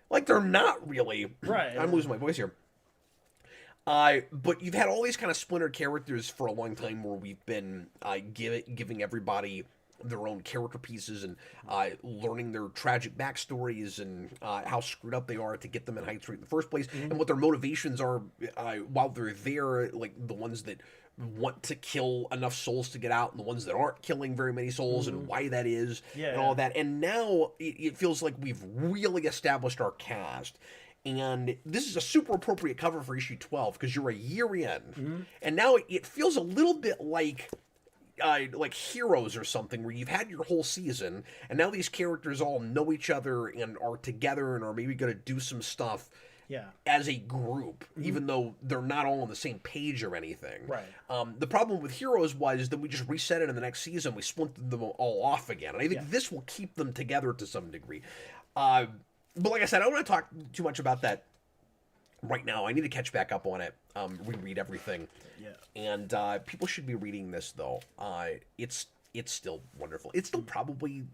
like they're not really. Right. I'm losing my voice here. But you've had all these kind of splintered characters for a long time, where we've been giving everybody their own character pieces and learning their tragic backstories and how screwed up they are to get them in Hyde Street in the first place, and what their motivations are while they're there, like the ones that want to kill enough souls to get out and the ones that aren't killing very many souls, and why that is, and all that. And now it feels like we've really established our cast. And this is a super appropriate cover for issue 12 because you're a year in, and now it feels a little bit like Heroes or something, where you've had your whole season, and now these characters all know each other and are together and are maybe going to do some stuff as a group, even though they're not all on the same page or anything. Right. The problem with Heroes was that we just reset it in the next season, we splintered them all off again, and I think this will keep them together to some degree. But like I said, I don't want to talk too much about that right now. I need to catch back up on it, reread everything. And people should be reading this, though. It's still wonderful. It's still probably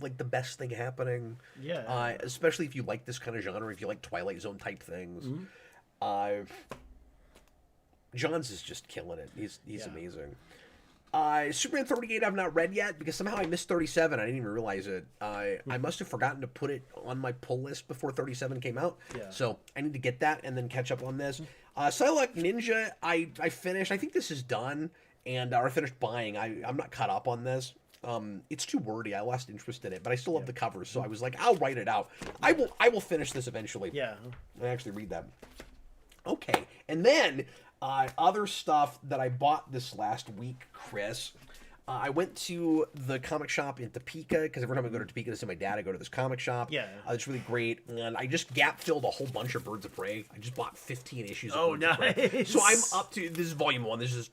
the best thing happening. Especially if you like this kind of genre, if you like Twilight Zone type things. Johns is just killing it. He's Yeah. amazing. Superman 38 I've not read yet because somehow I missed 37. I didn't even realize it. I must have forgotten to put it on my pull list before 37 came out. Yeah. So I need to get that and then catch up on this. Psylocke Ninja, I finished. I think this is done, and I finished buying. I'm not caught up on this. It's too wordy. I lost interest in it, but I still love the covers, so I was like, I'll write it out. I will finish this eventually. Yeah. I actually read that. Okay, and then other stuff that I bought this last week, Chris. I went to the comic shop in Topeka because every time I go to Topeka to see my dad, I go to this comic shop. Yeah. It's really great. And I just gap filled a whole bunch of Birds of Prey. I just bought 15 issues of Birds of Prey. nice. So I'm up to, this is volume 1. This is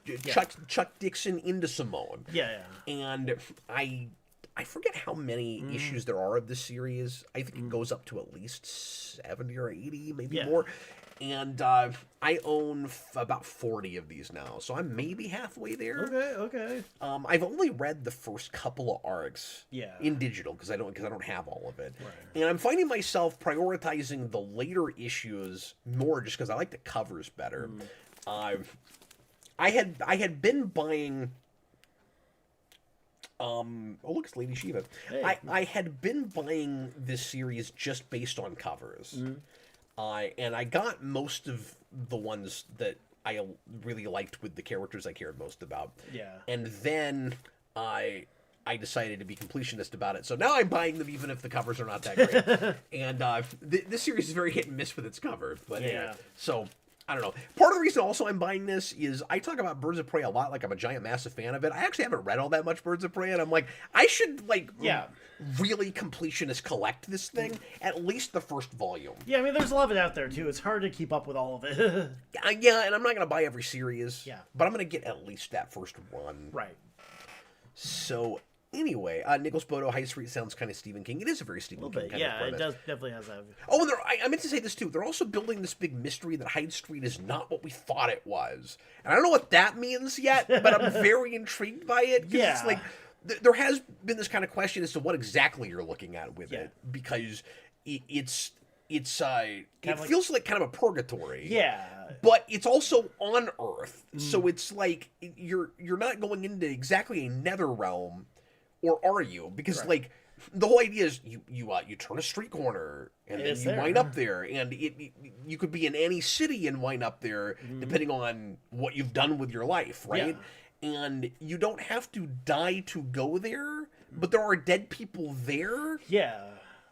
Chuck Dixon into Simone. Yeah. And I forget how many issues there are of this series. I think it goes up to at least 70 or 80, maybe more. And I own about 40 of these now, so I'm maybe halfway there. Okay. I've only read the first couple of arcs in digital because I don't have all of it. Right. And I'm finding myself prioritizing the later issues more just because I like the covers better. I had been buying. Oh, look, it's Lady Shiva. Hey. I had been buying this series just based on covers. And I got most of the ones that I really liked with the characters I cared most about. Yeah. And then I decided to be completionist about it. So now I'm buying them even if the covers are not that great. And this series is very hit and miss with its cover. But Yeah. So I don't know. Part of the reason also I'm buying this is I talk about Birds of Prey a lot, like I'm a giant, massive fan of it. I actually haven't read all that much Birds of Prey, and I'm like, I should, really completionist collect this thing, at least the first volume. Yeah, I mean, there's a lot of it out there, too. It's hard to keep up with all of it. Yeah, and I'm not going to buy every series. Yeah. But I'm going to get at least that first one. Right. So, anyway, Nicholas Bodo, High Street sounds kind of Stephen King. It is a very Stephen King kind of Yeah, premise. it does definitely has that. Oh, and I meant to say this too. They're also building this big mystery that Hyde Street is not what we thought it was. And I don't know what that means yet, but I'm very intrigued by it. Yeah. It's like, there has been this kind of question as to what exactly you're looking at with it. Because it feels like kind of a purgatory. Yeah. But it's also on Earth. So it's like, you're not going into exactly a nether realm. Or are you? Because the whole idea is you turn a street corner and then you wind up there, and you could be in any city and wind up there depending on what you've done with your life, right? Yeah. And you don't have to die to go there, but there are dead people there. Yeah.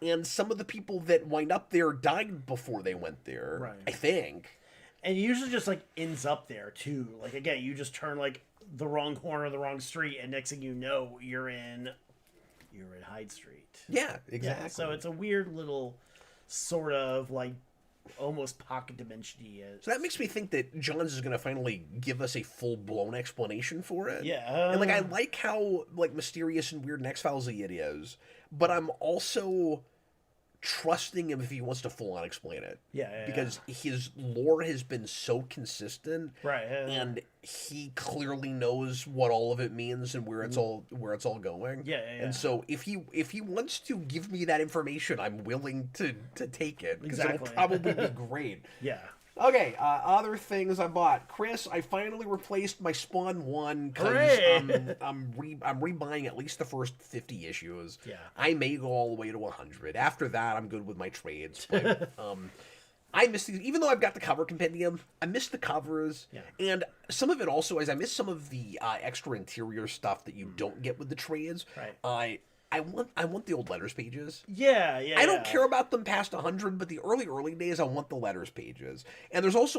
And some of the people that wind up there died before they went there. Right. I think. And it usually just ends up there too. Like again, you just turn the wrong corner, the wrong street, and next thing you know, you're in Hyde Street. Yeah, exactly. Yeah, so it's a weird little sort of almost pocket dimension-y. So that makes me think that Johns is going to finally give us a full-blown explanation for it. Yeah. And I like how mysterious and weird and X-Files-y it is, but I'm also trusting him if he wants to full-on explain it. Yeah. Because his lore has been so consistent. Right. And he clearly knows what all of it means and where it's all going. Yeah. And so if he wants to give me that information, I'm willing to take it because Exactly. it'll probably be great. Yeah. Okay, other things I bought. Chris, I finally replaced my Spawn 1 because Hooray! I'm rebuying at least the first 50 issues. Yeah. I may go all the way to 100. After that, I'm good with my trades. But, I miss these, even though I've got the cover compendium. I miss the covers, and some of it also is I miss some of the extra interior stuff that you don't get with the trades. Right. I want the old letters pages. Yeah. I don't care about them past 100, but the early days I want the letters pages. And there's also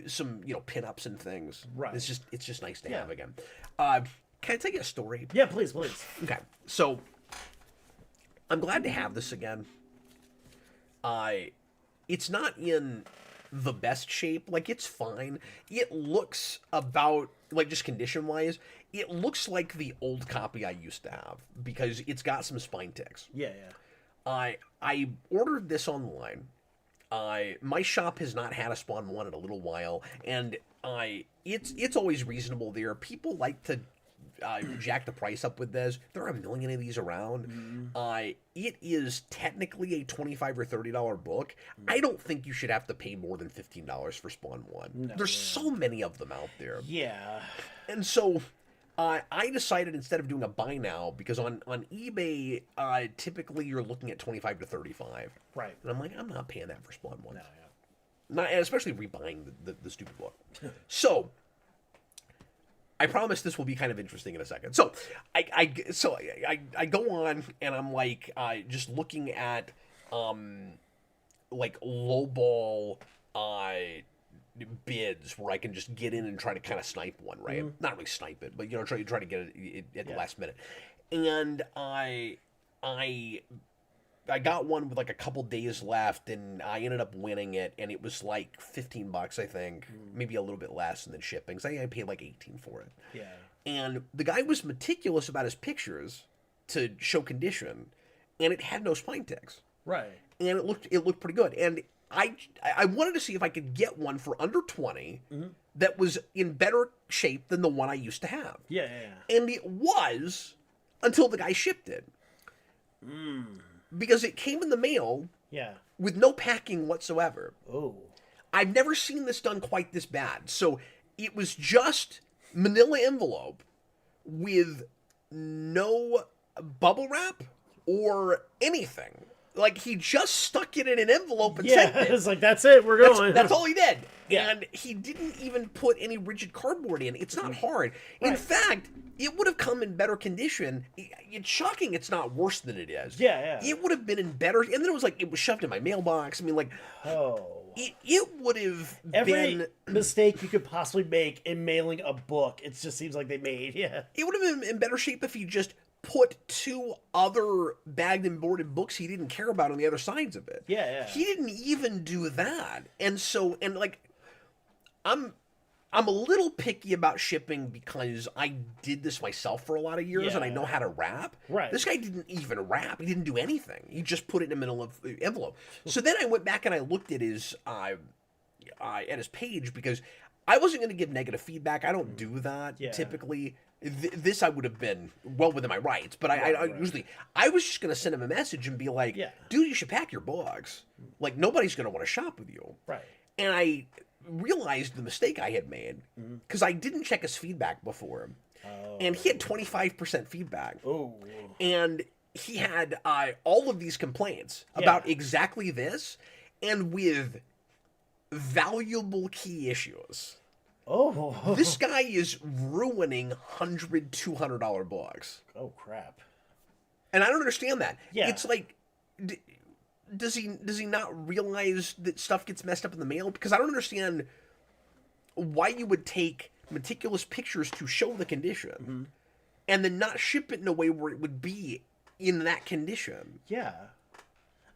some pinups and things. Right. It's just nice to have again. Can I tell you a story? Yeah, please. Okay. So I'm glad to have this again. It's not in the best shape. It's fine. It looks about, just condition-wise, it looks like the old copy I used to have because it's got some spine ticks. Yeah. I ordered this online. My shop has not had a Spawn 1 in a little while, and it's always reasonable there. People like to jacked the price up with this. There are a million of these around. It is technically a $25 or $30 book. I don't think you should have to pay more than $15 for Spawn 1. No, There's so many of them out there. Yeah. And so I decided instead of doing a buy now, because on eBay, typically you're looking at 25 to 35. Right. And I'm like, I'm not paying that for Spawn 1. No, Not, and especially rebuying the stupid book. So I promise this will be kind of interesting in a second. So I go on and I'm like just looking at like lowball bids where I can just get in and try to kind of snipe one, right? Not really snipe it, but try to get it at the last minute. And I got one with like a couple days left, and I ended up winning it, and it was like $15, I think, maybe a little bit less, and then shipping. So I paid like $18 for it. Yeah. And the guy was meticulous about his pictures to show condition, and it had no spine ticks. Right. And it looked pretty good. And I wanted to see if I could get one for under 20 that was in better shape than the one I used to have. Yeah. And it was until the guy shipped it. Because it came in the mail with no packing whatsoever. Oh. I've never seen this done quite this bad. So it was just manila envelope with no bubble wrap or anything. Like, he just stuck it in an envelope and sent it. It's like, that's it, we're going. That's all he did. Yeah. And he didn't even put any rigid cardboard in. It's not hard. In fact, it would have come in better condition. It's shocking it's not worse than it is. Yeah. It would have been in better... And then it was like, it was shoved in my mailbox. I mean, like... Oh. It would have Every been... mistake you could possibly make in mailing a book, it just seems like they made, It would have been in better shape if he just put 2 other bagged and boarded books he didn't care about on the other sides of it. Yeah. He didn't even do that. And so, and like, I'm a little picky about shipping because I did this myself for a lot of years and I know how to wrap. Right. This guy didn't even wrap. He didn't do anything. He just put it in the middle of the envelope. So then I went back and I looked at his page because I wasn't going to give negative feedback. I don't do that typically. This I would have been well within my rights, but I usually I was just going to send him a message and be like, dude, you should pack your books. Like, nobody's going to want to shop with you. Right. And I realized the mistake I had made because I didn't check his feedback before. And he had 25% feedback. Oh. And he had all of these complaints about exactly this and with valuable key issues. Oh. This guy is ruining $100, $200 books. Oh, crap. And I don't understand that. Yeah. It's like, does he not realize that stuff gets messed up in the mail? Because I don't understand why you would take meticulous pictures to show the condition and then not ship it in a way where it would be in that condition. Yeah.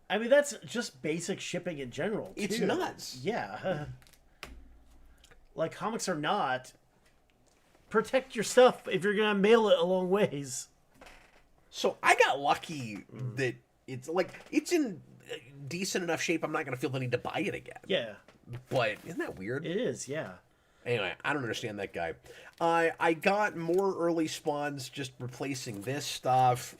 I mean, that's just basic shipping in general, too. It's nuts. Yeah. Like, comics are not. Protect your stuff if you're going to mail it a long ways. So I got lucky that it's like, it's in decent enough shape. I'm not going to feel the need to buy it again. Yeah. But isn't that weird? It is, yeah. Anyway, I don't understand that guy. I got more early spawns just replacing this stuff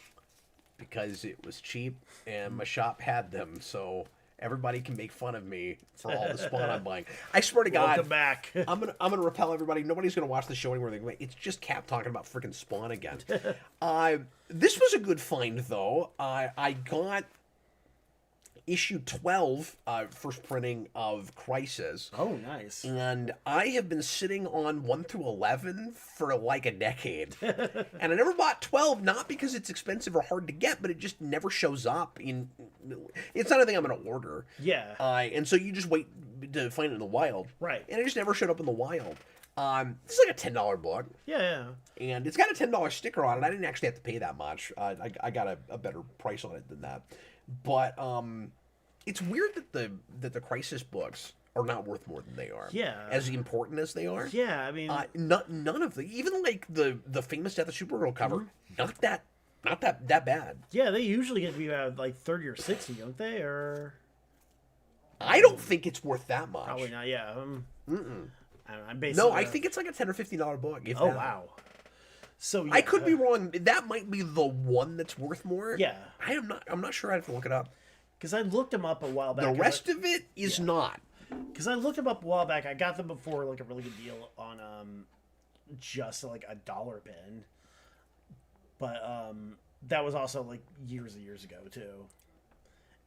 because it was cheap and my shop had them. So everybody can make fun of me for all the spawn I'm buying. I swear to God, Welcome back. I'm gonna repel everybody. Nobody's gonna watch the show anymore. It's just Cap talking about freaking Spawn again. This was a good find though. I got issue 12, first printing of Crisis. Oh, nice. And I have been sitting on 1 through 11 for like a decade. And I never bought 12, not because it's expensive or hard to get, but it just never shows up. It's not anything I'm going to order. Yeah. And so you just wait to find it in the wild. Right. And it just never showed up in the wild. This is like a $10 book. Yeah. And it's got a $10 sticker on it. I didn't actually have to pay that much. I got a better price on it than that. But it's weird that the Crisis books are not worth more than they are. Yeah. As important as they are. Yeah, I mean, none of the, even like the famous Death of Supergirl cover, not that bad. Yeah, they usually get to be about like 30 or 60, don't they? Or I don't think it's worth that much. probably not. Yeah. Mm-mm. I'm basically No, I think it's like a $10 or $15 book. Oh, wow. So yeah, I could be wrong. That might be the one that's worth more. Yeah. I'm not sure. I have to look it up. because I looked them up a while back. The rest of it is not. Because I looked them up a while back. I got them before like a really good deal on just like $1 bin. But that was also like years and years ago too.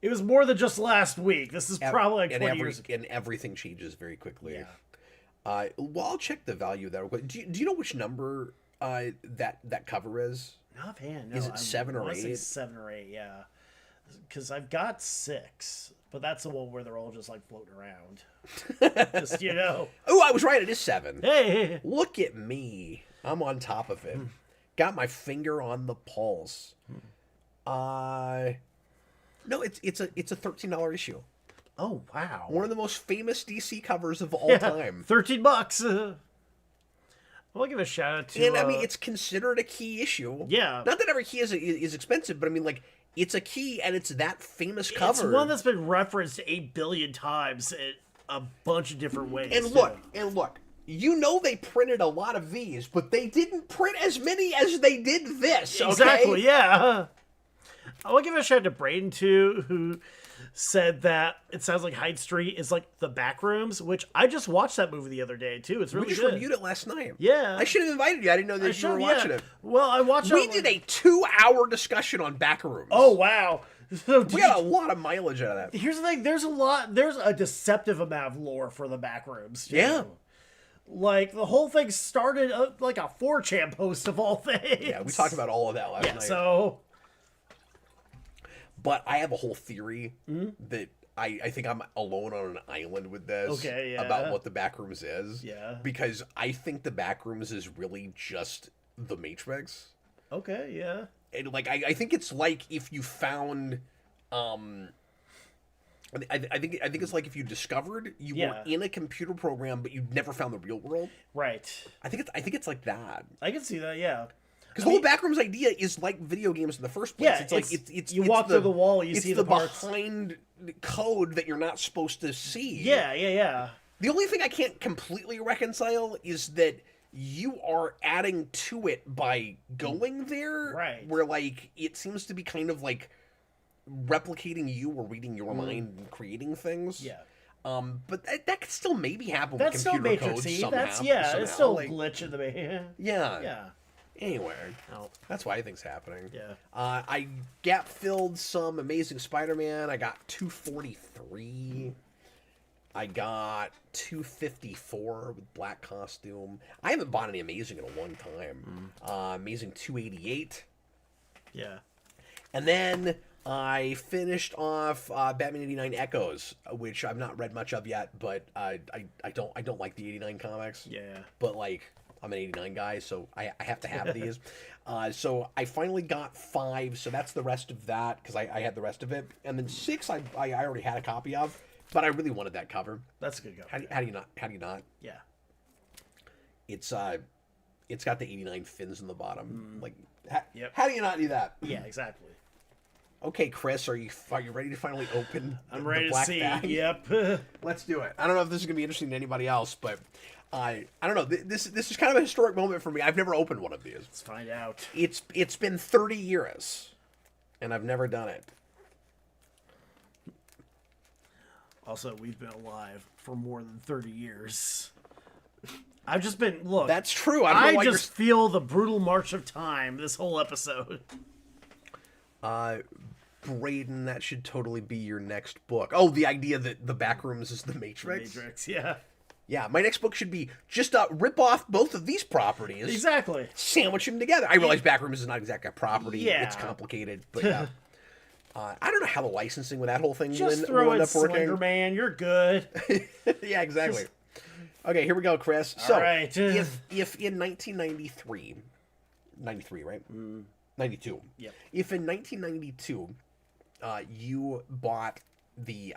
It was more than just last week. This is probably like 20 years ago. And everything changes very quickly. Yeah. Well, I'll check the value of that. Do you know which number that cover is? Offhand, no. Is it 7 or 8? 7 or 8, yeah. Because I've got 6, but that's the one where they're all just like floating around. Just Oh, I was right. It is 7. Hey. Look at me. I'm on top of it. Got my finger on the pulse. No, it's a $13 issue. Oh wow! One of the most famous DC covers of all time. $13. I'll give a shout out to. And I mean, it's considered a key issue. Yeah. Not that every key is expensive, but I mean, like, it's a key, and it's that famous cover. It's one that's been referenced 8 billion times in a bunch of different ways. And look. You know they printed a lot of these, but they didn't print as many as they did this. Okay? Exactly. Yeah. I want to give a shout out to Braden too, who said that it sounds like Hyde Street is like the back rooms, which I just watched that movie the other day too. It's really good. We just reviewed it last night. Yeah. I should have invited you. I didn't know that you were watching it. Well, I watched it. We did a 2-hour discussion on back rooms. Oh, wow. So we got a lot of mileage out of that. Here's the thing. There's a deceptive amount of lore for the back rooms too. Yeah. Like, the whole thing started like a 4chan post of all things. Yeah, we talked about all of that last night. So... But I have a whole theory that I think I'm alone on an island with this about what the Backrooms is. Yeah. Because I think the Backrooms is really just the Matrix. Okay, yeah. And like I think it's like if you found I think it's like if you discovered you were in a computer program but you never found the real world. Right. I think it's like that. I can see that, yeah. Because the whole Backrooms idea is like video games in the first place. Yeah, it's like it's you walk through the wall, you see the parts. behind code that you're not supposed to see. Yeah. The only thing I can't completely reconcile is that you are adding to it by going there. Right. Where like it seems to be kind of like replicating you or reading your mind and creating things. Yeah. But that could still maybe happen That's with still computer code Matrix-y. somehow. It's still like, glitch in the Yeah. Anyway, that's why I think's happening. Yeah. I gap-filled some Amazing Spider-Man. I got 243. I got 254 with black costume. I haven't bought any Amazing in a long time. Amazing 288. Yeah. And then I finished off Batman 89 Echoes, which I've not read much of yet, but I don't like the 89 comics. Yeah. But like I'm an 89 guy, so I have to have these. So I finally got 5, so that's the rest of that, because I had the rest of it. And then 6 I already had a copy of, but I really wanted that cover. That's a good cover. How do you not? Yeah. It's got the 89 fins in the bottom. Like, Yep. How do you not do that? Yeah, exactly. Okay, Chris, are you ready to finally open I'm the ready black to see. bag? Yep. Let's do it. I don't know if this is going to be interesting to anybody else, but I don't know. This is kind of a historic moment for me. I've never opened one of these. Let's find out. It's been 30 years, and I've never done it. Also, we've been alive for more than 30 years. I've just been, look. That's true. I just feel the brutal march of time this whole episode. Braden, that should totally be your next book. Oh, the idea that the Backrooms is the Matrix? The Matrix, yeah. Yeah, my next book should be just rip off both of these properties. Exactly. Sandwich them together. I realize Backrooms is not exactly a property. Yeah. It's complicated, but yeah. I don't know how the licensing with that whole thing just will throw end in up working. Slender Man, you're good. Yeah, exactly. Okay, here we go, Chris. All So, right. if in 1993, 93, right? 92. Yep. If in 1992, you bought the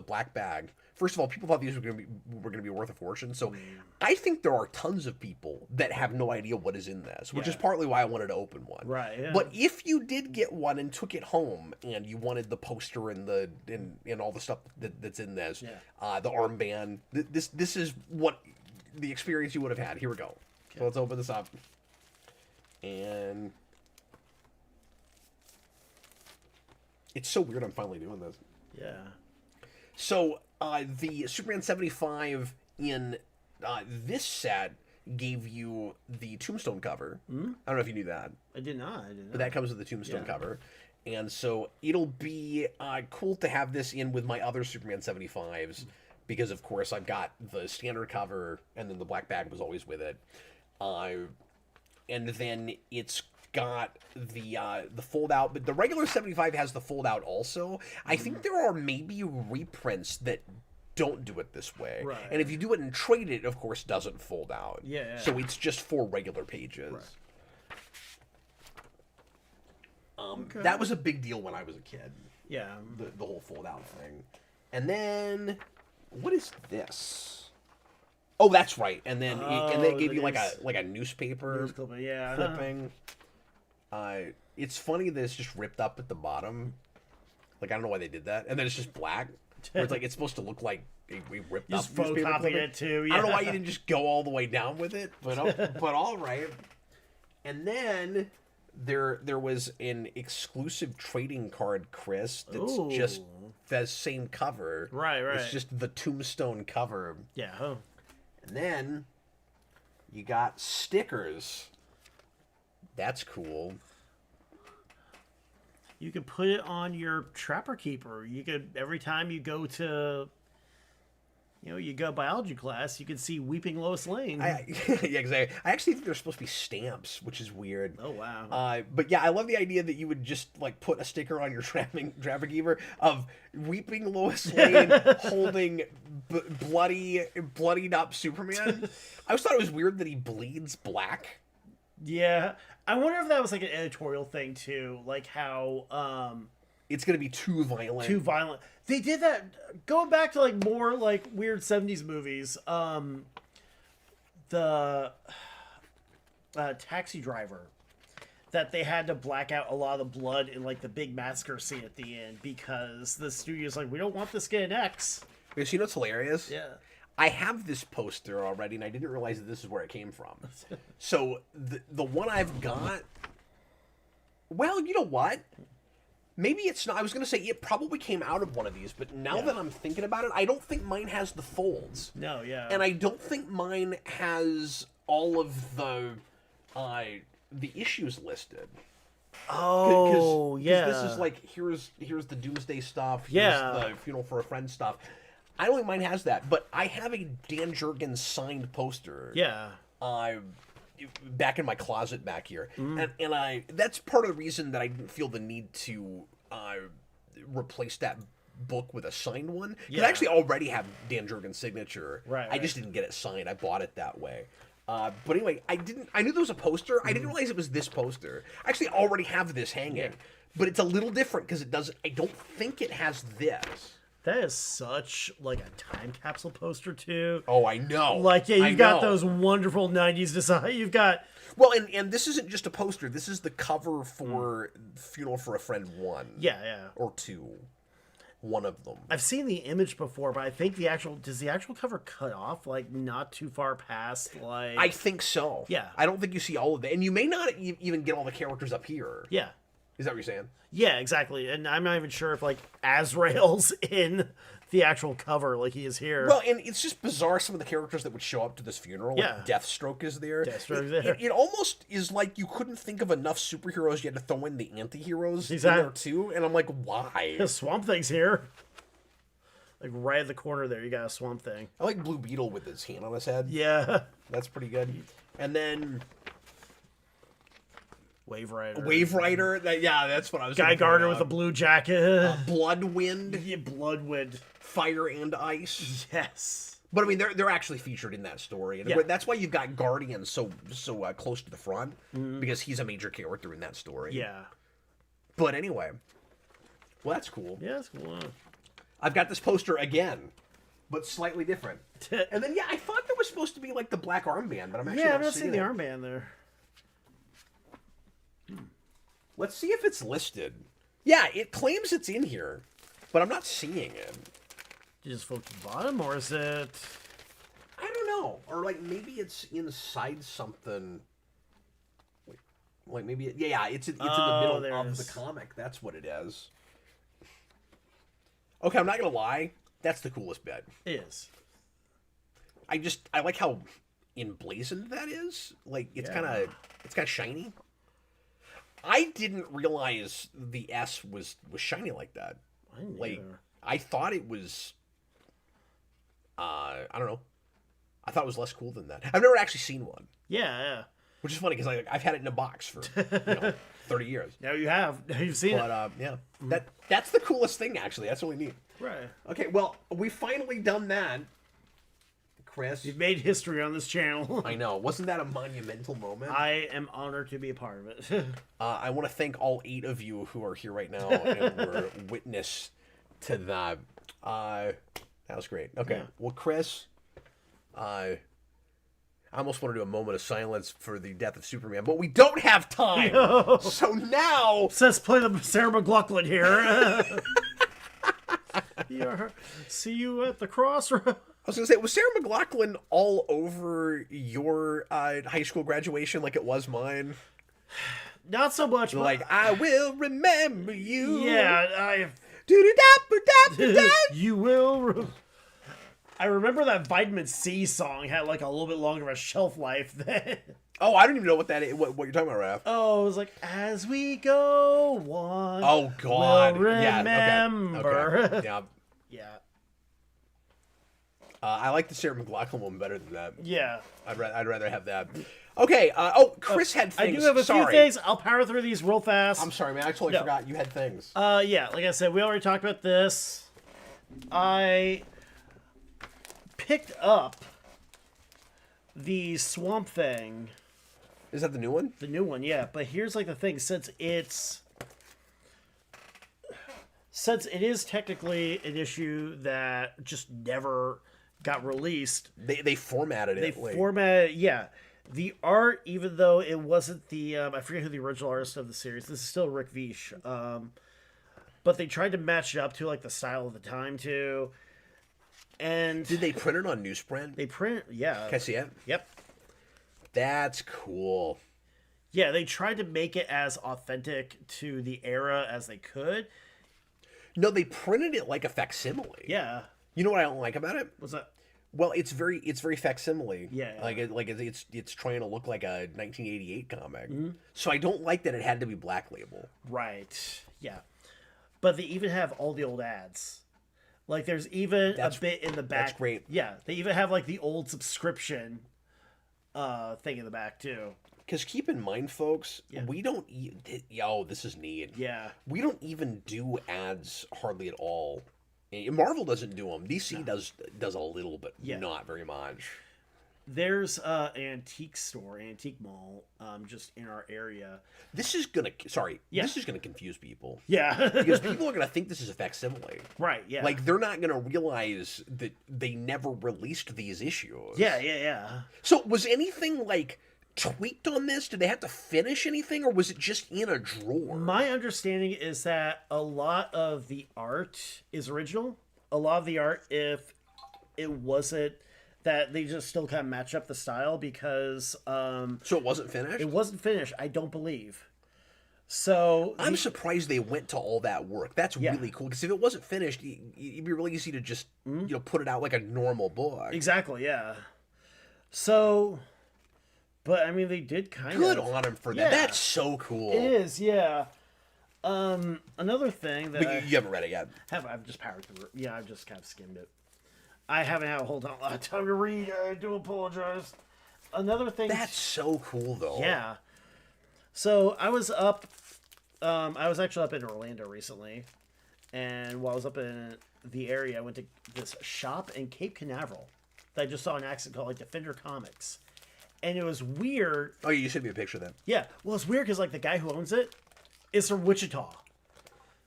black bag. First of all, people thought these were going to be worth a fortune. So, I think there are tons of people that have no idea what is in this, which is partly why I wanted to open one. Right. Yeah. But if you did get one and took it home, and you wanted the poster and and all the stuff that's in this, the armband, this is what the experience you would have had. Here we go. So let's open this up. And it's so weird I'm finally doing this. Yeah. So, the Superman 75 in this set gave you the Tombstone cover. Mm-hmm. I don't know if you knew that. I did not. But that comes with the Tombstone cover. And so it'll be cool to have this in with my other Superman 75s because, of course, I've got the standard cover and then the black bag was always with it. And then it's got the fold out, but the regular 75 has the fold out also. I think there are maybe reprints that don't do it this way. Right. And if you do it and trade it, of course, doesn't fold out. Yeah. So it's just 4 regular pages. Right. Okay. That was a big deal when I was a kid. Yeah. The whole fold out thing. And then what is this? Oh, that's right. And then they gave you like a newspaper clipping. It's funny that it's just ripped up at the bottom. Like I don't know why they did that. And then it's just black. Where it's like it's supposed to look like we ripped up newspaper clipping. It too. Yeah. I don't know why you didn't just go all the way down with it, but all right. And then there was an exclusive trading card, Chris, that's just the same cover. Right. It's just the Tombstone cover. Yeah. Huh. And then you got stickers. That's cool. You could put it on your Trapper Keeper. You could, every time you go to, you go biology class, you could see Weeping Lois Lane. Yeah, exactly. I actually think they're supposed to be stamps, which is weird. Oh, wow. But yeah, I love the idea that you would just like put a sticker on your Trapper Keeper of Weeping Lois Lane holding bloodied up Superman. I always thought it was weird that he bleeds black. Yeah. I wonder if that was like an editorial thing too, like how it's gonna be too violent. They did that going back to like more like weird 70s movies. The Taxi Driver, that they had to black out a lot of the blood in like the big massacre scene at the end because the studio's like, we don't want this getting X. Because you know what's hilarious? Yeah. I have this poster already, and I didn't realize that this is where it came from. So the one I've got, well, you know what? Maybe it's not. I was going to say it probably came out of one of these, but now that I'm thinking about it, I don't think mine has the folds. No, yeah. And I don't think mine has all of the issues listed. Oh, yeah. Because this is like, here's the Doomsday stuff, here's the Funeral for a Friend stuff. I don't think mine has that, but I have a Dan Jurgens signed poster. Yeah. Back in my closet back here. And that's part of the reason that I didn't feel the need to replace that book with a signed one. Because I actually already have Dan Jurgens' signature. Right. I just didn't get it signed. I bought it that way. But anyway, I knew there was a poster. I didn't realize it was this poster. I actually already have this hanging. But it's a little different because I don't think it has this. That is such like a time capsule poster too. Oh, I know. Like you've got those wonderful 90s design. You've got and this isn't just a poster. This is the cover for Funeral for a Friend 1. Yeah. Or 2. One of them. I've seen the image before, but I think does the actual cover cut off like not too far past like I think so. Yeah. I don't think you see all of it. And you may not even get all the characters up here. Yeah. Is that what you're saying? Yeah, exactly. And I'm not even sure if like Azrael's in the actual cover like he is here. Well, and it's just bizarre some of the characters that would show up to this funeral. Yeah. Like Deathstroke is there. It almost is like you couldn't think of enough superheroes. You had to throw in the anti-heroes in there too. And I'm like, why? Swamp Thing's here. Like right at the corner there, you got a Swamp Thing. I like Blue Beetle with his hand on his head. Yeah. That's pretty good. And then Wave Rider. That's what I was Guy Gardner with a blue jacket. Bloodwind. Yeah, Bloodwind. Fire and Ice. Yes. But I mean, they're actually featured in that story, and that's why you've got Guardian so close to the front because he's a major character in that story. Yeah. But anyway, well, that's cool. Yeah, that's cool. I've got this poster again, but slightly different. And then I thought there was supposed to be like the black armband, but I'm actually not seeing the armband there. Let's see if it's listed. Yeah, it claims it's in here, but I'm not seeing it. You just float to the bottom, or is it? I don't know. Or like maybe it's inside something. Wait. Like maybe yeah, it's in the middle of the comic. That's what it is. Okay, I'm not gonna lie. That's the coolest bit. It is. I like how emblazoned that is. Like it's kind of shiny. I didn't realize the S was shiny like that. Like I thought it was. I don't know. I thought it was less cool than that. I've never actually seen one. Yeah. Which is funny because I've had it in a box for 30 years. Now you have. You've seen it. But yeah, that's the coolest thing. Actually, that's really neat. Right. Okay, well, we've finally done that, Chris. You've made history on this channel. I know. Wasn't that a monumental moment? I am honored to be a part of it. I want to thank all 8 of you who are here right now and were witness to that. That was great. Okay, Yeah. well, Chris, I almost want to do a moment of silence for the death of Superman, but we don't have time. No. So now... Says play the Sarah McLachlan here. See you at the crossroads. I was going to say, was Sarah McLachlan all over your high school graduation like it was mine? Not so much. But... Like, I will remember you. Yeah, you will... I remember that Vitamin C song had like a little bit longer of a shelf life than... Oh, I don't even know what that is. What you're talking about, Raph? Oh, it was like, as we go on. Oh, God. We'll Yeah, remember. okay. Yeah. Yeah. I like the Sarah McLachlan one better than that. Yeah. I'd rather have that. Okay. Chris had things. I do have a few things. I'll power through these real fast. I'm sorry, man. I totally forgot you had things. Yeah. Like I said, we already talked about this. I picked up the Swamp Thing. Is that the new one? The new one, yeah. But here's like the thing, since it is technically an issue that just never got released. They formatted it. Yeah. The art, even though it wasn't the I forget who the original artist of the series. This is still Rick Veitch. But they tried to match it up to like the style of the time too. And did they print it on newsprint? They print, yeah. Can I see it? Yep. That's cool. Yeah, they tried to make it as authentic to the era as they could. No, they printed it like a facsimile. Yeah. You know what I don't like about it? What's that? Well, it's very facsimile. Yeah. It's trying to look like a 1988 comic. Mm-hmm. So I don't like that it had to be Black Label. Right. Yeah. But they even have all the old ads. Like there's even a bit in the back. That's great. Yeah, they even have like the old subscription thing in the back too. Because keep in mind, folks, we don't... this is neat. Yeah. We don't even do ads hardly at all. Marvel doesn't do them. DC does a little, but not very much. There's an antique mall, just in our area. This is gonna... This is gonna confuse people. Yeah. Because people are gonna think this is a facsimile. Right, yeah. Like, they're not gonna realize that they never released these issues. Yeah. So, was anything, like... tweaked on this? Did they have to finish anything, or was it just in a drawer? My understanding is that a lot of the art is original. A lot of the art, if it wasn't, that they just still kind of match up the style because... so it wasn't finished? It wasn't finished, I don't believe. So... I'm surprised they went to all that work. That's really cool, because if it wasn't finished, it'd be really easy to just, put it out like a normal book. Exactly, yeah. So... But, I mean, they did kind of... Good on them for that. Yeah. That's so cool. It is, yeah. Another thing that... But you haven't read it yet. I've just powered through it. Yeah, I've just kind of skimmed it. I haven't had a whole lot of time to read. I do apologize. Another thing... That's so cool, though. Yeah. So, I was up... I was actually up in Orlando recently. And while I was up in the area, I went to this shop in Cape Canaveral that I just saw an accent called, like, Defender Comics. And it was weird. Oh, you sent me a picture of that. Yeah. Well, it's weird because, like, the guy who owns it is from Wichita.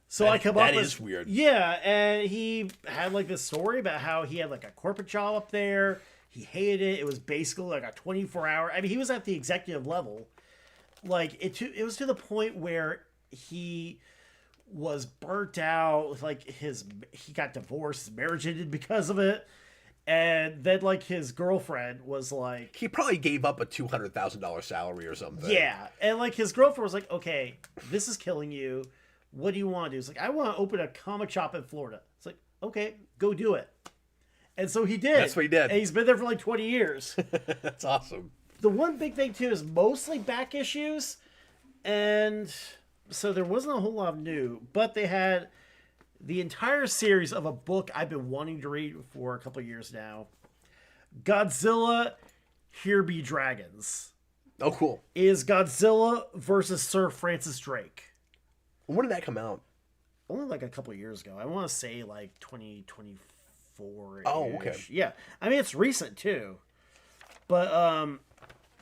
So I come up with... That is weird. Yeah, and he had, like, this story about how he had, like, a corporate job up there. He hated it. It was basically, like, a 24-hour... I mean, he was at the executive level. Like, it was to the point where he was burnt out. Like, he got divorced. His marriage ended because of it. And then, like, his girlfriend was like... He probably gave up a $200,000 salary or something. Yeah. And, like, his girlfriend was like, okay, this is killing you. What do you want to do? It's like, I want to open a comic shop in Florida. It's like, okay, go do it. And so he did. That's what he did. And he's been there for like 20 years. That's awesome. The one big thing, too, is mostly back issues. And so there wasn't a whole lot of new. But they had the entire series of a book I've been wanting to read for a couple of years now. Godzilla, Here Be Dragons. Oh, cool. Is Godzilla versus Sir Francis Drake. When did that come out? Only like a couple of years ago. I want to say like 2024. Oh, okay. Yeah. I mean, it's recent too. But,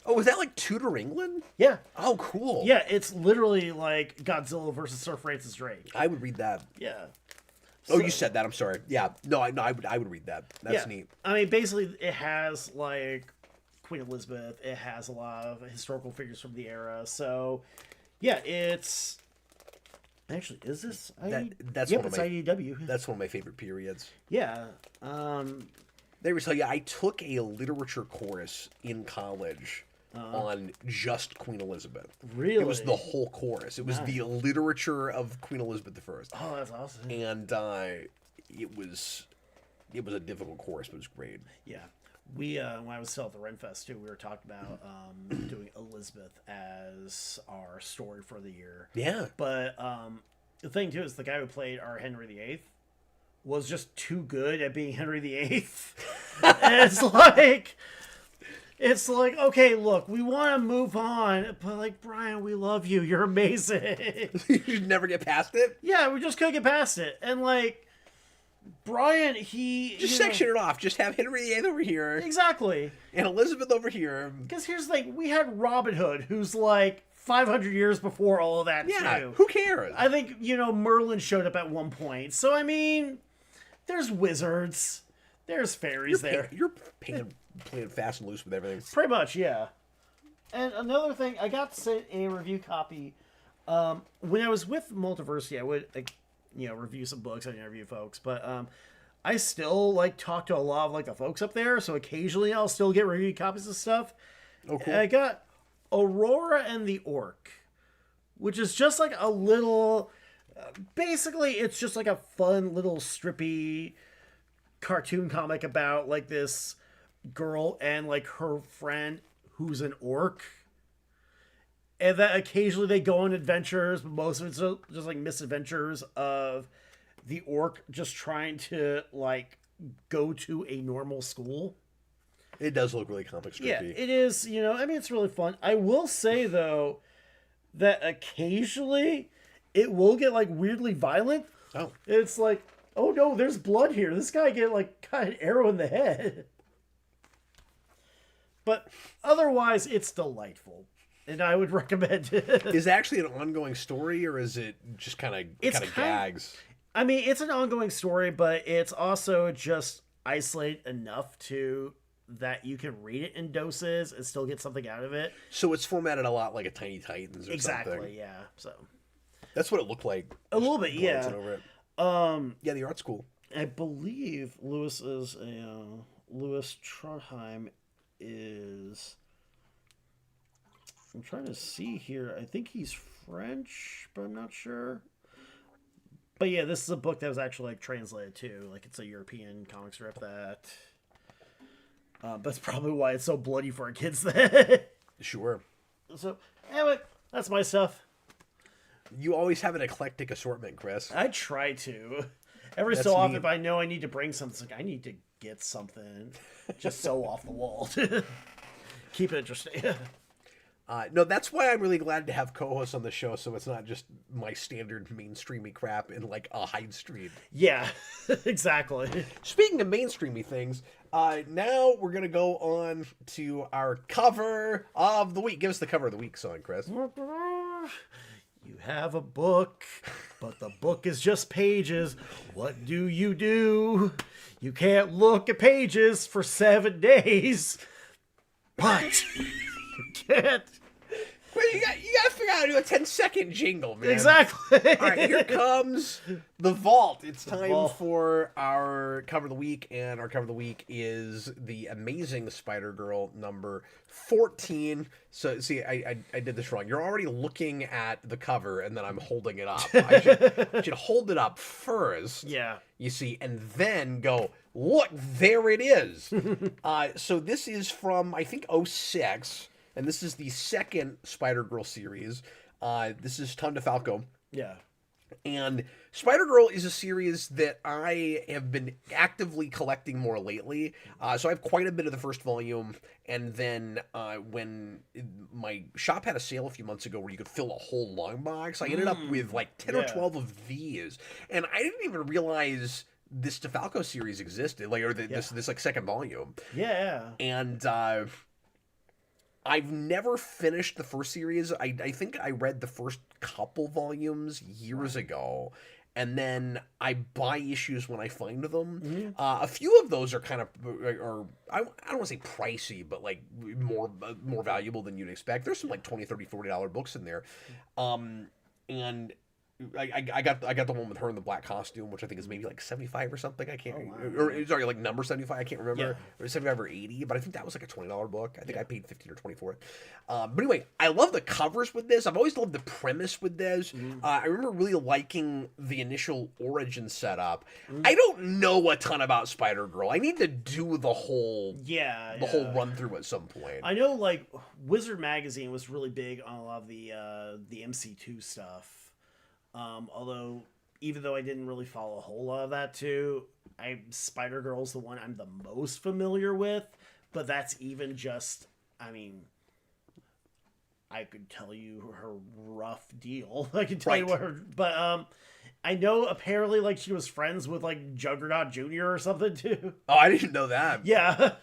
Oh, is that like Tudor England? yeah. Oh, cool. Yeah, it's literally like Godzilla versus Sir Francis Drake. I would read that. Yeah. Oh, you said that. I'm sorry. Yeah. No, I would read that. That's neat. I mean, basically, it has like Queen Elizabeth. It has a lot of historical figures from the era. So, yeah, it's actually is this? That's yep, one of it's my IDW. That's one of my favorite periods. Yeah. There was I took a literature course in college on just Queen Elizabeth. Really? It was the whole course. It was the literature of Queen Elizabeth I. Oh, that's awesome. And it was a difficult course, but it was great. Yeah. We when I was still at the Renfest too, we were talking about doing Elizabeth as our story for the year. Yeah. But the thing too is the guy who played our Henry VIII was just too good at being Henry VIII. And it's like, okay, look, we want to move on, but like, Brian, we love you. You're amazing. You should never get past it. Yeah, we just couldn't get past it. And like, Brian, he just section it off. Just have Henry VIII over here. Exactly. And Elizabeth over here. Because here's the thing, we had Robin Hood, who's like 500 years before all of that too. Who cares? I think, Merlin showed up at one point. So, I mean, there's wizards. There's fairies there. You're playing fast and loose with everything. Pretty much, yeah. And another thing, I got sent a review copy. When I was with Multiversity, I would, review some books and interview folks. But I still, talk to a lot of, the folks up there. So occasionally I'll still get review copies of stuff. Oh, cool. And I got Aurora and the Orc, which is just like a little... basically, it's just like a fun little strippy cartoon comic about, this girl and, her friend who's an orc. And that occasionally they go on adventures, but most of it's just, misadventures of the orc just trying to, go to a normal school. It does look really comic strippy. Yeah, it is, it's really fun. I will say, though, that occasionally it will get, weirdly violent. Oh. It's like, oh no, there's blood here. This guy got an arrow in the head. But otherwise, it's delightful. And I would recommend it. Is it actually an ongoing story, or is it just kind of gags? I mean, it's an ongoing story, but it's also just isolated enough that you can read it in doses and still get something out of it. So it's formatted a lot like a Tiny Titans or exactly, something. Yeah. So that's what it looked like. A little bit, yeah. Over it. Yeah, the art's cool. I believe Louis Trondheim is... I'm trying to see here. I think he's French, but I'm not sure. But yeah, this is a book that was actually translated too. It's a European comic strip that... that's probably why it's so bloody for our kids then. Sure. So, anyway, that's my stuff. You always have an eclectic assortment, Chris. I try to. Every so often, if I know I need to bring something, I need to get something just so off the wall to keep it interesting. No, that's why I'm really glad to have co-hosts on the show, so it's not just my standard mainstreamy crap in a Hyde Street. Yeah, exactly. Speaking of mainstreamy things, now we're going to go on to our cover of the week. Give us the cover of the week song, Chris. You have a book, but the book is just pages. What do? You can't look at pages for 7 days. But you can't. Well, you got to figure out how to do a 10-second jingle, man. Exactly. All right, here comes the vault. It's time vault. for our cover of the week, and our cover of the week is the Amazing Spider-Girl number 14. So, see, I did this wrong. You're already looking at the cover, and then I'm holding it up. I should hold it up first. Yeah. You see, and then go, look, there it is. So this is from, I think, 06. And this is the second Spider-Girl series. This is Tom DeFalco. Yeah. And Spider-Girl is a series that I have been actively collecting more lately. So I have quite a bit of the first volume. And then when my shop had a sale a few months ago where you could fill a whole long box, I ended up with like 10 or 12 of these. And I didn't even realize this DeFalco series existed, like, or this like second volume. Yeah. And I've never finished the first series. I think I read the first couple volumes years ago, and then I buy issues when I find them. Mm-hmm. A few of those are kind of, or I don't want to say pricey, but like more valuable than you'd expect. There's some like $20, $30, $40 books in there, and I got the one with her in the black costume, which I think is maybe like 75 or something. I can't, or sorry, like number 75. I can't remember, or 75 or 80. But I think that was like a $20 book. I think I paid 15 or 20 for it. But anyway, I love the covers with this. I've always loved the premise with this. I remember really liking the initial origin setup. I don't know a ton about Spider-Girl. I need to do the whole whole run through at some point. I know, like, Wizard Magazine was really big on a lot of the MC2 stuff. Although, even though I didn't really follow a whole lot of that too, Spider-Girl's the one I'm the most familiar with, but that's even just, I mean, I could tell you her rough deal. I could tell you what her, but, I know apparently, like, she was friends with, like, Juggernaut Jr. or something too. Oh, I didn't know that. Yeah.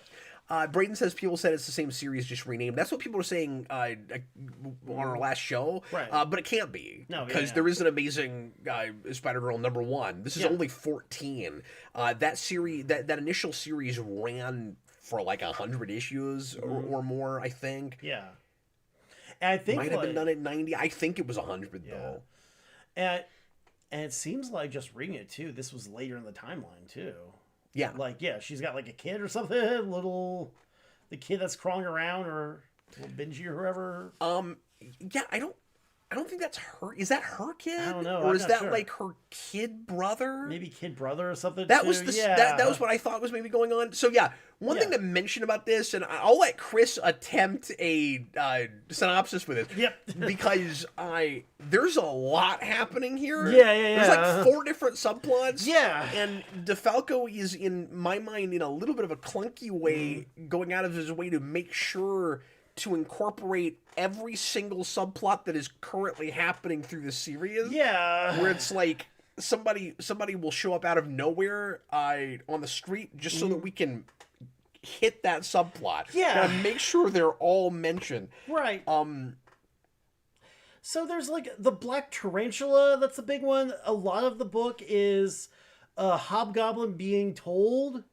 Brayden says people said it's the same series, just renamed. That's what people were saying on our last show. Right. But it can't be. No, because there is an Amazing Spider-Girl number 1. This is only 14. That series, that initial series ran for like 100 issues or more, I think. Yeah. And I think might have been done at 90. I think it was 100 though. And it seems like, just reading it too, this was later in the timeline too. Yeah. Like, she's got like a kid or something, the kid that's crawling around, or little Benji or whoever. Yeah, I don't think that's her. Is that her kid? I don't know. Or I'm is not that sure. like her kid brother? Maybe kid brother or something. That too. was that was what I thought was maybe going on. So yeah, one thing to mention about this, and I'll let Chris attempt a synopsis with it. Yep. Because there's a lot happening here. Yeah. There's like 4 different subplots. Yeah. And DeFalco is, in my mind, in a little bit of a clunky way, going out of his way to make sure to incorporate every single subplot that is currently happening through the series. Yeah. Where it's like somebody will show up out of nowhere on the street just so that we can hit that subplot. Yeah. Gotta make sure they're all mentioned. Right. So there's like the Black Tarantula, that's the big one. A lot of the book is Hobgoblin being told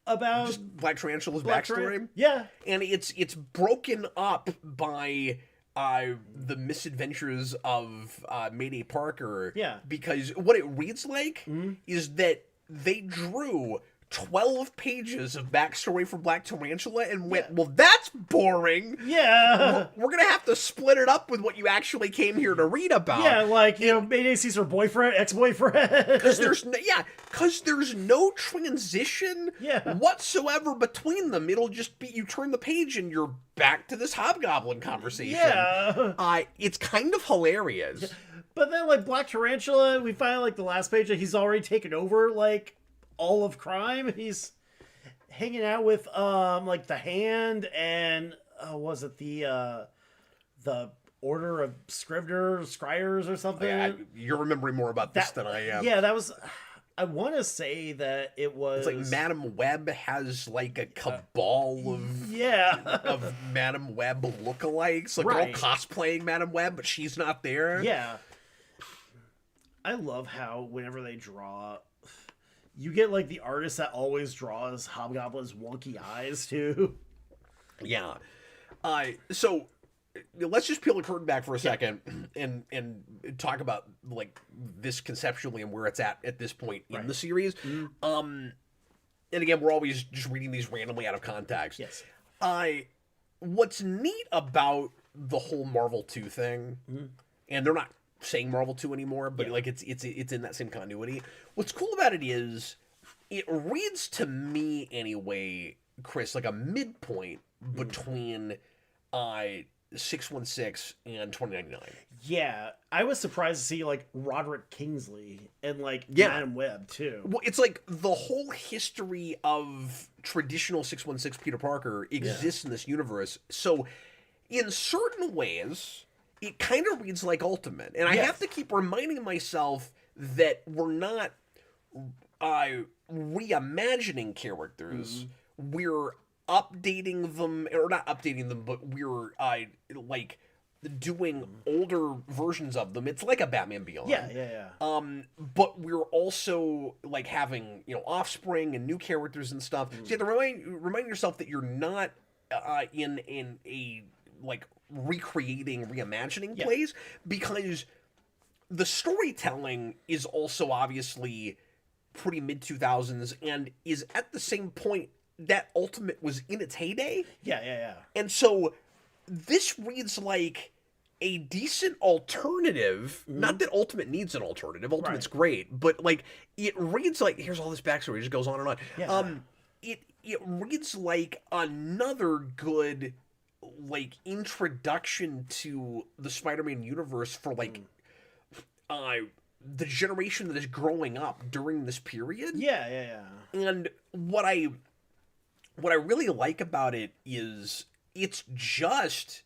about just Black Tarantula's backstory. Yeah. And it's broken up by the misadventures of Mayday Parker. Yeah. Because what it reads like is that they drew 12 pages of backstory for Black Tarantula and went, well, that's boring. Yeah. We're going to have to split it up with what you actually came here to read about. Yeah, like, Mayday sees her boyfriend, ex-boyfriend. Because there's no transition whatsoever between them. It'll just be, you turn the page and you're back to this Hobgoblin conversation. Yeah. It's kind of hilarious. But then, like, Black Tarantula, we find, like, the last page that he's already taken over, like, all of crime. He's hanging out with like the Hand and was it the Order of Scryers or something. You're remembering more about this than I am. Yeah, that was, I want to say that it was, it's like Madam Web has like a cabal of Madam Web lookalikes, like they're all cosplaying Madam Web, but she's not there. Yeah, I love how whenever they draw, you get, like, the artist that always draws Hobgoblin's wonky eyes, too. Yeah. So, let's just peel the curtain back for a second and talk about like this conceptually and where it's at this point in the series. And again, we're always just reading these randomly out of context. Yes. What's neat about the whole Marvel 2 thing, and they're not saying Marvel 2 anymore, but like it's in that same continuity. What's cool about it is it reads to me anyway, Chris, like a midpoint between 616 and 2099. Yeah, I was surprised to see like Roderick Kingsley and like Madam Web too. Well, it's like the whole history of traditional 616 Peter Parker exists in this universe. So in certain ways, it kind of reads like Ultimate. And I have to keep reminding myself that we're not reimagining characters. We're updating them, or not updating them, but we're like doing older versions of them. It's like a Batman Beyond. Yeah. But we're also like having, you know, offspring and new characters and stuff. So you have to remind yourself that you're not in a like recreating, reimagining place, because the storytelling is also obviously pretty mid-2000s and is at the same point that Ultimate was in its heyday. Yeah. And so this reads like a decent alternative. Not that Ultimate needs an alternative. Ultimate's great, but like it reads like, here's all this backstory. It just goes on and on. Yeah. It reads like another good like introduction to the Spider-Man universe for like the generation that is growing up during this period. Yeah. And what I really like about it is it's just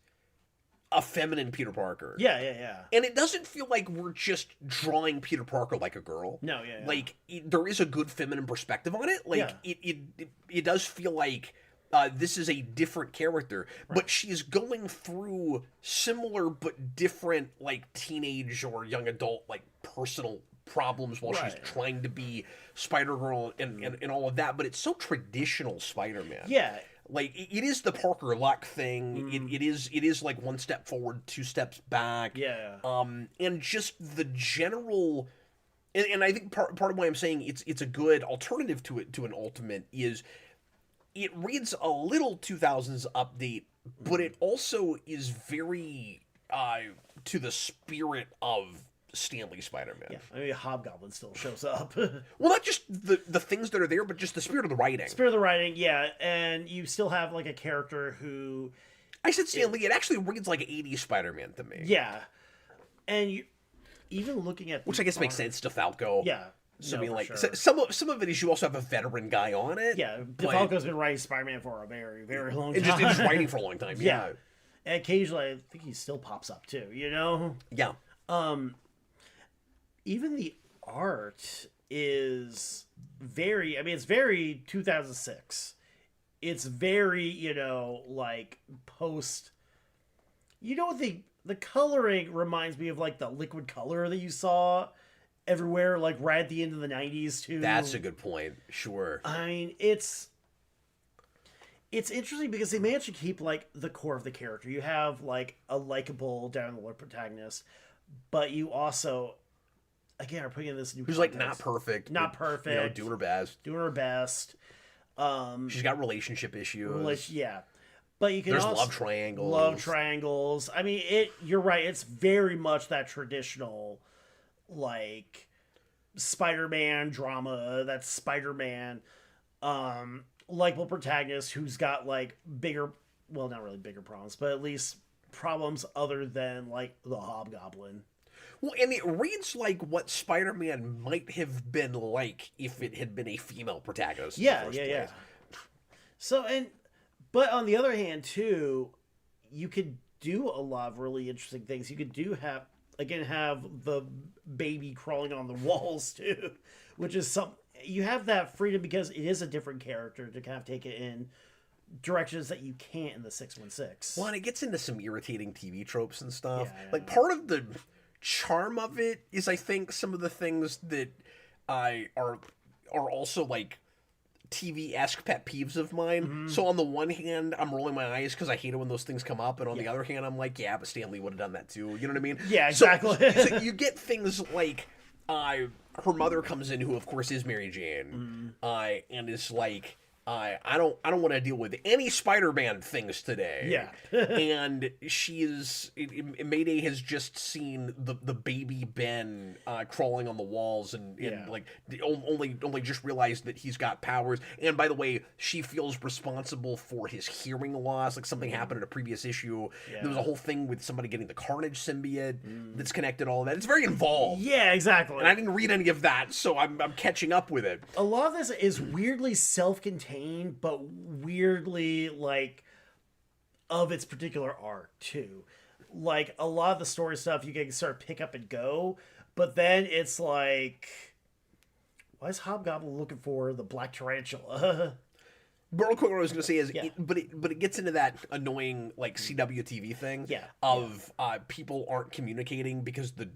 a feminine Peter Parker. Yeah. And it doesn't feel like we're just drawing Peter Parker like a girl. No, yeah. Like there is a good feminine perspective on it. Like it does feel like this is a different character, but she's going through similar but different like teenage or young adult like personal problems while she's trying to be Spider-Girl and all of that. But it's so traditional Spider-Man. Yeah. Like it is the Parker Luck thing. It is like one step forward, two steps back. Yeah. And just the general, and I think part of why I'm saying it's a good alternative to an Ultimate is it reads a little 2000s update, but it also is very to the spirit of Stanley Spider-Man. Yeah, I mean, Hobgoblin still shows up. Well, not just the things that are there, but just the spirit of the writing. Spirit of the writing, yeah, and you still have like a character who. I said Stanley. It actually reads like 80s Spider-Man to me. Yeah, and you even looking at which I guess makes sense. DeFalco. Yeah. So I mean, like sure. some of it is you also have a veteran guy on it. Yeah, DeFalco's been writing Spider-Man for a very, very long time. And just writing for a long time. Yeah. And occasionally, I think he still pops up too. You know. Yeah. Even the art is very. I mean, it's very 2006. It's very, you know, like post. You know what the coloring reminds me of, like the liquid color that you saw everywhere, like right at the end of the 90s too. That's a good point. Sure. I mean, it's interesting because they managed to keep like the core of the character. You have like a likable down the road protagonist, but you also, again, are putting in this new who's context. like not perfect, perfect, you know, doing her best. She's got relationship issues. Yeah, but you can there's also, love triangles. I mean, you're right. It's very much that traditional, like Spider-Man drama. That's Spider-Man, likable protagonist who's got like bigger, well, not really bigger problems, but at least problems other than like the Hobgoblin. Well, and it reads like what Spider-Man might have been like if it had been a female protagonist. Yeah. So, but on the other hand, too, you could do a lot of really interesting things. You could have the baby crawling on the walls, too, which is you have that freedom because it is a different character to kind of take it in directions that you can't in the 616. Well, and it gets into some irritating TV tropes and stuff. Yeah. Like, part of the charm of it is, I think, some of the things that are also like TV-esque pet peeves of mine. So on the one hand, I'm rolling my eyes because I hate it when those things come up, and on the other hand, I'm like, yeah, but Stan Lee would have done that too. You know what I mean? Yeah, exactly. So you get things like her mother comes in, who of course is Mary Jane, and is like, I don't want to deal with any Spider-Man things today. Yeah. And Mayday has just seen the baby Ben crawling on the walls and like only just realized that he's got powers. And by the way, she feels responsible for his hearing loss. Like something happened in a previous issue. Yeah. There was a whole thing with somebody getting the Carnage symbiote that's connected all of that. It's very involved. Yeah, exactly. And I didn't read any of that, so I'm catching up with it. A lot of this is weirdly self-contained, but weirdly like of its particular arc too. Like a lot of the story stuff you can sort of pick up and go, but then it's like, why is Hobgoblin looking for the black tarantula? But real quick, what I was going to say is, but it gets into that annoying like CW TV thing of people aren't communicating because the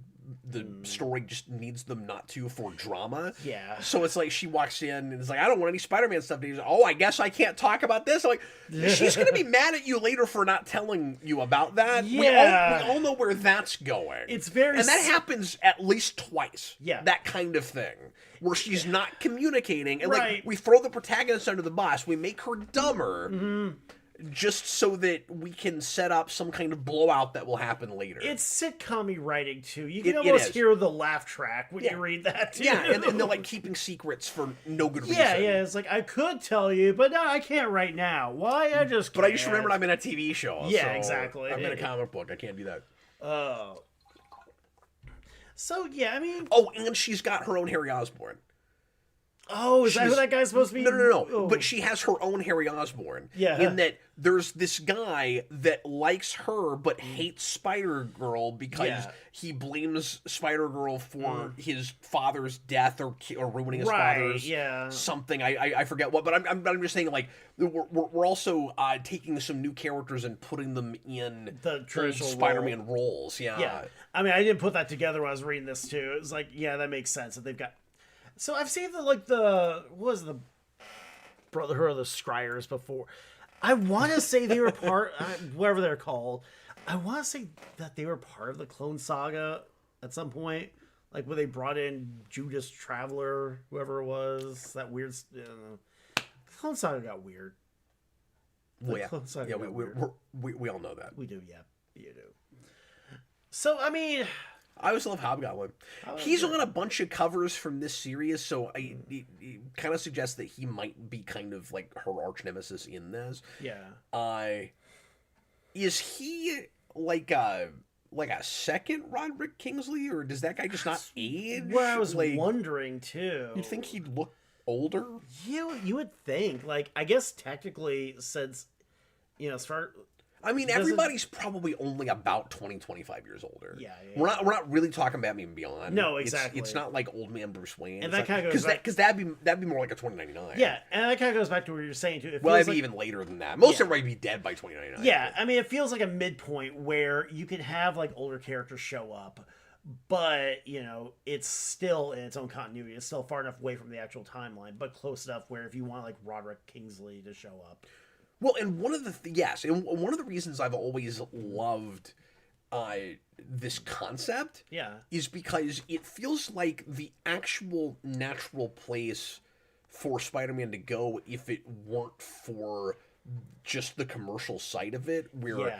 story just needs them not to for drama. Yeah. So it's like she walks in and is like, I don't want any Spider-Man stuff. And he's like, oh, I guess I can't talk about this. I'm like, she's going to be mad at you later for not telling you about that. Yeah. We all know where that's going. It's very... And that happens at least twice. Yeah. That kind of thing. Where she's not communicating. And like, we throw the protagonist under the bus. We make her dumber. Just so that we can set up some kind of blowout that will happen later. It's sitcom-y writing, too. You can almost hear the laugh track when you read that, too. Yeah, and they're, like, keeping secrets for no good reason. Yeah, it's like, I could tell you, but no, I can't right now. Why? I just can't. But I just remembered I'm in a TV show. Yeah, so exactly. I'm in a comic book. I can't do that. Oh. So, yeah, I mean... Oh, and she's got her own Harry Osborn. Oh, is that who that guy's supposed to be? No. Oh. But she has her own Harry Osborn. Yeah. In that there's this guy that likes her but hates Spider-Girl because he blames Spider-Girl for his father's death or ruining his father's something. I forget what, but I'm just saying, like, we're also taking some new characters and putting them in the traditional Spider-Man roles. Yeah. I mean, I didn't put that together when I was reading this too. It was like, yeah, that makes sense that they've got. So I've seen the Brotherhood of the Scryers before. I want to say they were part, whatever they're called. I want to say that they were part of the Clone Saga at some point, like when they brought in Judas Traveler, whoever it was. That weird. Clone Saga got weird. Well, we all know that. We do, yeah, you do. So I mean. I always love Hobgoblin. He's on a bunch of covers from this series, so it kind of suggests that he might be kind of like her arch nemesis in this. Yeah. Is he like a second Roderick Kingsley, or does that guy just not age? Well, I was wondering too. You'd think he'd look older? You would think. Like, I guess technically, since I mean, everybody's probably only about 20, 25 years older. Yeah. We're not really talking Batman and Beyond. No, exactly. It's not like old man Bruce Wayne. And that kind of goes because that'd be more like a 2099. Yeah, and that kind of goes back to what you're saying too. Well, it'd be even later than that. Most of them might be dead by 2099. Yeah, I mean, it feels like a midpoint where you can have like older characters show up, but it's still in its own continuity. It's still far enough away from the actual timeline, but close enough where if you want like Roderick Kingsley to show up. Well, and one of the reasons I've always loved this concept is because it feels like the actual natural place for Spider-Man to go if it weren't for just the commercial side of it, where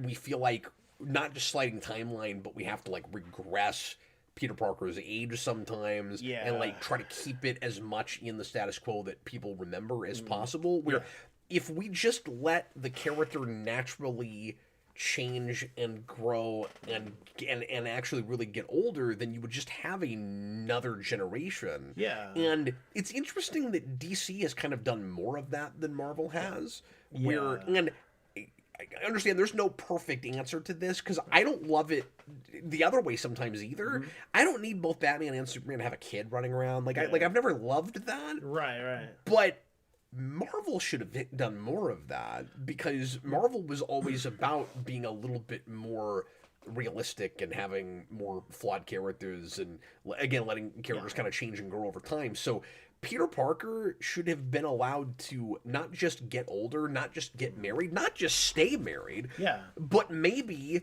we feel like not just sliding timeline, but we have to like regress Peter Parker's age sometimes and like try to keep it as much in the status quo that people remember as possible, where if we just let the character naturally change and grow and actually really get older, then you would just have another generation. Yeah. And it's interesting that DC has kind of done more of that than Marvel has. And I understand there's no perfect answer to this, because I don't love it the other way sometimes either. I don't need both Batman and Superman to have a kid running around. I've never loved that. Right. But Marvel should have done more of that, because Marvel was always about being a little bit more realistic and having more flawed characters, and again letting characters kind of change and grow over time. So Peter Parker should have been allowed to not just get older, not just get married, not just stay married, but maybe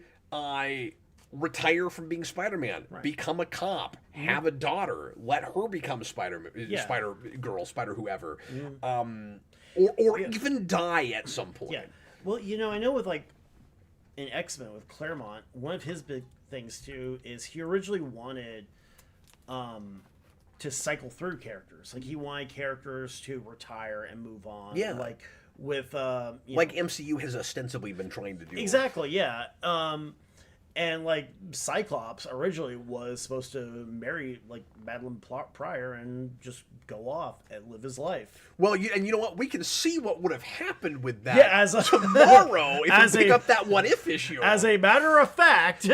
retire from being Spider-Man, become a cop, have a daughter, let her become Spider-Girl, Spider whoever, or even die at some point. Yeah. Well, I know with like in X-Men with Claremont, one of his big things too is he originally wanted to cycle through characters. Like he wanted characters to retire and move on. Yeah. Like with MCU has ostensibly been trying to do. Exactly, yeah. And like Cyclops originally was supposed to marry like Madeline Pryor and just go off and live his life. Well, and you know what? We can see what would have happened with that tomorrow if we pick up that What If issue. As a matter of fact.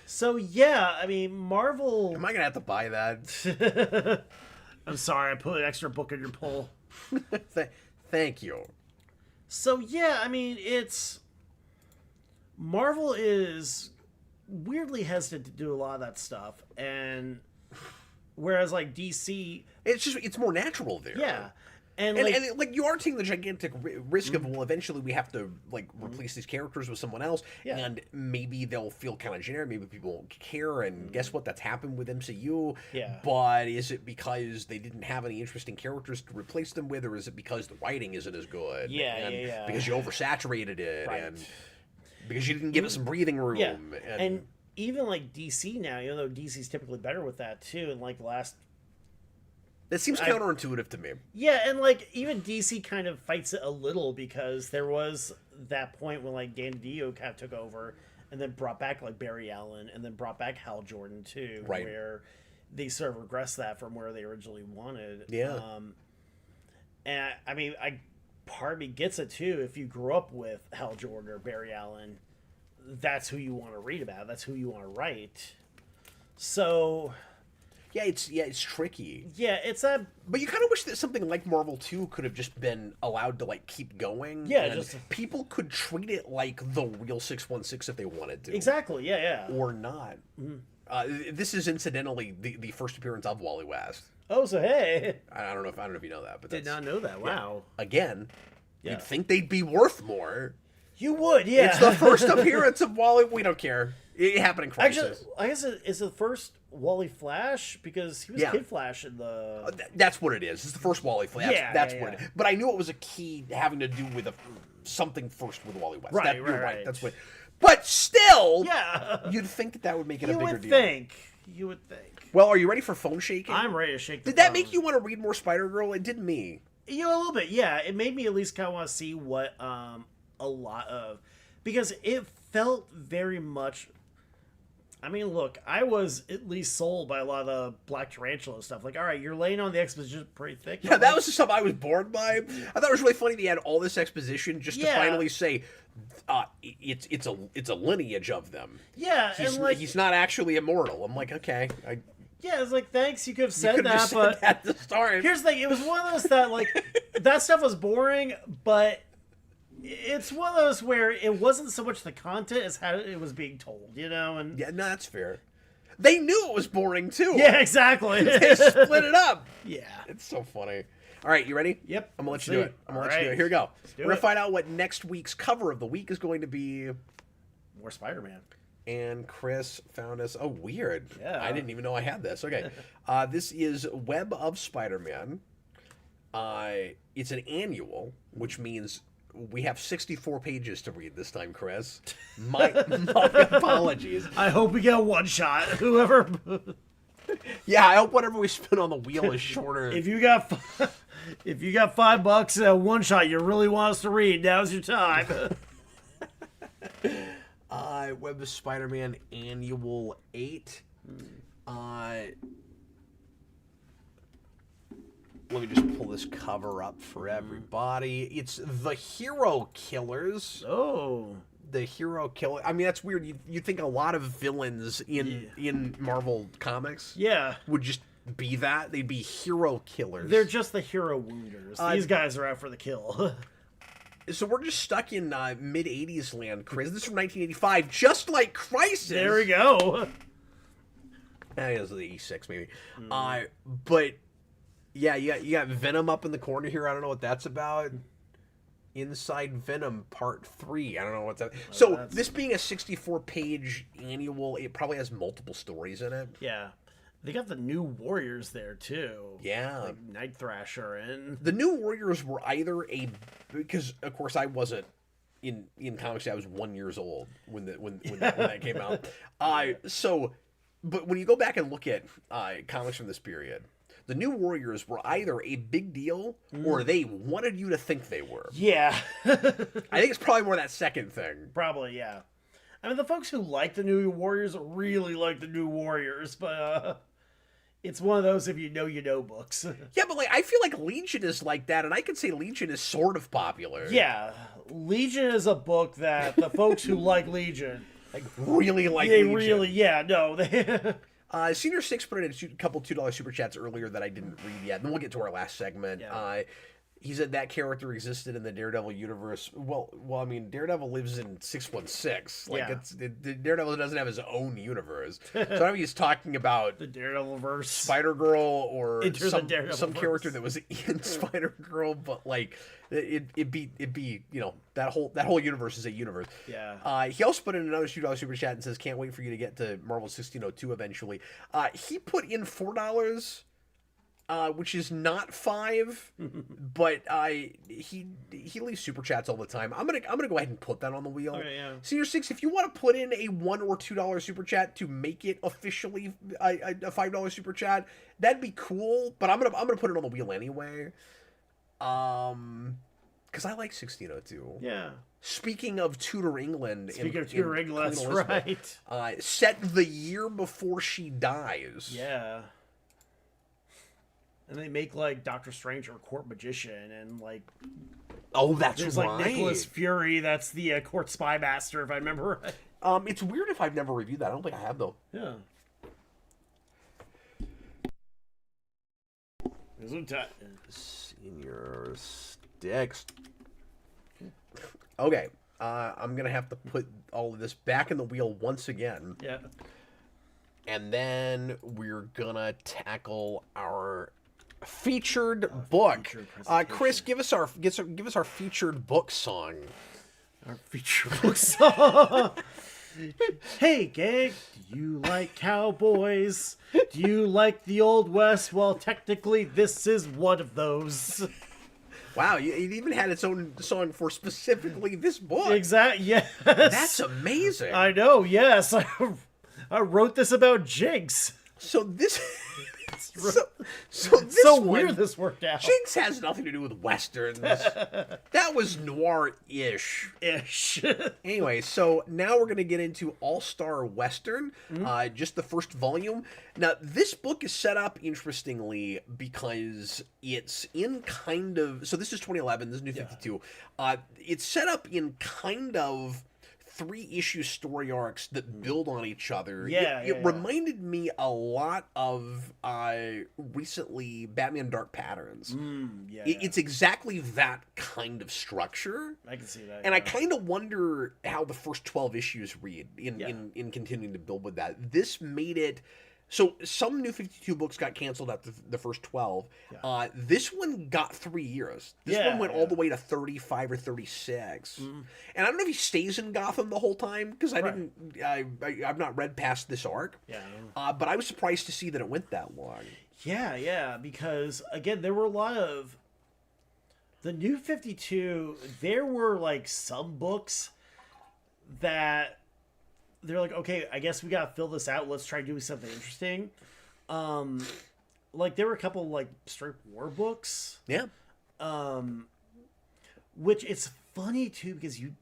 So yeah, I mean, Marvel. Am I gonna have to buy that? I'm sorry, I put an extra book in your pull. Thank you. So yeah, I mean, Marvel is weirdly hesitant to do a lot of that stuff, and whereas like DC, it's more natural there. Yeah. And you are taking the gigantic risk of, well, eventually we have to like replace these characters with someone else, and maybe they'll feel kind of generic, maybe people won't care, and guess what? That's happened with MCU. Yeah. But is it because they didn't have any interesting characters to replace them with, or is it because the writing isn't as good? Yeah. Because you oversaturated it, and because you didn't give it some breathing room. Yeah. And even like DC now, even though DC's typically better with that too, and like last. That seems counterintuitive to me. Yeah, and like even DC kind of fights it a little because there was that point when like Dan DiDio kind of took over and then brought back like Barry Allen and then brought back Hal Jordan too, where they sort of regressed that from where they originally wanted. Yeah. And I mean, part of me gets it too. If you grew up with Hal Jordan or Barry Allen, that's who you want to read about. That's who you want to write. So. Yeah, it's tricky. Yeah, but you kind of wish that something like Marvel 2 could have just been allowed to like keep going. Yeah, and people could treat it like the real 616 if they wanted to. Exactly. Yeah. Or not. Mm-hmm. This is incidentally the first appearance of Wally West. Oh, so hey. I don't know if you know that, but did not know that. Wow. Yeah. Again, you'd think they'd be worth more. You would, yeah. It's the first appearance of Wally. We don't care. It happened in Crisis. Actually, I guess it's the first Wally Flash because he was Kid Flash in the. That's what it is. It's the first Wally Flash. That's what it is. But I knew it was a key having to do with something first with Wally West. Right. You're right. That's what. But still, you'd think that would make it a bigger deal. You would think. Well, are you ready for phone shaking? I'm ready to shake. Did that make you want to read more Spider-Girl? It did me. A little bit. Yeah, it made me at least kind of want to see what a lot of, because it felt very much. I mean, look, I was at least sold by a lot of the Black Tarantula stuff. Like, all right, you're laying on the exposition pretty thick. Yeah, that was the stuff I was bored by. I thought it was really funny they had all this exposition just to finally say, it's a lineage of them. Yeah, he's not actually immortal. I'm like, okay. Yeah, it's like, thanks, you could have said that, but at the start. Here's the thing, it was one of those that, like, that stuff was boring, but it's one of those where it wasn't so much the content as how it was being told, and yeah, no, that's fair. They knew it was boring too. Yeah, exactly. They split it up. Yeah, it's so funny. All right, you ready? Yep. I'm gonna let you do it. Here we go. We're gonna find out what next week's cover of the week is going to be. More Spider-Man. And Chris found us. Oh, weird. Yeah. I didn't even know I had this. Okay. This is Web of Spider-Man. It's an annual, which means we have 64 pages to read this time, Chris. My apologies. I hope we get a one-shot. Whoever... Yeah, I hope whatever we spin on the wheel is shorter. If you got $5 a one-shot you really want us to read, now's your time. Web of Spider-Man Annual 8. Let me just pull this cover up for everybody. It's The Hero Killers. Oh. The Hero Killer. I mean, that's weird. You think a lot of villains in Marvel Comics would just be that. They'd be hero killers. They're just the hero wounders. These guys are out for the kill. So we're just stuck in mid '80s land, Chris. This is from 1985, just like Crisis. There we go. It was the '86 maybe. But yeah, you got Venom up in the corner here. I don't know what that's about. Inside Venom Part 3. I don't know what's that. So this being a 64-page annual, it probably has multiple stories in it. Yeah. They got the New Warriors there too. Yeah. Like Night Thrasher and the New Warriors were either because of course I wasn't in comics. I was 1 year old when that came out. But when you go back and look at comics from this period, the New Warriors were either a big deal or they wanted you to think they were. Yeah. I think it's probably more that second thing. Probably, yeah. I mean, the folks who like the New Warriors really like the New Warriors, but it's one of those if you know books. Yeah, but like I feel like Legion is like that, and I could say Legion is sort of popular. Yeah. Legion is a book that the folks who like Legion really like they Legion. really, yeah, no. Senior Six put in a couple $2 super chats earlier that I didn't read yet. Then we'll get to our last segment. Yeah. He said that character existed in the Daredevil universe. Well, I mean, Daredevil lives in 616. Like, Yeah. Daredevil doesn't have his own universe. So I don't know if he's talking about The Daredevil-verse. Spider-Girl or Enter the some Daredevil-verse. character that was in Spider-Girl, but like it'd be that whole universe is a universe. Yeah. He also put in another $2 super chat and says, "Can't wait for you to get to Marvel 1602 eventually." He put in $4. Which is not $5, but he leaves super chats all the time. I'm gonna go ahead and put that on the wheel. Okay, yeah. Senior Six, if you want to put in a $1 or $2 super chat to make it officially a $5 super chat, that'd be cool. But I'm gonna put it on the wheel anyway. Because I like 1602. Yeah. Speaking of Tudor England, Tudor England, that's right. Set the year before she dies. Yeah. And they make like Doctor Strange or Court Magician, and like There's like Nicholas Fury. That's the Court Spy Master, if I remember right. It's weird if I've never reviewed that. I don't think I have though. Yeah. Senior Sticks. Okay, I'm gonna have to put all of this back in the wheel once again. Yeah. And then we're gonna tackle our featured book. Chris, give us our featured book song. Our featured book song. Hey, gang, do you like cowboys? Do you like the Old West? Well, technically, this is one of those. Wow, it even had its own song for specifically this book. Exactly. Yes. That's amazing. I know. Yes, I wrote this about Jinx. So this. So weird this worked out. Jinx has nothing to do with westerns. That was noir-ish. Anyway, so now we're going to get into All-Star Western, just the first volume. Now, this book is set up interestingly because it's in kind of... So this is 2011, this is New 52. It's set up in kind of 3-issue story arcs that build on each other. It reminded me a lot of recently Batman Dark Patterns. It's exactly that kind of structure. I can see that. And I kind of wonder how the first 12 issues read in continuing to build with that. This made it... So some New 52 books got canceled after the first 12. This one got 3 years. This one went all the way to 35 or 36. And I don't know if he stays in Gotham the whole time because I've not read past this arc. But I was surprised to see that it went that long. Yeah, because again, there were a lot of the New 52. There were like some books that they're like, okay, I guess we gotta fill this out. Let's try doing something interesting. Like there were a couple like straight war books. Yeah. Which it's funny too because you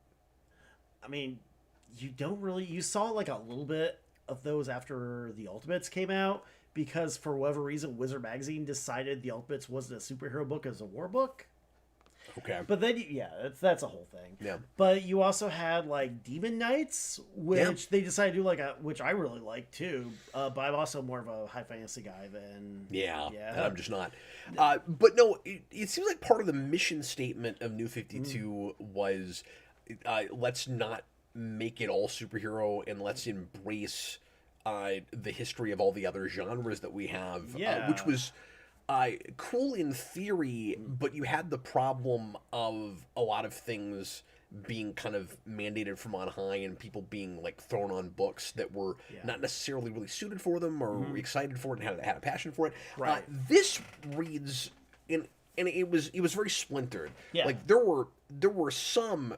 don't really you saw like a little bit of those after the Ultimates came out because for whatever reason Wizard Magazine decided the Ultimates wasn't a superhero book as a war book. Okay. But then, that's a whole thing. Yeah. But you also had like Demon Knights, which they decided to do which I really like too. But I'm also more of a high fantasy guy than. Yeah. And I'm just not. But no, it seems like part of the mission statement of New 52 was, let's not make it all superhero and let's embrace the history of all the other genres that we have, which was cool in theory, but you had the problem of a lot of things being kind of mandated from on high and people being like thrown on books that were not necessarily really suited for them or excited for it and had a passion for it. Right. This reads and it was very splintered. Yeah. Like there were some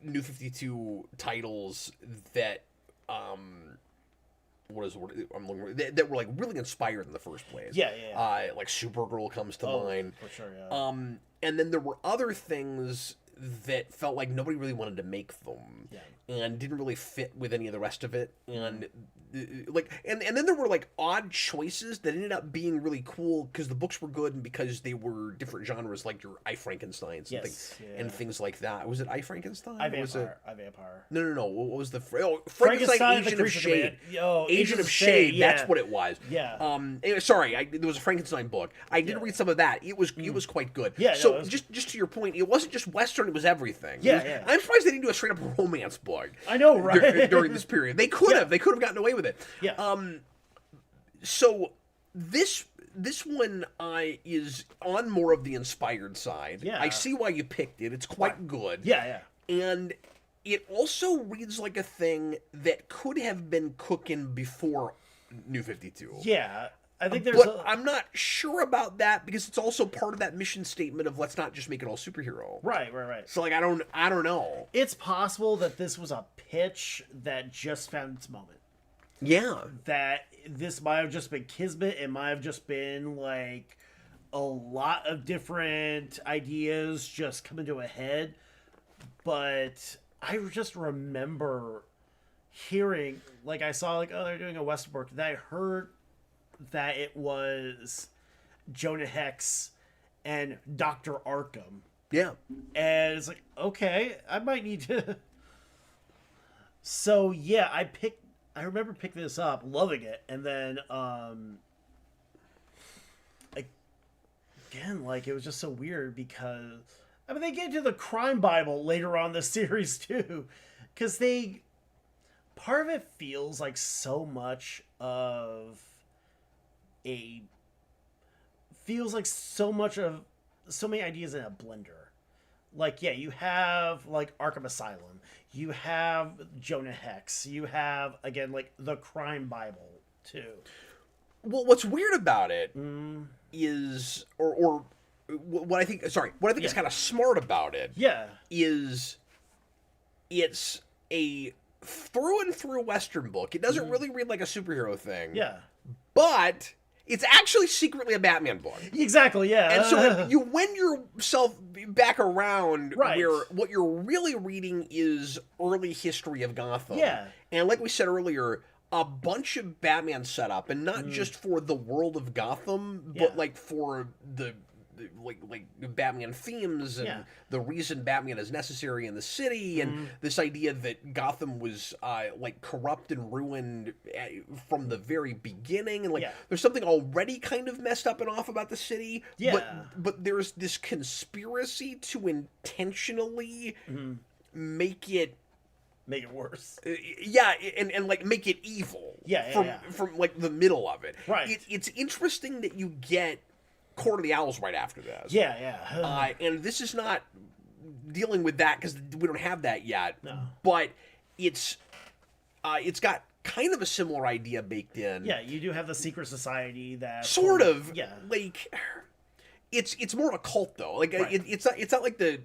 New 52 titles that what is the word I'm looking for? That were like really inspired in the first place. Yeah. Like Supergirl comes to mind. For sure, yeah. And then there were other things that felt like nobody really wanted to make them, and didn't really fit with any of the rest of it, and and then there were like odd choices that ended up being really cool because the books were good and because they were different genres, like your I Frankensteins and things like that. Was it I Frankenstein? I Vampire. No. What was the Frankenstein Agent of Shade? Agent of Shade. That's what it was. Yeah. Sorry, there was a Frankenstein book. I did read some of that. It was quite good. Yeah. So just to your point, it wasn't just Western; it was everything. Yeah. I'm surprised they didn't do a straight up romance book. I know, right? During this period, they could have. They could have gotten away with it. Yeah. So this one is on more of the inspired side. Yeah. I see why you picked it. It's quite good. Yeah. And it also reads like a thing that could have been cooking before New 52. Yeah. I think there's but I'm not sure about that because it's also part of that mission statement of let's not just make it all superhero. Right. So like I don't know. It's possible that this was a pitch that just found its moment. Yeah. That this might have just been kismet. It might have just been like a lot of different ideas just coming to a head. But I just remember hearing, like I saw like, oh, they're doing a Western book. That I heard that it was Jonah Hex and Dr. Arkham. Yeah. And it's like, okay, I might need to. So yeah, I remember picking this up, loving it, and then again, like it was just so weird because they get into the crime Bible later on in the series too, because part of it feels like so much of so many ideas in a blender. Like, yeah, you have like Arkham Asylum, you have Jonah Hex, you have again like the crime Bible too. Well, what's weird about it is, or what I think is kind of smart about it. Yeah, is it's a through and through Western book. It doesn't really read like a superhero thing. Yeah, but it's actually secretly a Batman book. Exactly, yeah. And so you win yourself back around right. where what you're really reading is early history of Gotham. Yeah. And like we said earlier, a bunch of Batman setup, and not just for the world of Gotham, but like for the like Batman themes and the reason Batman is necessary in the city, and this idea that Gotham was like corrupt and ruined from the very beginning, and like there's something already kind of messed up and off about the city, but there's this conspiracy to intentionally make it worse. And like make it evil. From like the middle of it. Right. It's interesting that you get Court of the Owls right after this. And this is not dealing with that because we don't have that yet. No. But it's got kind of a similar idea baked in. Yeah, you do have the secret society that sort of. Yeah. Like it's more of a cult though. Like it's not like the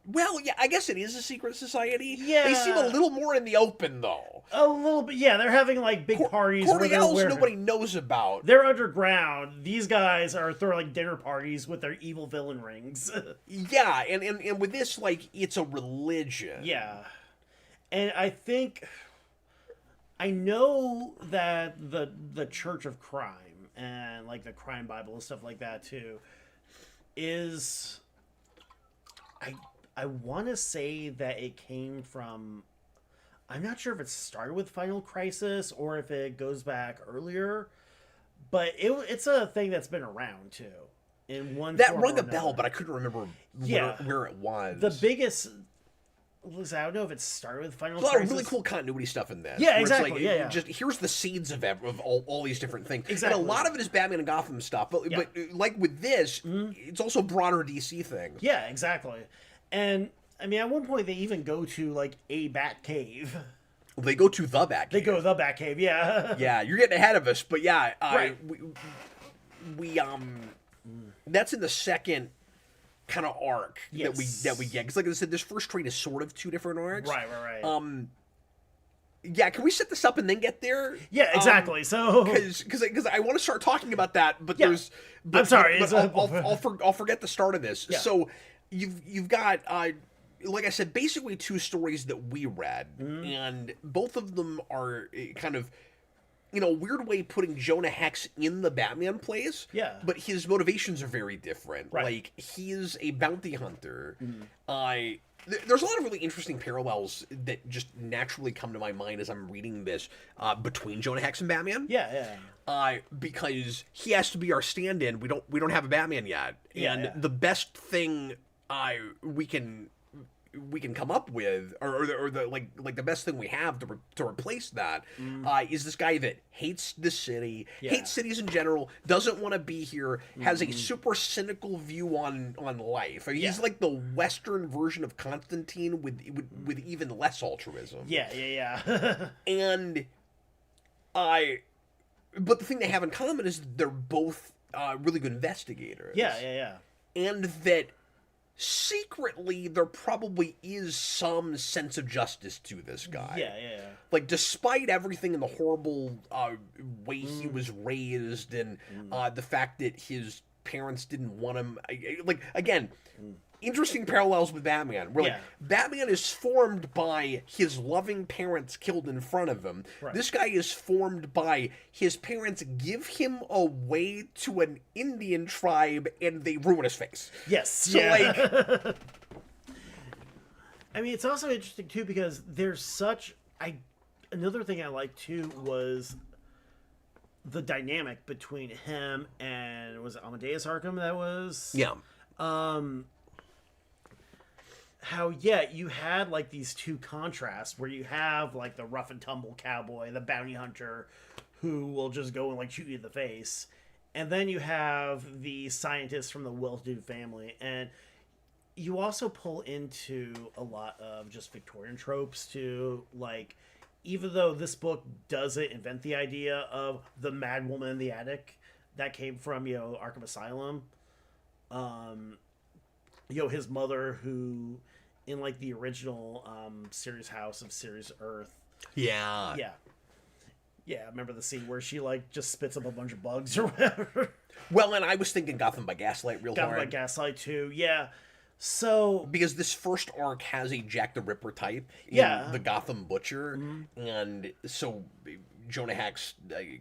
well, yeah, I guess it is a secret society. Yeah. They seem a little more in the open, though. A little bit, yeah. They're having, like, big parties. Court of the Owls nobody knows about. They're underground. These guys are throwing, like, dinner parties with their evil villain rings. Yeah, and with this, like, it's a religion. Yeah. And I think... I know that the Church of Crime and, like, the Crime Bible and stuff like that, too, is I want to say that it came from. I'm not sure if it started with Final Crisis or if it goes back earlier, but it's a thing that's been around too. In one that form rung or a bell, another. but I couldn't remember Yeah. where it was. The biggest. Listen, I don't know if it started with Final There's a lot Crisis. of really cool continuity stuff in this. Yeah, where it's exactly. Like, yeah. Just here's the seeds of all these different things. Exactly. And a lot of it is Batman and Gotham stuff. But like with this, it's also broader DC things. Yeah, exactly. And I mean, at one point they even go to like a Bat Cave. They go to the Batcave. They go to the Bat Cave. Yeah. Yeah, you're getting ahead of us, but yeah, Right. we that's in the second kind of arc that we get, because like I said, this first trade is sort of two different arcs. Right. Yeah, can we set this up and then get there? Yeah, exactly. So because I want to start talking about that, but Yeah. there's I'm sorry, but I'll forget the start of this. Yeah. So you've got like I said, basically two stories that we read, and both of them are kind of, in a weird way, putting Jonah Hex in the Batman place. Yeah. But his motivations are very different. Right. Like, he is a bounty hunter. There's a lot of really interesting parallels that just naturally come to my mind as I'm reading this between Jonah Hex and Batman. yeah. Because he has to be our stand-in. We don't have a Batman yet. And the best thing we can come up with, or the like the best thing we have to replace that is this guy that hates the city, hates cities in general, doesn't want to be here, has a super cynical view on life. I mean, he's like the Western version of Constantine with even less altruism. Yeah. And but the thing they have in common is they're both really good investigators. Yeah. And that secretly there probably is some sense of justice to this guy. Yeah. Like, despite everything and the horrible way he was raised, and the fact that his parents didn't want him, like, again, interesting parallels with Batman, where like, Batman is formed by his loving parents killed in front of him. Right. This guy is formed by his parents give him away to an Indian tribe and they ruin his face. Yes. So like, I mean, it's also interesting too because there's such another thing I like too was the dynamic between him and was it Amadeus Arkham that was how you had like these two contrasts where you have like the rough and tumble cowboy, the bounty hunter who will just go and like shoot you in the face, and then you have the scientist from the well-to-do family. And you also pull into a lot of just Victorian tropes too, like even though this book doesn't invent the idea of the mad woman in the attic that came from Arkham Asylum, his mother who in like the original Serious House of Serious Earth. Yeah. Remember the scene where she like just spits up a bunch of bugs or whatever. Well, and I was thinking Gotham by Gaslight real hard. Gotham by Gaslight too. Yeah. So because this first arc has a Jack the Ripper type in the Gotham Butcher, and so Jonah Hex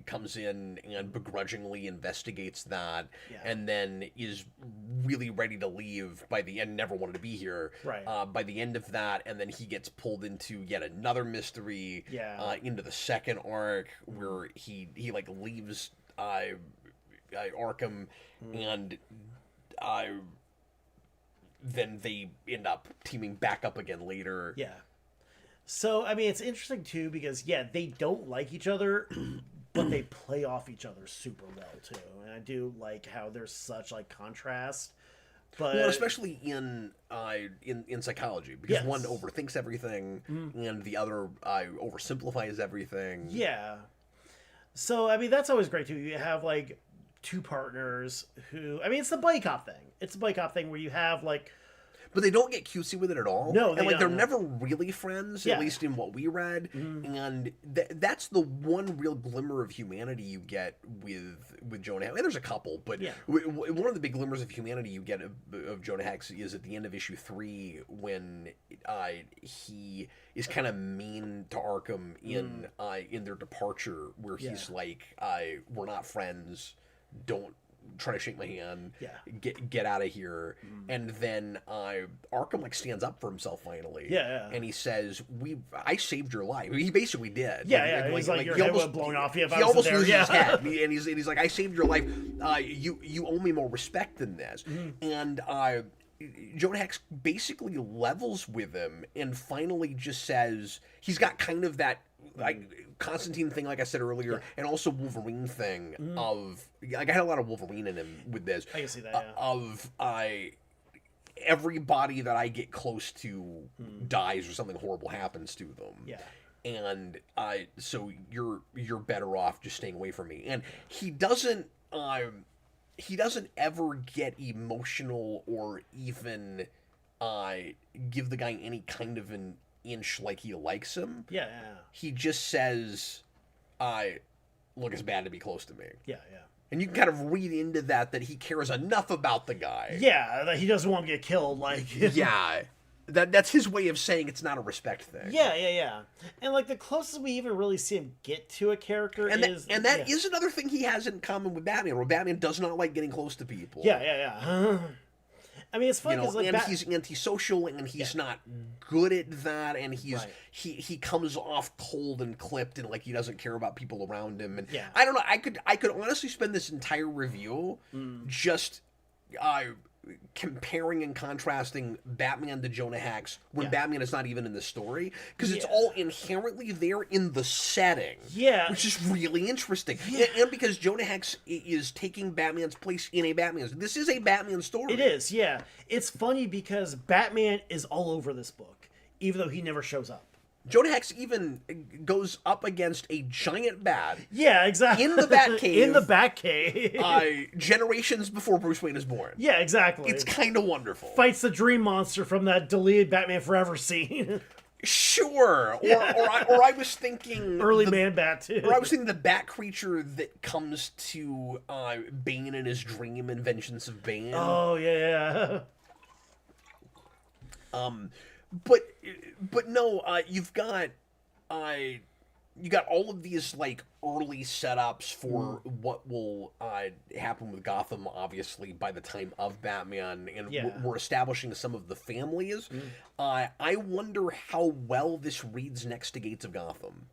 comes in and begrudgingly investigates that, and then is really ready to leave by the end. Never wanted to be here. Right. By the end of that, and then he gets pulled into yet another mystery. Into the second arc where he like leaves Arkham, and then they end up teaming back up again later. Yeah. So, I mean, it's interesting, too, because, they don't like each other, but they play off each other super well, too. And I do like how there's such, like, contrast. But well, especially in psychology, because one overthinks everything, and the other oversimplifies everything. Yeah. So, I mean, that's always great, too. You have, like, two partners who... I mean, it's the buddy cop thing. It's the buddy cop thing where you have, like... But they don't get cutesy with it at all. No, and like they're never really friends, at least in what we read. And that's the one real glimmer of humanity you get with Jonah Hex. I mean, there's a couple, but one of the big glimmers of humanity you get of Jonah Hex is at the end of issue 3 when he is kind of mean to Arkham in their departure, where he's like, "We're not friends. Don't try to shake my hand, Yeah. get out of here, and then Arkham like stands up for himself finally, Yeah. and he says, I saved your life. He basically did. Yeah, he's like your he head almost, would have blown off you if he I was almost there. loses Yeah. his head, and he's like, I saved your life. You owe me more respect than this, and Jonah Hex basically levels with him and finally just says he's got kind of that like Constantine thing, like I said earlier, and also Wolverine thing of like I had a lot of Wolverine in him with this. I can see that. Yeah. Of everybody that I get close to dies or something horrible happens to them. Yeah. And so you're better off just staying away from me. And he doesn't ever get emotional or even give the guy any kind of an inch like he likes him. Yeah. He just says, look, it's bad to be close to me. Yeah. And you can kind of read into that he cares enough about the guy. Yeah, that he doesn't want to get killed. Like, yeah. That's his way of saying it's not a respect thing. Yeah. And like the closest we even really see him get to a character is that is another thing he has in common with Batman, where Batman does not like getting close to people. Yeah. I mean, it's funny because like he's antisocial and he's not good at that, and he comes off cold and clipped and like he doesn't care about people around him. And I don't know. I could honestly spend this entire review just comparing and contrasting Batman to Jonah Hex when Batman is not even in the story, because it's all inherently there in the setting, which is really interesting, and because Jonah Hex is taking Batman's place in a Batman. This is a Batman story. It is, yeah. It's funny because Batman is all over this book, even though he never shows up. Jonah Hex even goes up against a giant bat. Yeah, exactly. In the Batcave. In the Batcave. Generations before Bruce Wayne is born. Yeah, exactly. It's kind of wonderful. Fights the Dream Monster from that deleted Batman Forever scene. Sure. Or I was thinking... Early Man-Bat, too. Or I was thinking the bat creature that comes to Bane in his dream in Vengeance of Bane. Oh, yeah. But no, you've got all of these like early setups for what will happen with Gotham, obviously by the time of Batman, and we're establishing some of the families. I wonder how well this reads next to Gates of Gotham.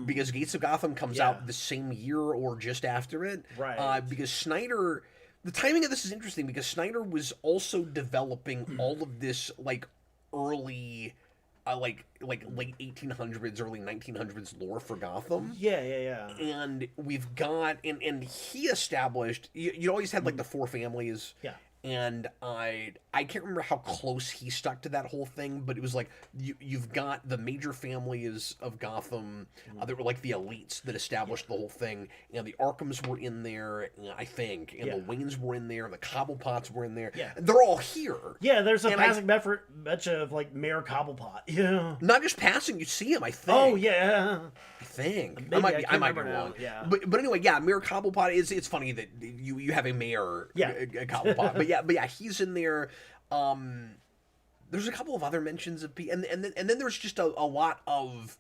Because Gates of Gotham comes out the same year or just after it. Right. Because Snyder, the timing of this is interesting because Snyder was also developing all of this like early, like late 1800s, early 1900s lore for Gotham. Yeah. And we've got, and he established, you always had like the four families. Yeah. And I can't remember how close he stuck to that whole thing, but it was like you've got the major families of Gotham that were like the elites that established the whole thing, and the Arkhams were in there, I think, and the Waynes were in there, and the Cobblepots were in there. Yeah. They're all here. Yeah, there's a passing mention of like Mayor Cobblepot. Yeah. Not just passing, you see him, I think. Oh, yeah. I think. Maybe, I might be wrong. Yeah. But anyway, Mayor Cobblepot it's funny that you have a mayor Cobblepot. But yeah, he's in there. There's a couple of other mentions of and then there's just a lot of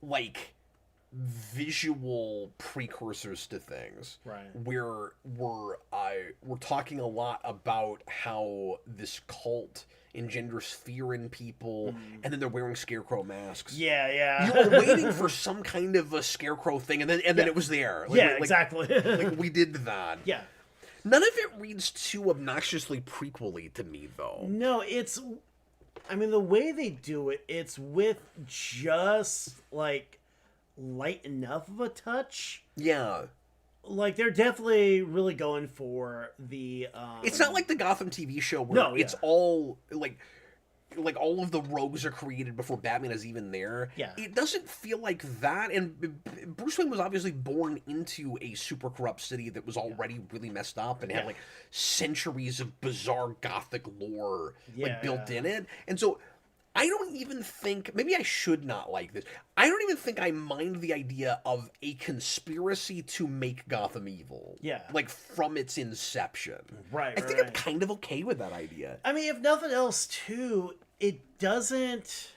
like visual precursors to things. Right. Where we're talking a lot about how this cult engenders fear in people, and then they're wearing scarecrow masks. Yeah. You were waiting for some kind of a scarecrow thing, and then it was there. Exactly. Like we did that. Yeah. None of it reads too obnoxiously prequel-y to me, though. No, I mean, the way they do it, it's with just, like, light enough of a touch. Yeah. Like, they're definitely really going for the... It's not like the Gotham TV show where it's all, like all of the rogues are created before Batman is even there. Yeah. It doesn't feel like that, and Bruce Wayne was obviously born into a super corrupt city that was already really messed up and had like centuries of bizarre Gothic lore built in it. And so I don't even think, maybe I should not like this, I don't even think I mind the idea of a conspiracy to make Gotham evil. Yeah. Like from its inception. Right. I think I'm kind of okay with that idea. I mean, if nothing else, too, it doesn't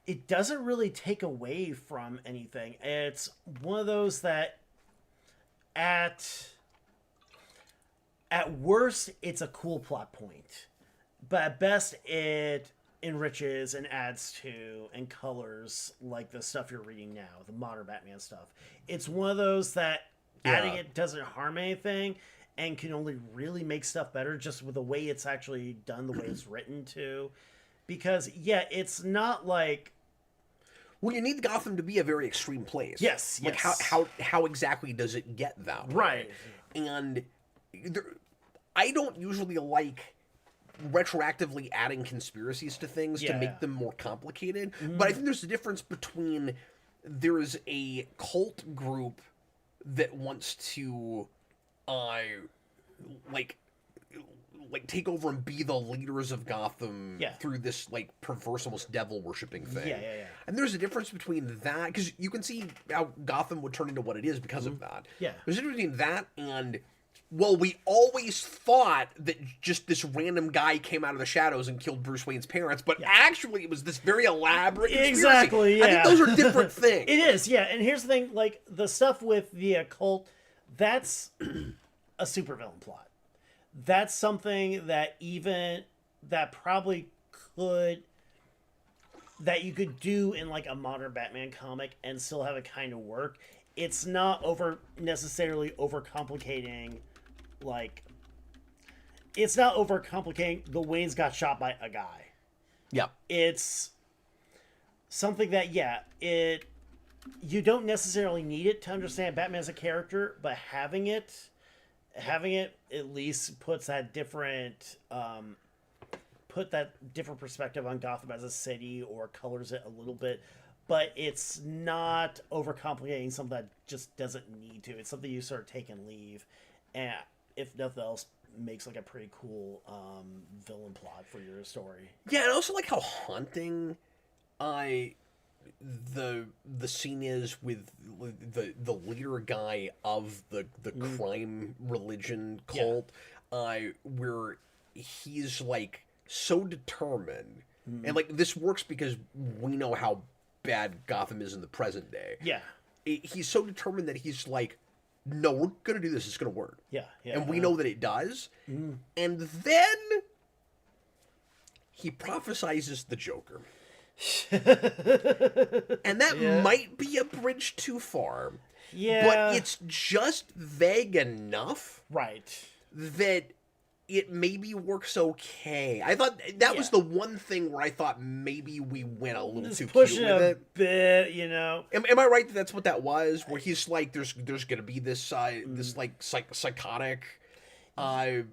really take away from anything. It's one of those that at at worst, it's a cool plot point, but at best, it enriches and adds to and colors like the stuff you're reading now, the modern Batman stuff. It's one of those that adding it doesn't harm anything and can only really make stuff better just with the way it's actually done, the way it's written too. Because it's not like, well, you need Gotham to be a very extreme place. Yes, like how exactly does it get that way? Right. And I don't usually like retroactively adding conspiracies to things to make them more complicated. But I think there's a difference between there is a cult group that wants to like take over and be the leaders of Gotham through this like perverse, almost devil worshipping thing. Yeah. And there's a difference between that, because you can see how Gotham would turn into what it is because of that. Yeah. There's a difference between that and, well, we always thought that just this random guy came out of the shadows and killed Bruce Wayne's parents, but actually it was this very elaborate conspiracy. Exactly, yeah. I think those are different things. It is, yeah. And here's the thing, like, the stuff with the occult, that's a supervillain plot. That's something that probably that you could do in, like, a modern Batman comic and still have it kind of work. It's not necessarily overcomplicating, like, it's not overcomplicating the Waynes got shot by a guy. Yeah. It's something that, you don't necessarily need it to understand Batman as a character, but having it at least puts that different perspective on Gotham as a city, or colors it a little bit. But it's not overcomplicating something that just doesn't need to. It's something you sort of take and leave, and if nothing else, makes like a pretty cool villain plot for your story. Yeah, and I also like how haunting the scene is with the leader guy of the crime religion cult, where he's like so determined, and like this works because we know how bad Gotham is in the present day. Yeah. He's so determined that he's like, no, we're going to do this. It's going to work. Yeah. And we know that it does. And then he prophesizes the Joker. And that might be a bridge too far. Yeah. But it's just vague enough. Right. That it maybe works okay. I thought that was the one thing where I thought maybe we went a little just too pushing cute with a it. bit, you know. Am I right that that's what that was? Where he's like, there's gonna be this this like psychotic, villain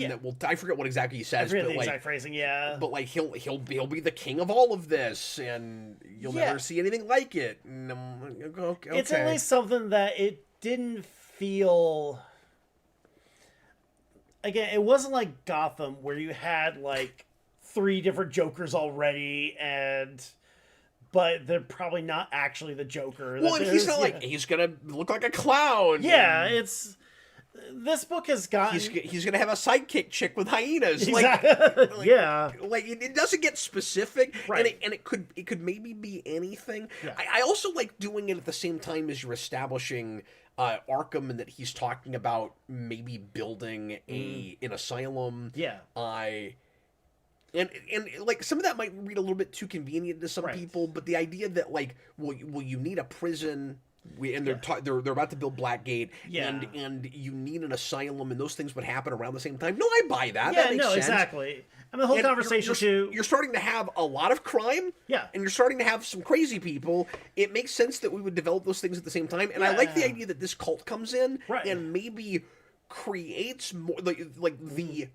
that will. I forget what exactly he says. I forget but the like, exact phrasing. Yeah. But like he'll be the king of all of this, and you'll never see anything like it. And okay. It's at least something that it didn't feel. Again, it wasn't like Gotham where you had like 3 different Jokers already, but they're probably not actually the Joker. Well, and he's not like he's gonna look like a clown. Yeah, it's this book has gotten. He's gonna have a sidekick chick with hyenas. Exactly. Yeah. Like it doesn't get specific, right? And it could maybe be anything. Yeah. I also like doing it at the same time as you're establishing Arkham, and that he's talking about maybe building an asylum. Yeah. And like some of that might read a little bit too convenient to some people, but the idea that like, well, you need a prison. And they're about to build Blackgate, and you need an asylum, and those things would happen around the same time. No, I buy that. Yeah, that makes sense. Exactly. I mean, the whole conversation too. You're starting to have a lot of crime, and you're starting to have some crazy people. It makes sense that we would develop those things at the same time, and I like the idea that this cult comes in and maybe creates more like the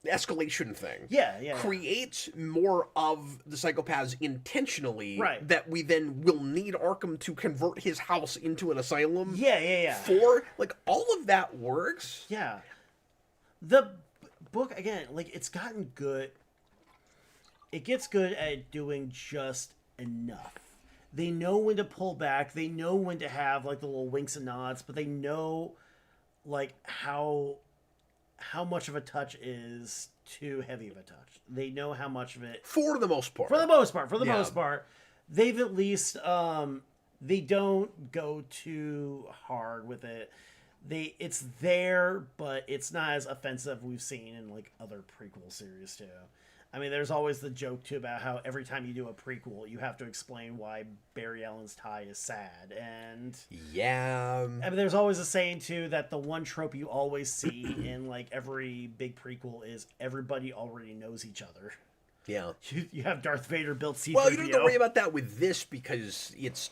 escalation thing. Creates more of the psychopaths intentionally. That we then will need Arkham to convert his house into an asylum. For like all of that works. Yeah. The book again, like it's gotten good. It gets good at doing just enough. They know when to pull back. They know when to have like the little winks and nods, but they know like how much of a touch is too heavy of a touch. They know how much of it... For the most part. For the most part. They've at least... they don't go too hard with it. it's there, but it's not as offensive we've seen in like other prequel series too. I mean, there's always the joke too about how every time you do a prequel, you have to explain why Barry Allen's tie is sad, and yeah, I mean, there's always a saying too that the one trope you always see in like every big prequel is everybody already knows each other. Yeah, You have Darth Vader built C-3PO. well, you don't have to worry about that with this because it's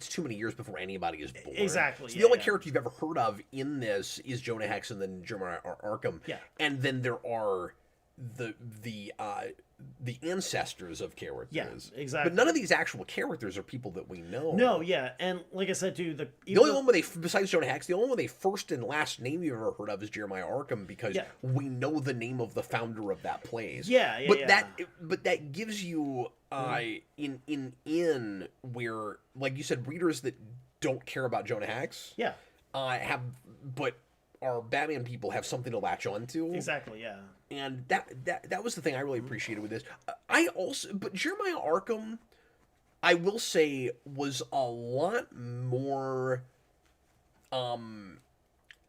too many years before anybody is born. Exactly. So the only character you've ever heard of in this is Jonah Hex and then Jeremiah Arkham. Yeah. And then there are the ancestors of characters. Yeah, exactly. But none of these actual characters are people that we know. No, yeah, and like I said, too, The only one where besides Jonah Hex, the only one they first and last name you've ever heard of is Jeremiah Arkham because we know the name of the founder of that place. Yeah, but that gives you in where, like you said, readers that don't care about Jonah Hex, but our Batman people have something to latch on to. Exactly, yeah. And that was the thing I really appreciated with this. But Jeremiah Arkham, I will say, was a lot more,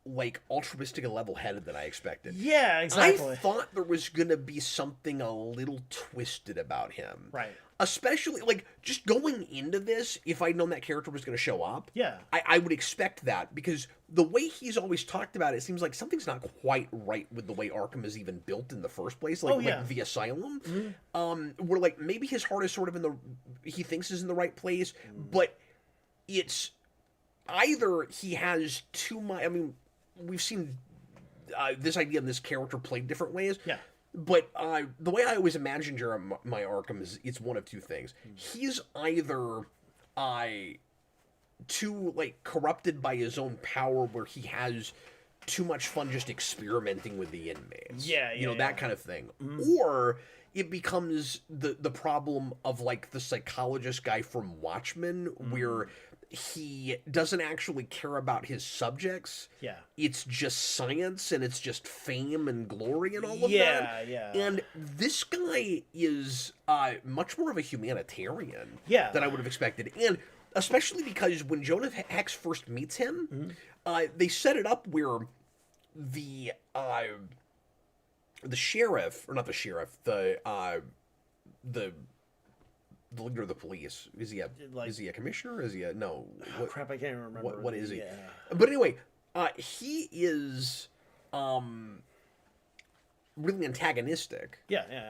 like altruistic and level-headed than I expected. Yeah, exactly. I thought there was gonna be something a little twisted about him. Right. Especially, like, just going into this, if I'd known that character was going to show up, I would expect that, because the way he's always talked about it seems like something's not quite right with the way Arkham is even built in the first place, like the asylum, where, like, maybe his heart is sort of he thinks is in the right place, but it's either he has too much, I mean, we've seen this idea and this character played different ways. Yeah. But the way I always imagine Jeremiah Arkham is it's one of two things. He's either too, like, corrupted by his own power where he has too much fun just experimenting with the inmates. That kind of thing. Or it becomes the problem of, like, the psychologist guy from Watchmen where he doesn't actually care about his subjects. Yeah. It's just science and it's just fame and glory and all of that. Yeah. And this guy is much more of a humanitarian than I would have expected. And especially because when Jonah Hex first meets him, they set it up where the sheriff, or not the sheriff, the leader of the police, is he a commissioner? Is he a no? What, crap, I can't remember. What is he? Yeah. But anyway, he is really antagonistic.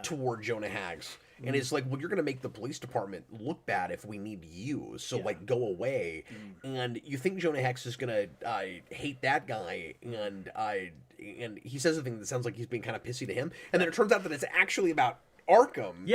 Toward Jonah Hex, and it's like, well, you're going to make the police department look bad if we need you, so like go away. And you think Jonah Hex is going to hate that guy, and he says a thing that sounds like he's being kind of pissy to him, and then it turns out that it's actually about Arkham.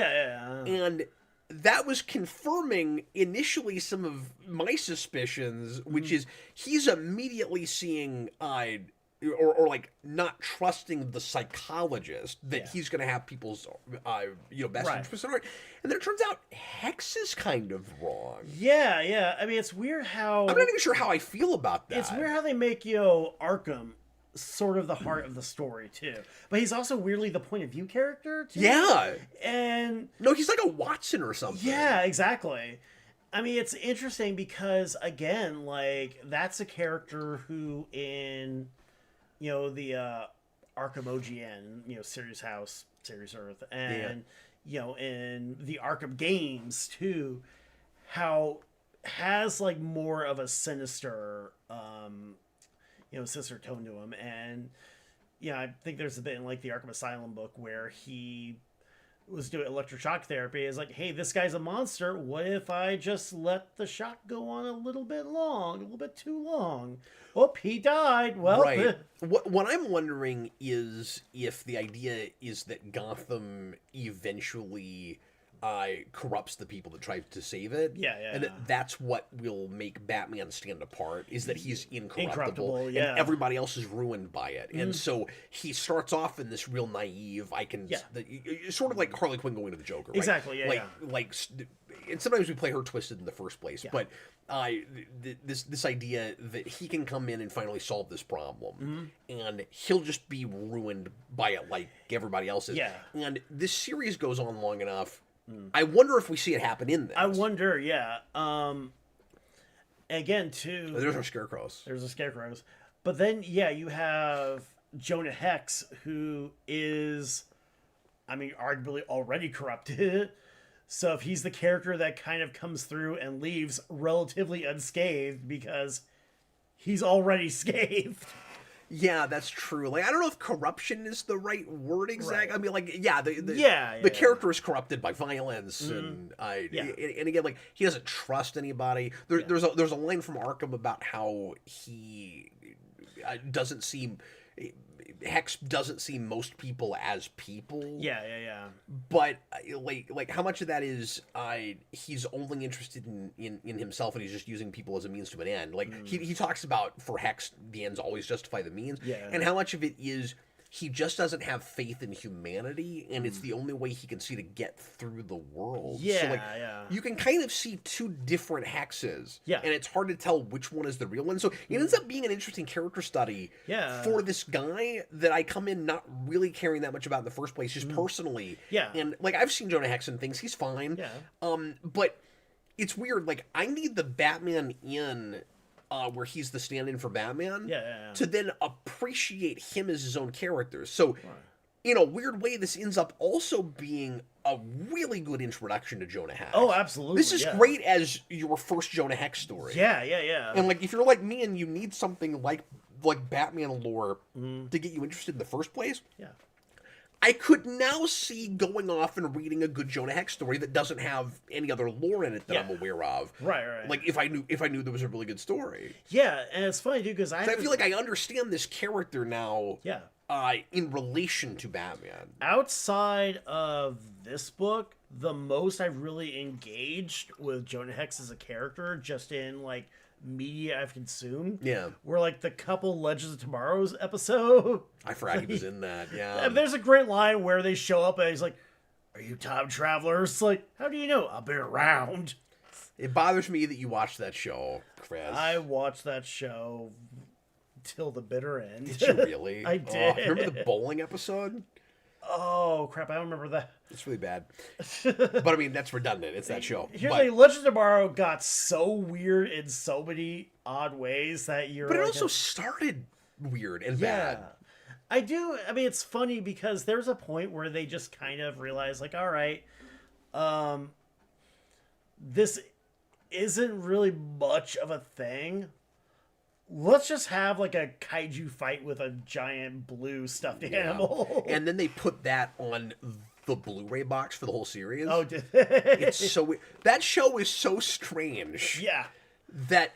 And that was confirming initially some of my suspicions, which is he's immediately seeing or like not trusting the psychologist that he's going to have people's best interests in heart. And then it turns out Hex is kind of wrong. Yeah. I mean, it's weird how I'm not even sure how I feel about that. It's weird how they make Arkham sort of the heart of the story too, but he's also weirdly the point of view character too. And no, he's like a Watson or something. Exactly. I mean, it's interesting because, again, like, that's a character who in the Arkham OGN, Serious House, Serious Earth, and in the Arkham games too, how has like more of a sinister sinister tone to him. And I think there's a bit in like the Arkham Asylum book where he was doing electroshock therapy. Is like, hey, this guy's a monster. What if I just let the shock go on a little bit too long? Oh, he died. Well, right. What I'm wondering is if the idea is that Gotham eventually corrupts the people that try to save it. And that's what will make Batman stand apart, is that he's incorruptible and everybody else is ruined by it. And so he starts off in this real naive, sort of like Harley Quinn going to the Joker, right? Exactly, and sometimes we play her twisted in the first place, but this idea that he can come in and finally solve this problem, and he'll just be ruined by it like everybody else is. And this series goes on long enough. I wonder if we see it happen in this. I wonder, again, too. There's our scarecrows. There's the scarecrows. But then, yeah, you have Jonah Hex, who is, I mean, arguably already corrupted. So if he's the character that kind of comes through and leaves relatively unscathed because he's already scathed. Yeah, that's true. Like, I don't know if corruption is the right word exactly. Right. I mean, like, yeah, Yeah, the character is corrupted by violence, and Yeah. and again, like, he doesn't trust anybody. There's a line from Arkham about how he doesn't see Hex doesn't see most people as people. Yeah. But like how much of that is he's only interested in himself, and he's just using people as a means to an end. Like he talks about, for Hex, the ends always justify the means. Yeah. And how much of it is he just doesn't have faith in humanity, and it's the only way he can see to get through the world. Yeah, So, like, yeah. you can kind of see two different Hexes. Yeah. And it's hard to tell which one is the real one. So it ends up being an interesting character study for this guy that I come in not really caring that much about in the first place, just personally. Yeah. And, like, I've seen Jonah Hex and things. He's fine. Yeah. But it's weird. Like, I need the Batman in... where he's the stand-in for Batman, to then appreciate him as his own character. So, in a weird way, this ends up also being a really good introduction to Jonah Hex. Oh, absolutely. This is great as your first Jonah Hex story. Yeah. And, like, if you're like me and you need something like Batman lore to get you interested in the first place, I could now see going off and reading a good Jonah Hex story that doesn't have any other lore in it that I'm aware of. Right. Like, if I knew there was a really good story. Yeah, and it's funny too because I feel like I understand this character now. Yeah. In relation to Batman. Outside of this book, the most I've really engaged with Jonah Hex as a character, just in like media I've consumed, were like the couple Legends of Tomorrow's episode. I forgot he was in that. Yeah. And there's a great line where they show up and he's like, "Are you time travelers?" It's like, how do you know? I've been around. It bothers me that you watched that show, Chris. I watched that show till the bitter end. Did you really? I did. Remember the bowling episode? Oh crap! I don't remember that. It's really bad. But I mean, that's redundant. It's that show. Here's the thing, Legends of Tomorrow got so weird in so many odd ways that you're. But it also started weird and bad. I mean, it's funny because there's a point where they just kind of realize, like, all right, this isn't really much of a thing. Let's just have like a kaiju fight with a giant blue stuffed animal. And then they put that on the Blu-ray box for the whole series. Oh, did it's so weird. That show is so strange. Yeah. That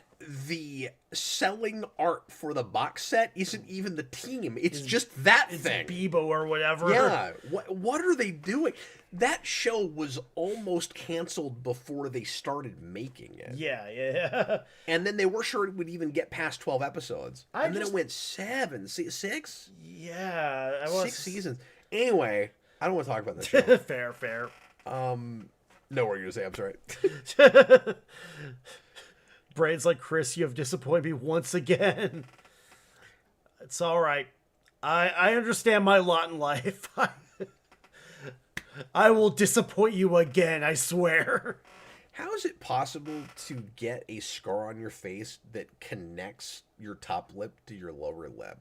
the selling art for the box set isn't even the team. It's just that thing. Bebo or whatever. Yeah. What are they doing? That show was almost canceled before they started making it. Yeah. And then they were sure it would even get past 12 episodes. Then it went 6? Yeah. 6 seasons. Anyway, I don't want to talk about that show. Fair. No, what were you going to say? I'm sorry. Brain's like, Chris, you have disappointed me once again. It's all right. I understand my lot in life. I will disappoint you again, I swear. How is it possible to get a scar on your face that connects your top lip to your lower lip?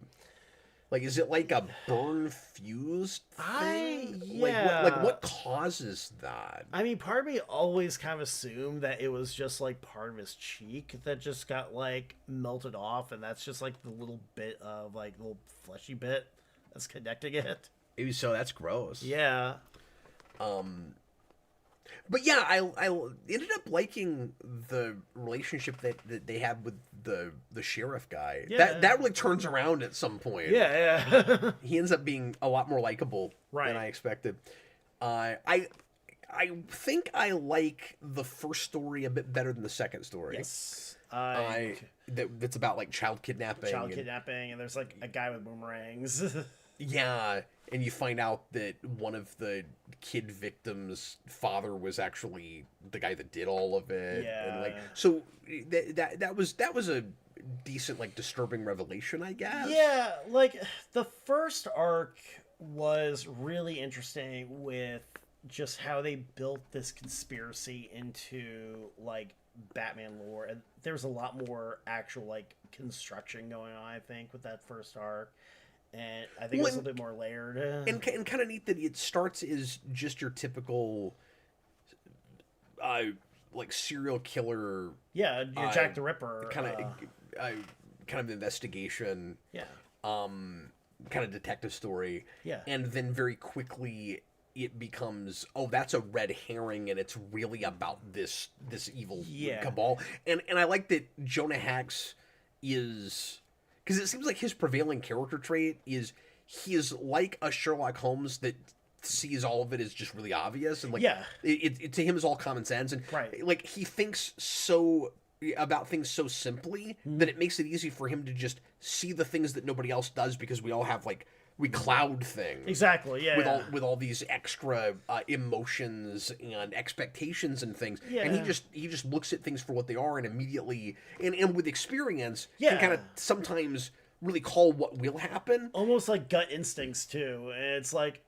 Like, is it like a burn fused thing? Like what causes that? I mean, part of me always kind of assumed that it was just like part of his cheek that just got like melted off, and that's just like the little bit of like little fleshy bit that's connecting it. Maybe so. That's gross. Yeah. But yeah, I ended up liking the relationship that they had with the sheriff guy. Yeah. That really turns around at some point. Yeah. He ends up being a lot more likable Right. than I expected. I think I like the first story a bit better than the second story. Yes. That's about like child kidnapping. And there's like a guy with boomerangs. Yeah, and you find out that one of the kid victims' father was actually the guy that did all of it. Yeah. And like, so that was a decent, like, disturbing revelation, I guess. Yeah, like the first arc was really interesting with just how they built this conspiracy into like Batman lore, and there's a lot more actual like construction going on, I think, with that first arc. And I think it's a little bit more layered. And kind of neat that it starts as just your typical like serial killer. Yeah, Jack the Ripper. Kind of investigation. Yeah. Kind of detective story. Yeah. And then very quickly it becomes, oh, that's a red herring, and it's really about this evil cabal. And I like that Jonah Hex is, because it seems like his prevailing character trait is he is like a Sherlock Holmes that sees all of it as just really obvious, and like it to him is all common sense, and like he thinks so about things so simply that it makes it easy for him to just see the things that nobody else does, because we all have like we cloud things with all these extra emotions and expectations and things, and he just looks at things for what they are, and immediately and with experience can kind of sometimes really call what will happen, almost like gut instincts too. And it's like,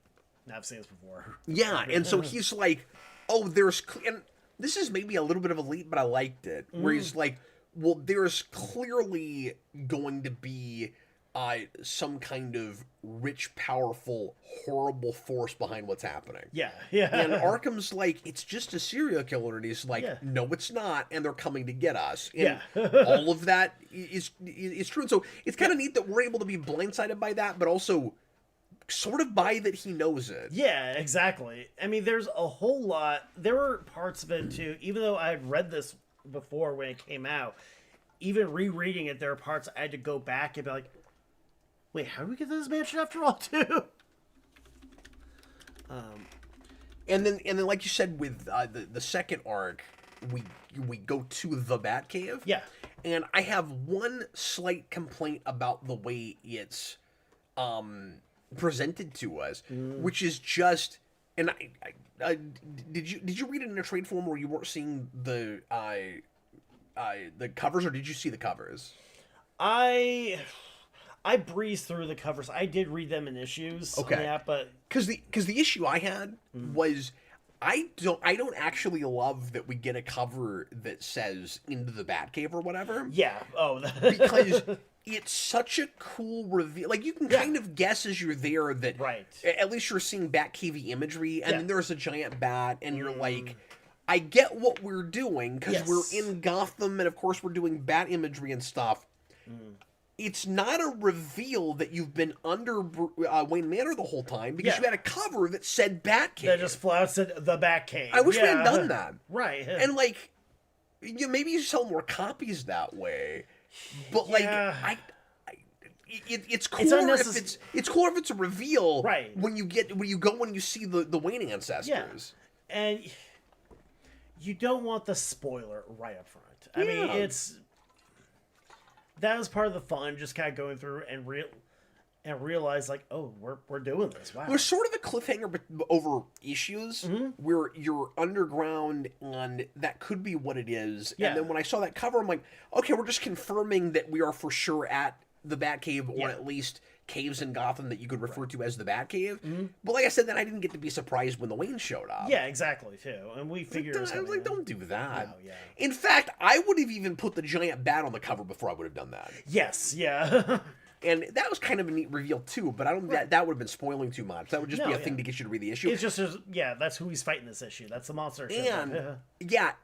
I've seen this before. Yeah, and so he's like, oh, and this is maybe a little bit of a leap, but I liked it. Where he's like, well, there's clearly going to be some kind of rich, powerful, horrible force behind what's happening. Yeah. And Arkham's like, it's just a serial killer, and he's like, no, it's not, and they're coming to get us. And all of that is true. And so it's kind of neat that we're able to be blindsided by that, but also sort of by that he knows it. Yeah, exactly. I mean, there's a whole lot. There were parts of it too, even though I had read this before when it came out, even rereading it, there are parts I had to go back and be like, wait, how do we get to this mansion after all too? And then like you said with the second arc, we go to the Batcave. Yeah. And I have one slight complaint about the way it's presented to us, which is just, and I did you read it in a trade form where you weren't seeing the covers, or did you see the covers? I breezed through the covers. I did read them in issues. Okay. Yeah, but because the issue I had was I don't actually love that we get a cover that says "Into the Batcave" or whatever. Yeah. Oh. Because it's such a cool reveal. Like, you can kind of guess as you're there that at least you're seeing Batcave imagery, and then there's a giant bat, and you're like, I get what we're doing, because we're in Gotham, and of course we're doing bat imagery and stuff. It's not a reveal that you've been under Wayne Manor the whole time, because you had a cover that said Batcave. That just flat said the Batcave. I wish we had done that. Right. And like, maybe you sell more copies that way. But like, it's cooler it's cooler if it's a reveal. Right. When you go and you see the Wayne ancestors. Yeah. And you don't want the spoiler right up front. I mean, that was part of the fun, just kind of going through and realize like, oh, we're doing this. Wow. There's sort of a cliffhanger over issues where you're underground, and that could be what it is. Yeah. And then when I saw that cover, I'm like, okay, we're just confirming that we are for sure at the Batcave, or at least caves in Gotham that you could refer to as the Batcave. But like I said, then I didn't get to be surprised when the Wayne showed up. Yeah, exactly, too. And we figured I was like, don't do that. No, yeah. In fact, I would have even put the giant bat on the cover before I would have done that. Yes, yeah. And that was kind of a neat reveal, too, but I don't think that would have been spoiling too much. That would just be a thing to get you to read the issue. It's just, that's who he's fighting this issue. That's the monster. And,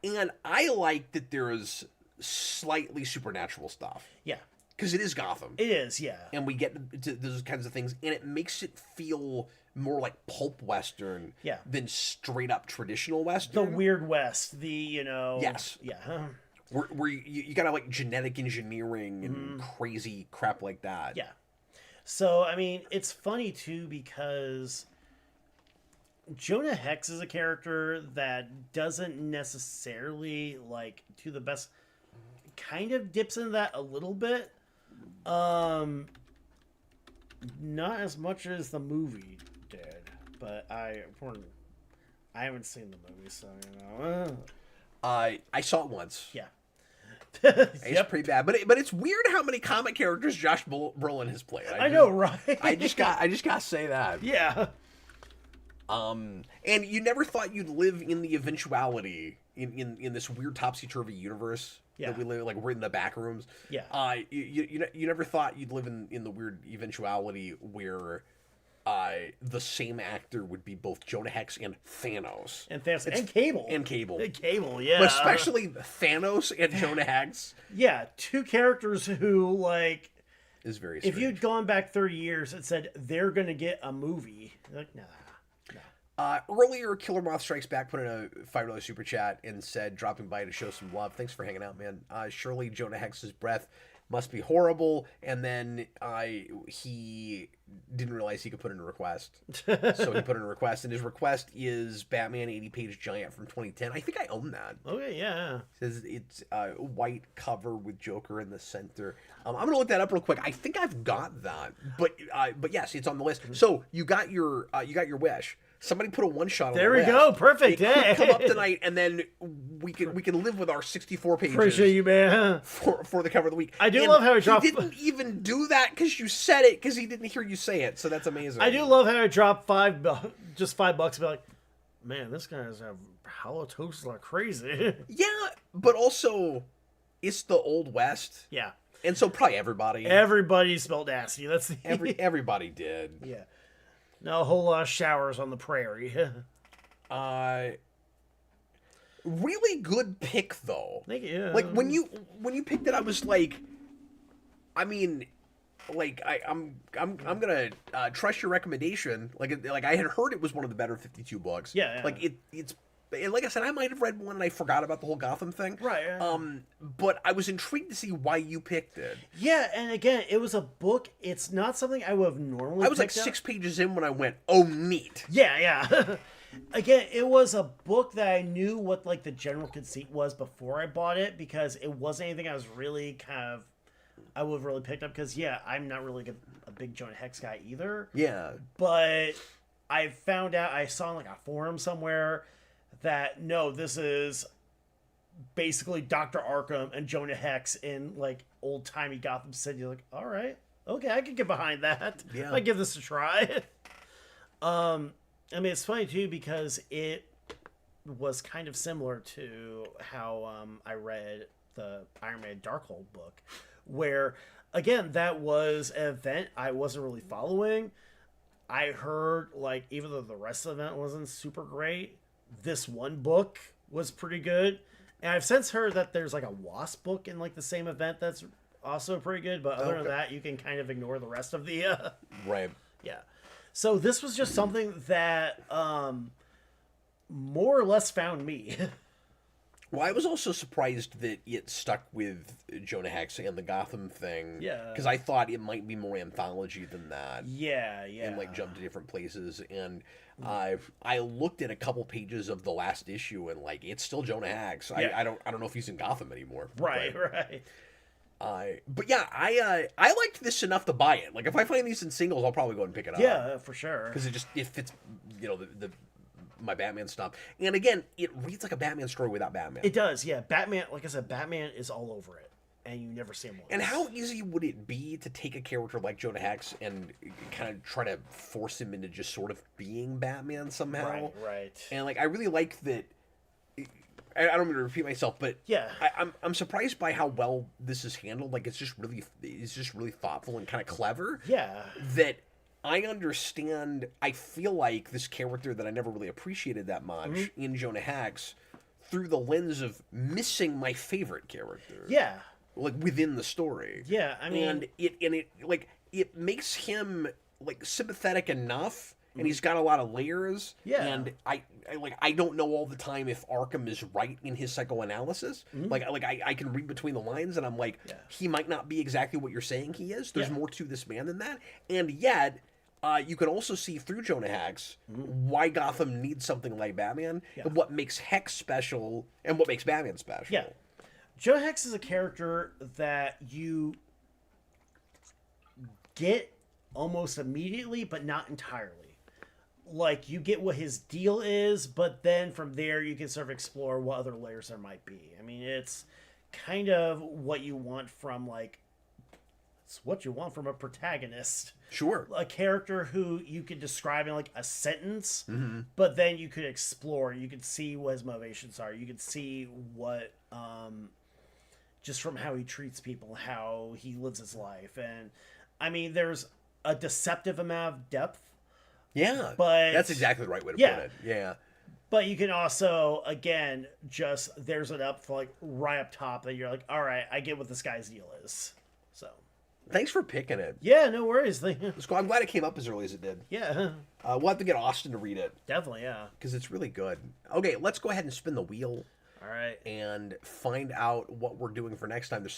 and I like that there is slightly supernatural stuff. Yeah. Because it is Gotham. It is, yeah. And we get to those kinds of things, and it makes it feel more like pulp Western than straight-up traditional Western. The Weird West, Yes. Yeah. Where you got like genetic engineering and crazy crap like that. Yeah. So, I mean, it's funny, too, because Jonah Hex is a character that doesn't necessarily, like, to the best, kind of dips into that a little bit. Not as much as the movie did, but I haven't seen the movie, so, I saw it once. Yeah. It's pretty bad, but it's weird how many comic characters Josh Brolin has played. I know, right? I just gotta say that. Yeah. And you never thought you'd live in the eventuality, in this weird topsy-turvy universe Yeah. that we live, like we're in the back rooms. Yeah. You never thought you'd live in the weird eventuality where the same actor would be both Jonah Hex and Thanos. And Cable. And Cable. And Cable, yeah. But especially Thanos and Jonah Hex Yeah, two characters who, like, is very if strange. you'd gone back 30 years and said they're going to get a movie, like, nah. Earlier, Killer Moth Strikes Back put in a $5 super chat and said, dropping by to show some love. Thanks for hanging out, man. Surely Jonah Hex's breath must be horrible. And then he didn't realize he could put in a request. So he put in a request. And his request is Batman 80-page giant from 2010. I think I own that. Okay, yeah. It says it's a white cover with Joker in the center. I'm going to look that up real quick. I think I've got that. But yes, it's on the list. So you got your wish. Somebody put a one-shot on There the we list. go. Perfect. It Hey. could come up tonight, and then we can live with our 64 pages Appreciate you, man. for the cover of the week. I do And love how it dropped. He didn't even do that because you said it, because he didn't hear you say it. So that's amazing. I do love how I dropped just $5 to be like, man, this guy's a halitosis like crazy. Yeah, but also it's the Old West, Yeah. and so probably everybody Spelled nasty. That's the everybody did. yeah. No, a whole lot of showers on the prairie. Really good pick though. Thank you. Like when you picked it, I was like, I mean, like I'm gonna trust your recommendation. Like I had heard it was one of the better 52 books. Yeah. Like it's. And like I said, I might have read one and I forgot about the whole Gotham thing. Right. But I was intrigued to see why you picked it. Yeah, and again, it was a book. It's not something I would have normally. I was like picked up. 6 pages in when I went, oh, neat. Yeah. Again, it was a book that I knew what like the general conceit was before I bought it, because it wasn't anything I was really I would have really picked up, because I'm not really a big Jonah Hex guy either. Yeah. But I found out, I saw on like a forum somewhere that no, this is basically Dr. Arkham and Jonah Hex in like old timey Gotham City. You're like, all right, okay, I can get behind that. Yeah. I give this a try. I mean, it's funny too because it was kind of similar to how I read the Iron Man Darkhold book, where again that was an event I wasn't really following. I heard like even though the rest of the event wasn't super great, this one book was pretty good. And I've since heard that there's like a Wasp book in like the same event that's also pretty good, but other than that, you can kind of ignore the rest of the Right. yeah. So this was just something that more or less found me. Well, I was also surprised that it stuck with Jonah Hex and the Gotham thing. Yeah. Because I thought it might be more anthology than that. Yeah. And like jump to different places. And I looked at a couple pages of the last issue and like it's still Jonah Hex. Yeah. I don't know if he's in Gotham anymore. Right. But yeah, I liked this enough to buy it. Like if I find these in singles, I'll probably go and pick it up. Yeah, for sure. Because it fits, my Batman stuff. And again, it reads like a Batman story without Batman. It does, yeah. Batman, like I said, Batman is all over it, and you never see him once. And how easy would it be to take a character like Jonah Hex and kind of try to force him into just sort of being Batman somehow? Right. And like, I really like that. I don't mean to repeat myself, but yeah, I'm surprised by how well this is handled. Like, it's just really thoughtful and kind of clever. Yeah. That I understand. I feel like this character that I never really appreciated that much in Jonah Hex through the lens of missing my favorite character. Yeah. Like within the story. Yeah, I mean, and it makes him like sympathetic enough, and he's got a lot of layers. Yeah. And I don't know all the time if Arkham is right in his psychoanalysis. I can read between the lines, and I'm like, he might not be exactly what you're saying he is. There's more to this man than that, and yet. You can also see through Jonah Hex why Gotham needs something like Batman, and what makes Hex special, and what makes Batman special. Yeah. Jonah Hex is a character that you get almost immediately, but not entirely. Like, you get what his deal is, but then from there you can sort of explore what other layers there might be. I mean, it's kind of what you want from, like, It's what you want from a protagonist. Sure. A character who you could describe in like a sentence, but then you could explore. You could see what his motivations are. You could see what, just from how he treats people, how he lives his life. And I mean, there's a deceptive amount of depth. Yeah. But that's exactly the right way to yeah. put it. Yeah. But you can also, again, there's it up for like right up top that you're like, all right, I get what this guy's deal is. So. Thanks for picking it. Yeah, no worries. It's cool. I'm glad it came up as early as it did. Yeah. We'll have to get Austin to read it. Definitely, yeah. Because it's really good. Okay, let's go ahead and spin the wheel. All right. And find out what we're doing for next time. There's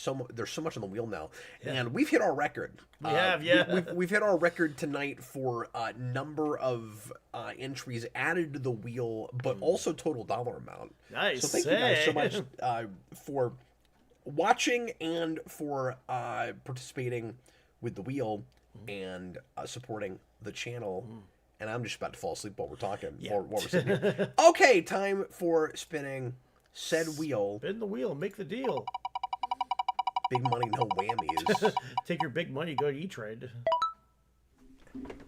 so much on the wheel now. Yeah. And we've hit our record. We have, yeah. We've hit our record tonight for number of entries added to the wheel, but also total dollar amount. Nice. So thank you guys so much for watching and for participating with the wheel and supporting the channel. And I'm just about to fall asleep while we're talking. Yeah. While we're sitting here. Okay, time for spinning said wheel. Spin the wheel, make the deal. Big money, no whammies. Take your big money, go to E-Trade.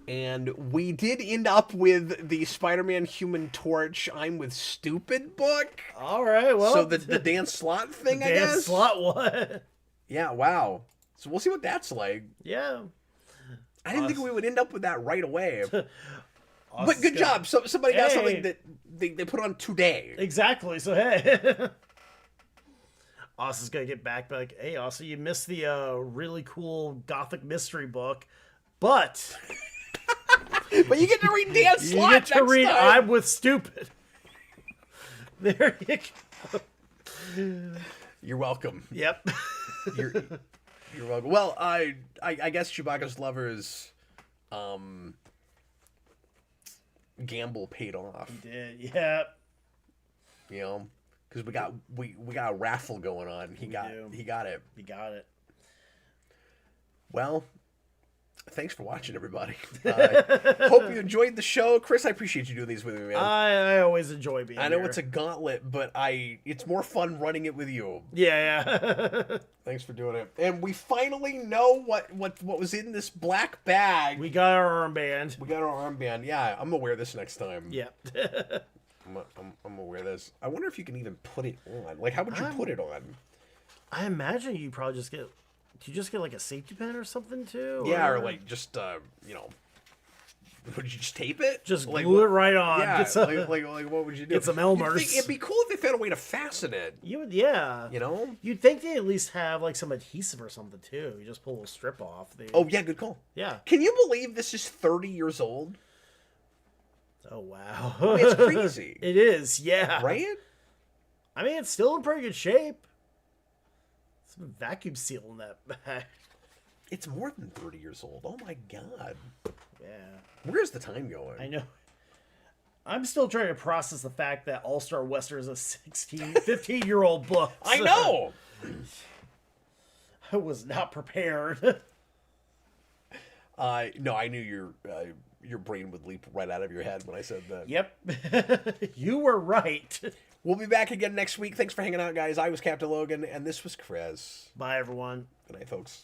And we did end up with the Spider-Man Human Torch I'm with Stupid book. All right, well. So the Dan Slott thing, I guess? Dan Slott, what? Yeah, wow. So we'll see what that's like. Yeah. I didn't think we would end up with that right away. But good job. So somebody got something that they put on today. Exactly. So, hey. Austin's going to get back, but like, hey, Austin, you missed the really cool Gothic mystery book, but... But you get to read Dan Slott. You get to read time. I'm with Stupid. There you go. You're welcome. Yep. You're welcome. Well, I guess Chewbacca's Lovers gamble paid off. He did, yeah. You know, because we got a raffle going on. He got it. He got it. Well, thanks for watching, everybody. Hope you enjoyed the show. Chris, I appreciate you doing these with me, man. I always enjoy being here. I know it's a gauntlet, but it's more fun running it with you. Yeah. Thanks for doing it. And we finally know what was in this black bag. We got our armband. We got our armband. Yeah, I'm gonna wear this next time. Yeah. I'm gonna wear this. I wonder if you can even put it on. Like, how would you put it on? I imagine you probably just get... Do you just get like a safety pin or something too? Yeah, or like just would you just tape it? Just like, glue it right on. Yeah, like what would you do? Get some Elmers. It'd be cool if they found a way to fasten it. You would, yeah. You know? You'd think they at least have like some adhesive or something too. You just pull a little strip off. Oh yeah, good call. Yeah. Can you believe this is 30 years old? Oh wow. I mean, it's crazy. It is, yeah. Right? I mean, it's still in pretty good shape. Some vacuum seal in that bag. It's more than 30 years old. Oh my god. Yeah. Where's the time going? I know. I'm still trying to process the fact that All-Star Western is a 15-year-old book. I know. I was not prepared. No, I knew your brain would leap right out of your head when I said that. Yep. You were right. We'll be back again next week. Thanks for hanging out, guys. I was Captain Logan, and this was Chris. Bye, everyone. Good night, folks.